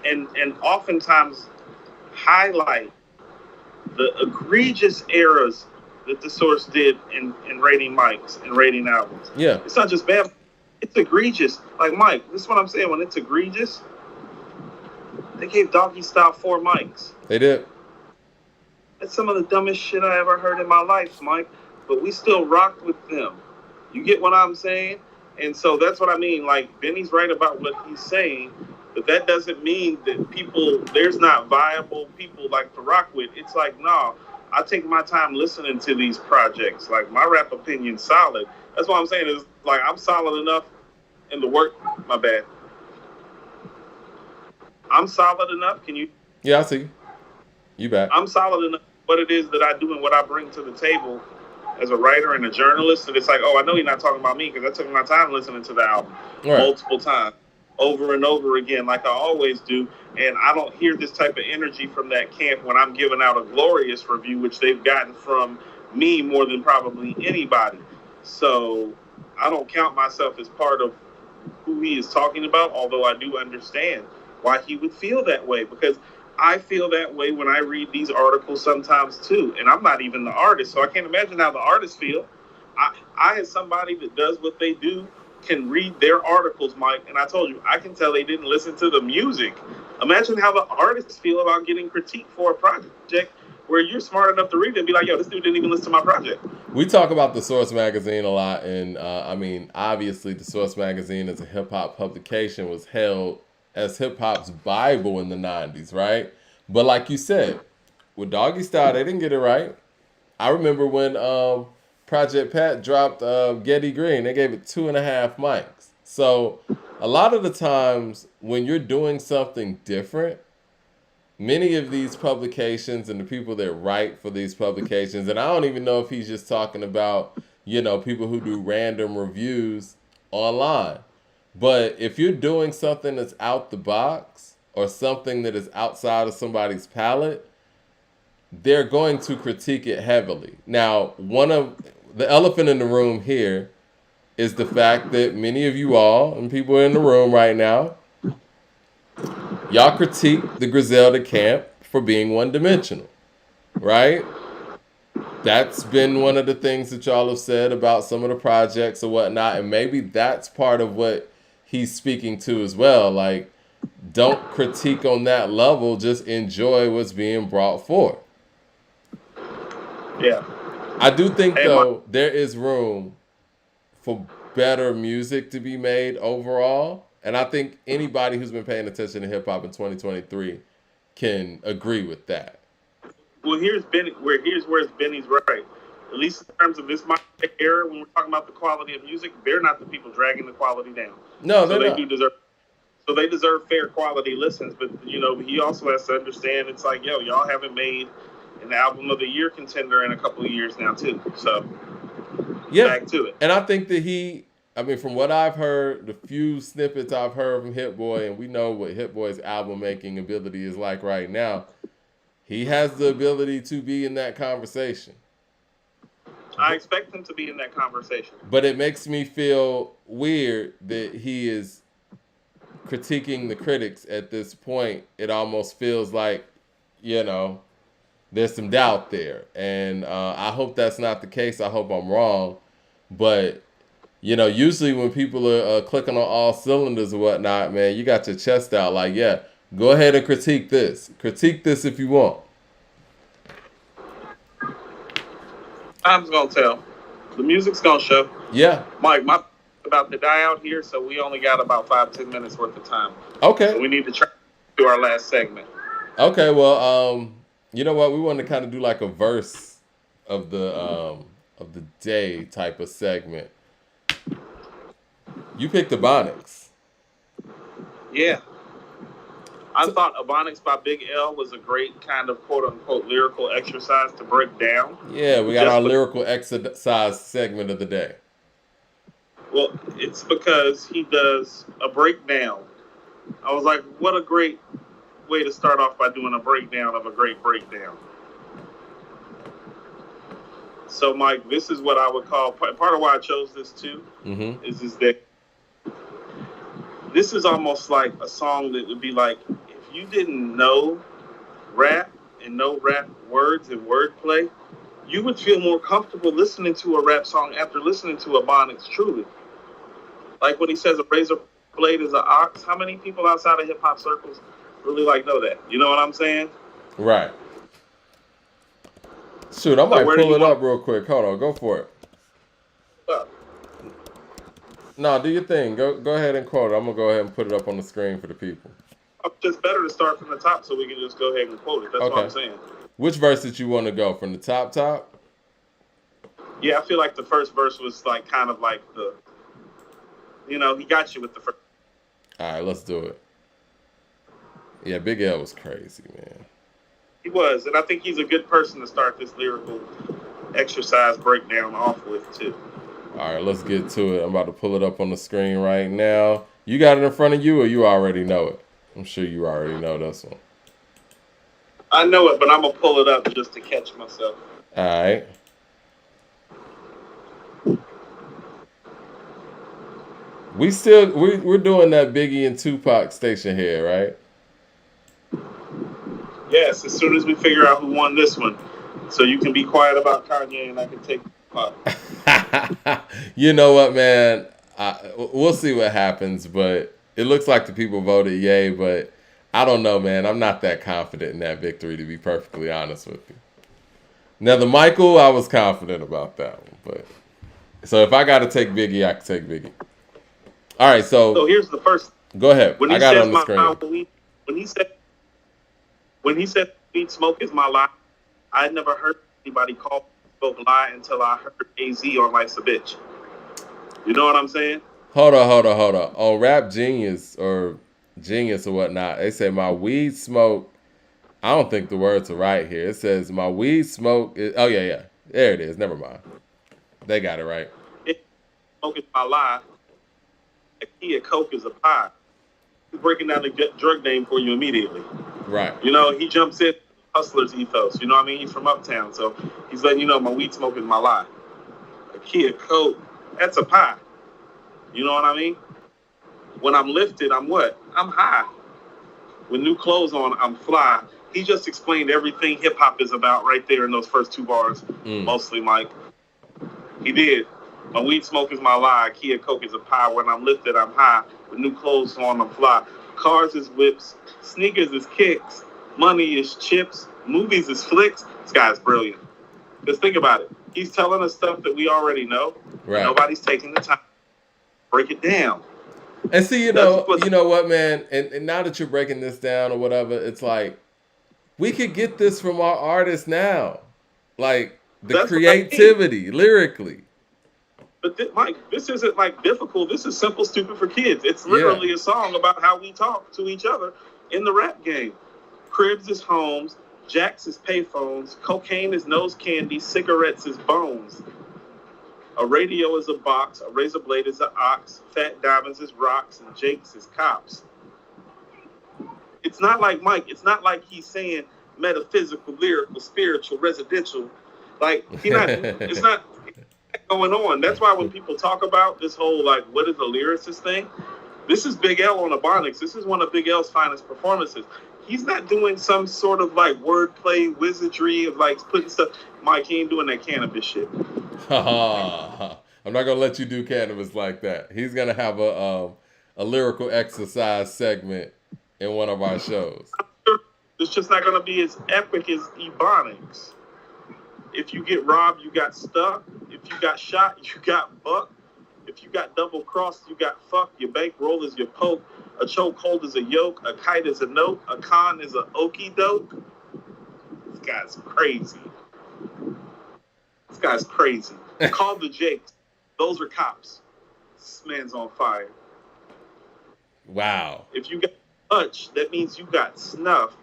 and oftentimes highlight the egregious errors that the Source did in rating mics and rating albums. Yeah. It's not just bad, it's egregious. Like, Mike, this is what I'm saying. When it's egregious, they gave Doggy Style 4 mics. They did. That's some of the dumbest shit I ever heard in my life, Mike. But we still rocked with them. You get what I'm saying? And so that's what I mean. Like, Benny's right about what he's saying, but that doesn't mean that there's not viable people like to rock with. It's like, no, I take my time listening to these projects. Like, my rap opinion's solid. That's what I'm saying is, like, I'm solid enough in the work. My bad. I'm solid enough. Can you? Yeah, I see you. You back. I'm solid enough what it is that I do and what I bring to the table as a writer and a journalist. And it's like, oh, I know you're not talking about me because I took my time listening to the album multiple times, over and over again, like I always do. And I don't hear this type of energy from that camp when I'm giving out a glorious review, which they've gotten from me more than probably anybody. So I don't count myself as part of who he is talking about, although I do understand why he would feel that way, because I feel that way when I read these articles sometimes too. And I'm not even the artist, so I can't imagine how the artists feel. I as somebody that does what they do, can read their articles, Mike, and I told you, I can tell they didn't listen to the music. Imagine how the artists feel about getting critiqued for a project where you're smart enough to read it and be like, yo, this dude didn't even listen to my project. We talk about the Source magazine a lot, and I mean, obviously the Source magazine as a hip-hop publication was held as hip-hop's Bible in the 90s, right? But like you said, with Doggy Style, they didn't get it right. I remember when Project Pat dropped Getty Green, they gave it 2.5 mics. So a lot of the times when you're doing something different, many of these publications and the people that write for these publications, and I don't even know if he's just talking about, you know, people who do random reviews online. But if you're doing something that's out the box or something that is outside of somebody's palette, they're going to critique it heavily. Now, one of the elephant in the room here is the fact that many of you all, and people in the room right now, y'all critique the Griselda camp for being one-dimensional, right? That's been one of the things that y'all have said about some of the projects or whatnot, and maybe that's part of what he's speaking to as well. Like, don't critique on that level, just enjoy what's being brought forth. Yeah. I do think, though, there is room for better music to be made overall. And I think anybody who's been paying attention to hip-hop in 2023 can agree with that. Well, here's where Benny's right. At least in terms of this era, when we're talking about the quality of music, they're not the people dragging the quality down. No, so they're not. So they deserve fair quality listens. But, you know, he also has to understand it's like, yo, y'all haven't made an album of the year contender in a couple of years now, too. So, yeah, back to it. And I think that from what I've heard, the few snippets I've heard from Hit Boy, and we know what Hit Boy's album making ability is like right now, he has the ability to be in that conversation. I expect him to be in that conversation. But it makes me feel weird that he is critiquing the critics at this point. It almost feels like, you know, there's some doubt there. And I hope that's not the case. I hope I'm wrong. But, you know, usually when people are clicking on all cylinders or whatnot, man, you got your chest out like, yeah, go ahead and critique this. Critique this if you want. Time's gonna tell. The music's gonna show. Yeah. Mike, my about to die out here, so we only got about 5-10 minutes worth of time. Okay. So we need to try to our last segment. Okay, well, you know what? We want to kind of do like a verse of the day type of segment. You picked Ebonics. Yeah. I thought Ebonics by Big L was a great kind of quote unquote lyrical exercise to break down. Yeah, we got our lyrical exercise segment of the day. Well, it's because he does a breakdown. I was like, what a great way to start off by doing a breakdown of a great breakdown. So, Mike, this is what I would call part of why I chose this too. Is that this is almost like a song that would be like, if you didn't know rap and know rap words and wordplay, you would feel more comfortable listening to a rap song after listening to Ebonics truly. Like when he says a razor blade is an ox, how many people outside of hip hop circles really know that? You know what I'm saying? Right. Shoot, I might pull it up real quick. Hold on, go for it. No, do your thing. Go ahead and quote it. I'm gonna go ahead and put it up on the screen for the people. It's just better to start from the top so we can just go ahead and quote it. That's what I'm saying. Which verse did you want to go from the top? Yeah, I feel like the first verse was kind of like the, he got you with the first. All right, let's do it. Yeah, Big L was crazy, man. He was, and I think he's a good person to start this lyrical exercise breakdown off with too. All right, let's get to it. I'm about to pull it up on the screen right now. You got it in front of you, or you already know it? I'm sure you already know this one. I know it, but I'm gonna pull it up just to catch myself. All right. We're doing that Biggie and Tupac station here, right? Yes, as soon as we figure out who won this one, so you can be quiet about Kanye and I can take Tupac. You know what, man? We'll see what happens, but it looks like the people voted yay, but I don't know, man. I'm not that confident in that victory, to be perfectly honest with you. Now, the Michael, I was confident about that one, but so if I got to take Biggie, I can take Biggie. All right, so here's the first. Go ahead. I got it on the screen. When he said weed smoke is my life, I never heard anybody call smoke lie until I heard AZ on Life's a Bitch. You know what I'm saying? Hold on. On Rap Genius or whatnot, they say my weed smoke. I don't think the words are right here. It says my weed smoke is. Oh yeah. There it is. Never mind. They got it right. Smoke is my lie. A key of coke is a pie. He's breaking down the drug name for you immediately. Right. He jumps in hustler's ethos. You know what I mean? He's from Uptown, so he's letting you know my weed smoke is my lie. A key of coke, that's a pie. You know what I mean? When I'm lifted, I'm what? I'm high. With new clothes on, I'm fly. He just explained everything hip hop is about right there in those first two bars, mostly, Mike. He did. My weed smoke is my lie. Key of coke is a pie. When I'm lifted, I'm high. With new clothes on, I'm fly. Cars is whips. Sneakers is kicks. Money is chips. Movies is flicks. This guy's brilliant. Just think about it. He's telling us stuff that we already know. Right. Nobody's taking the time to break it down. And see, you know what, man? And now that you're breaking this down or whatever, it's like we could get this from our artists now. Like the creativity, lyrically. But Mike, this isn't difficult. This is simple, stupid for kids. It's literally a song about how we talk to each other in the rap game. Cribs is homes, jacks is payphones, cocaine is nose candy, cigarettes is bones. A radio is a box, a razor blade is an ox, fat diamonds is rocks, and Jake's is cops. It's not like Mike. It's not like he's saying metaphysical, lyrical, spiritual, residential. It's not going on. That's why when people talk about this whole what is a lyricist thing, this is Big L on Ebonics. This is one of Big L's finest performances. He's not doing some sort of wordplay wizardry of putting stuff. Mike, he ain't doing that cannabis shit. I'm not gonna let you do cannabis like that. He's gonna have a lyrical exercise segment in one of our shows. It's just not gonna be as epic as Ebonics. If you get robbed, you got stuck. If you got shot, you got bucked. If you got double crossed, you got fucked. Your bankroll is your poke. A chokehold is a yoke. A kite is a note. A con is a okie doke. This guy's crazy. This guy's crazy. Call the Jakes. Those are cops. This man's on fire. Wow. If you got touch, that means you got snuff.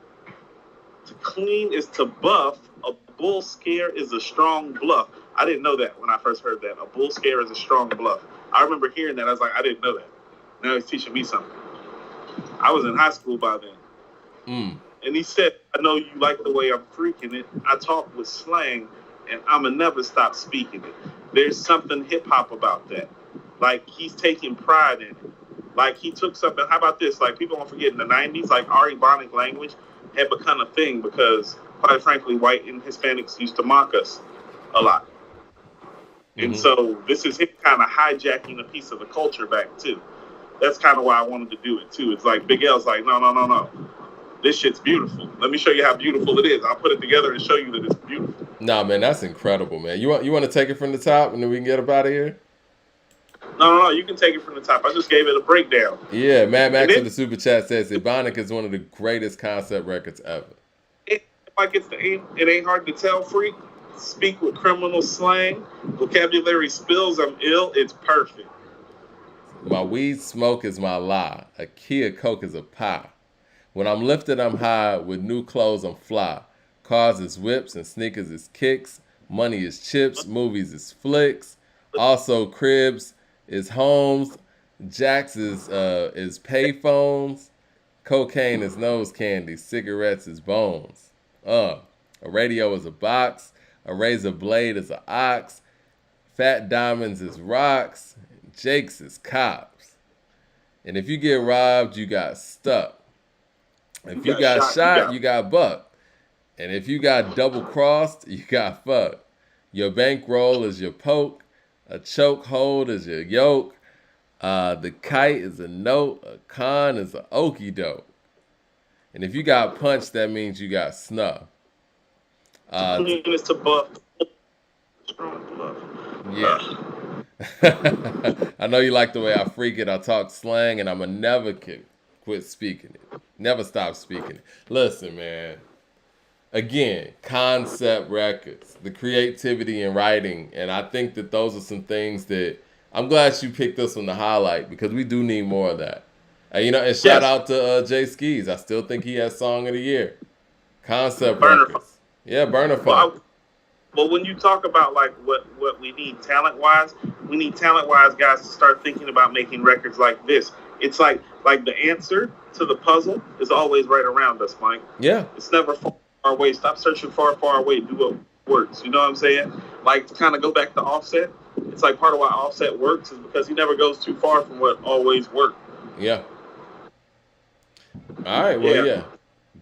To clean is to buff. A bull scare is a strong bluff. I didn't know that when I first heard that. A bull scare is a strong bluff. I remember hearing that. I was like, I didn't know that. Now he's teaching me something. I was in high school by then. And he said, I know you like the way I'm freaking it. I talk with slang, and I'ma never stop speaking it. There's something hip-hop about that. Like, he's taking pride in it. Like, he took something, how about this? Like, people don't forget in the 90s, like, our Ebonic language had become a thing because, quite frankly, white and Hispanics used to mock us a lot. And so this is him kind of hijacking a piece of the culture back, too. That's kind of why I wanted to do it, too. It's like, Big L's like, no. This shit's beautiful. Let me show you how beautiful it is. I'll put it together and show you that it's beautiful. Nah, man, that's incredible, man. You want to take it from the top and then we can get up out of here? No. You can take it from the top. I just gave it a breakdown. Yeah, Mad Max in the super chat says Ebonic is one of the greatest concept records ever. Like it ain't hard to tell, freak. Speak with criminal slang. Vocabulary spills. I'm ill. It's perfect. My weed smoke is my lie. A Kia Coke is a pie. When I'm lifted, I'm high. With new clothes, I'm fly. Cars is whips and sneakers is kicks. Money is chips. Movies is flicks. Also, cribs is homes. Jacks is payphones. Cocaine is nose candy. Cigarettes is bones. A radio is a box. A razor blade is an ox. Fat diamonds is rocks. Jakes is cops. And if you get robbed, you got stuck. If you got shot, you got bucked. And if you got double crossed, you got fucked. Your bankroll is your poke. A choke hold is your yoke. The kite is a note. A con is a okie doke. And if you got punched, that means you got snuff. It's to buff. Strong bluff. Yeah. I know you like the way I freak it. I talk slang, and I'ma never quit speaking it. Never stop speaking it. Listen, man. Again, concept records, the creativity in writing, and I think that those are some things that I'm glad you picked this one to highlight because we do need more of that. And shout out to Jay Skis. I still think he has Song of the Year. Concept records. Yeah, Burner Funk. But when you talk about like what we need talent-wise, we need talent-wise guys to start thinking about making records like this. It's like the answer to the puzzle is always right around us, Mike. Yeah. It's never far away. Stop searching far away. Do what works. You know what I'm saying? Like, to kind of go back to Offset, it's like part of why Offset works is because he never goes too far from what always worked. Yeah. All right. Well, yeah.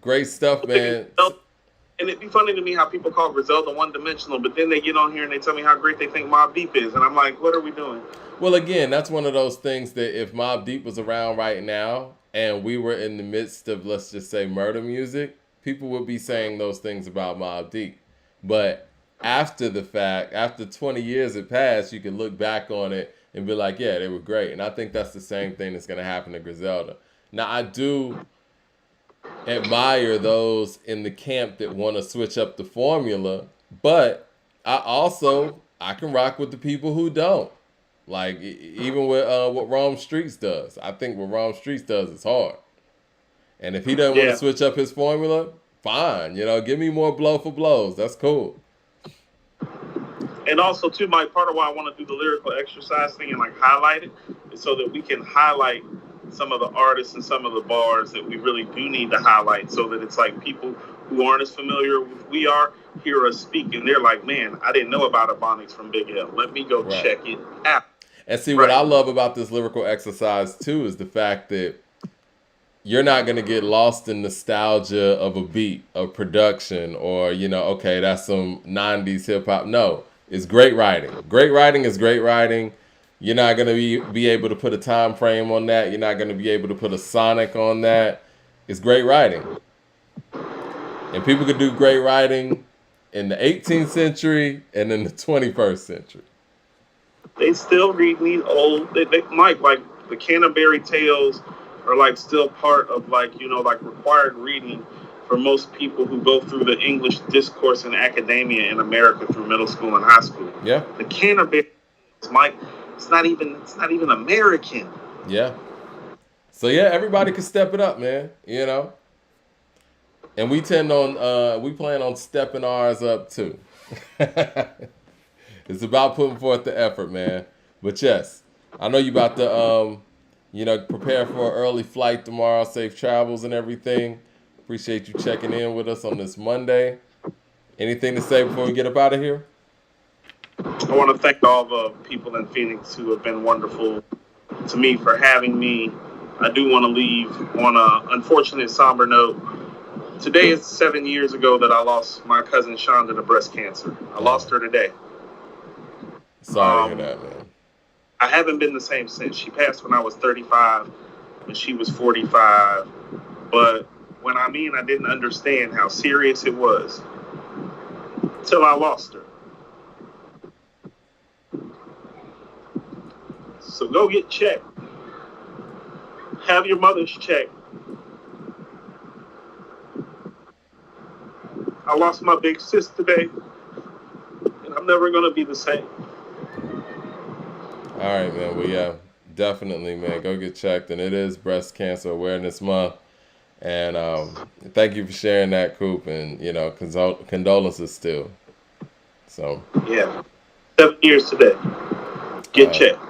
Great stuff, man. And it'd be funny to me how people call Griselda one-dimensional, but then they get on here and they tell me how great they think Mobb Deep is. And I'm like, what are we doing? Well, again, that's one of those things that if Mobb Deep was around right now and we were in the midst of, let's just say, murder music, people would be saying those things about Mobb Deep. But after the fact, after 20 years had passed, you can look back on it and be like, yeah, they were great. And I think that's the same thing that's going to happen to Griselda. Now, I do admire those in the camp that want to switch up the formula, but I can rock with the people who don't. Like, even with what Rome Streets does. I think what Rome Streets does is hard. And if he doesn't want to switch up his formula, fine. Give me more blow for blows. That's cool. And also, too, Mike, part of why I want to do the lyrical exercise thing and, like, highlight it is so that we can highlight some of the artists and some of the bars that we really do need to highlight so that it's like people who aren't as familiar with we are hear us speak and they're like, man, I didn't know about Ebonics from Big L. Let me go check it out. And see, what I love about this lyrical exercise, too, is the fact that you're not going to get lost in nostalgia of a beat, of production, or, okay, that's some 90s hip-hop. No, it's great writing. Great writing is great writing. You're not going to be able to put a time frame on that. You're not going to be able to put a sonic on that. It's great writing. And people could do great writing in the 18th century and in the 21st century. They still read these old. Mike, like the Canterbury Tales are like still part of like like required reading for most people who go through the English discourse and academia in America through middle school and high school. Yeah. The Canterbury Tales, Mike, it's not even American. Yeah. So yeah, everybody can step it up, man. And we plan on stepping ours up too. It's about putting forth the effort, man. But yes, I know you about to prepare for an early flight tomorrow, safe travels and everything. Appreciate you checking in with us on this Monday. Anything to say before we get up out of here? I want to thank all the people in Phoenix who have been wonderful to me for having me. I do want to leave on an unfortunate, somber note. Today is 7 years ago that I lost my cousin Shonda to breast cancer. I lost her today. Sorry to hear that, man. I haven't been the same since. She passed when I was 35, and she was 45. But when I didn't understand how serious it was until I lost her. So go get checked. Have your mother's checked. I lost my big sis today, and I'm never going to be the same. All right, man. Well, yeah, definitely, man. Go get checked. And it is Breast Cancer Awareness Month. And thank you for sharing that, Coop. And, condolences still. So. Yeah. 7 years today. Get checked.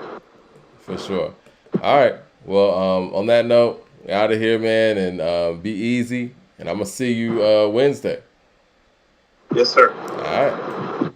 For sure. All right. Well, on that note, out of here, man. And be easy. And I'm going to see you Wednesday. Yes, sir. All right.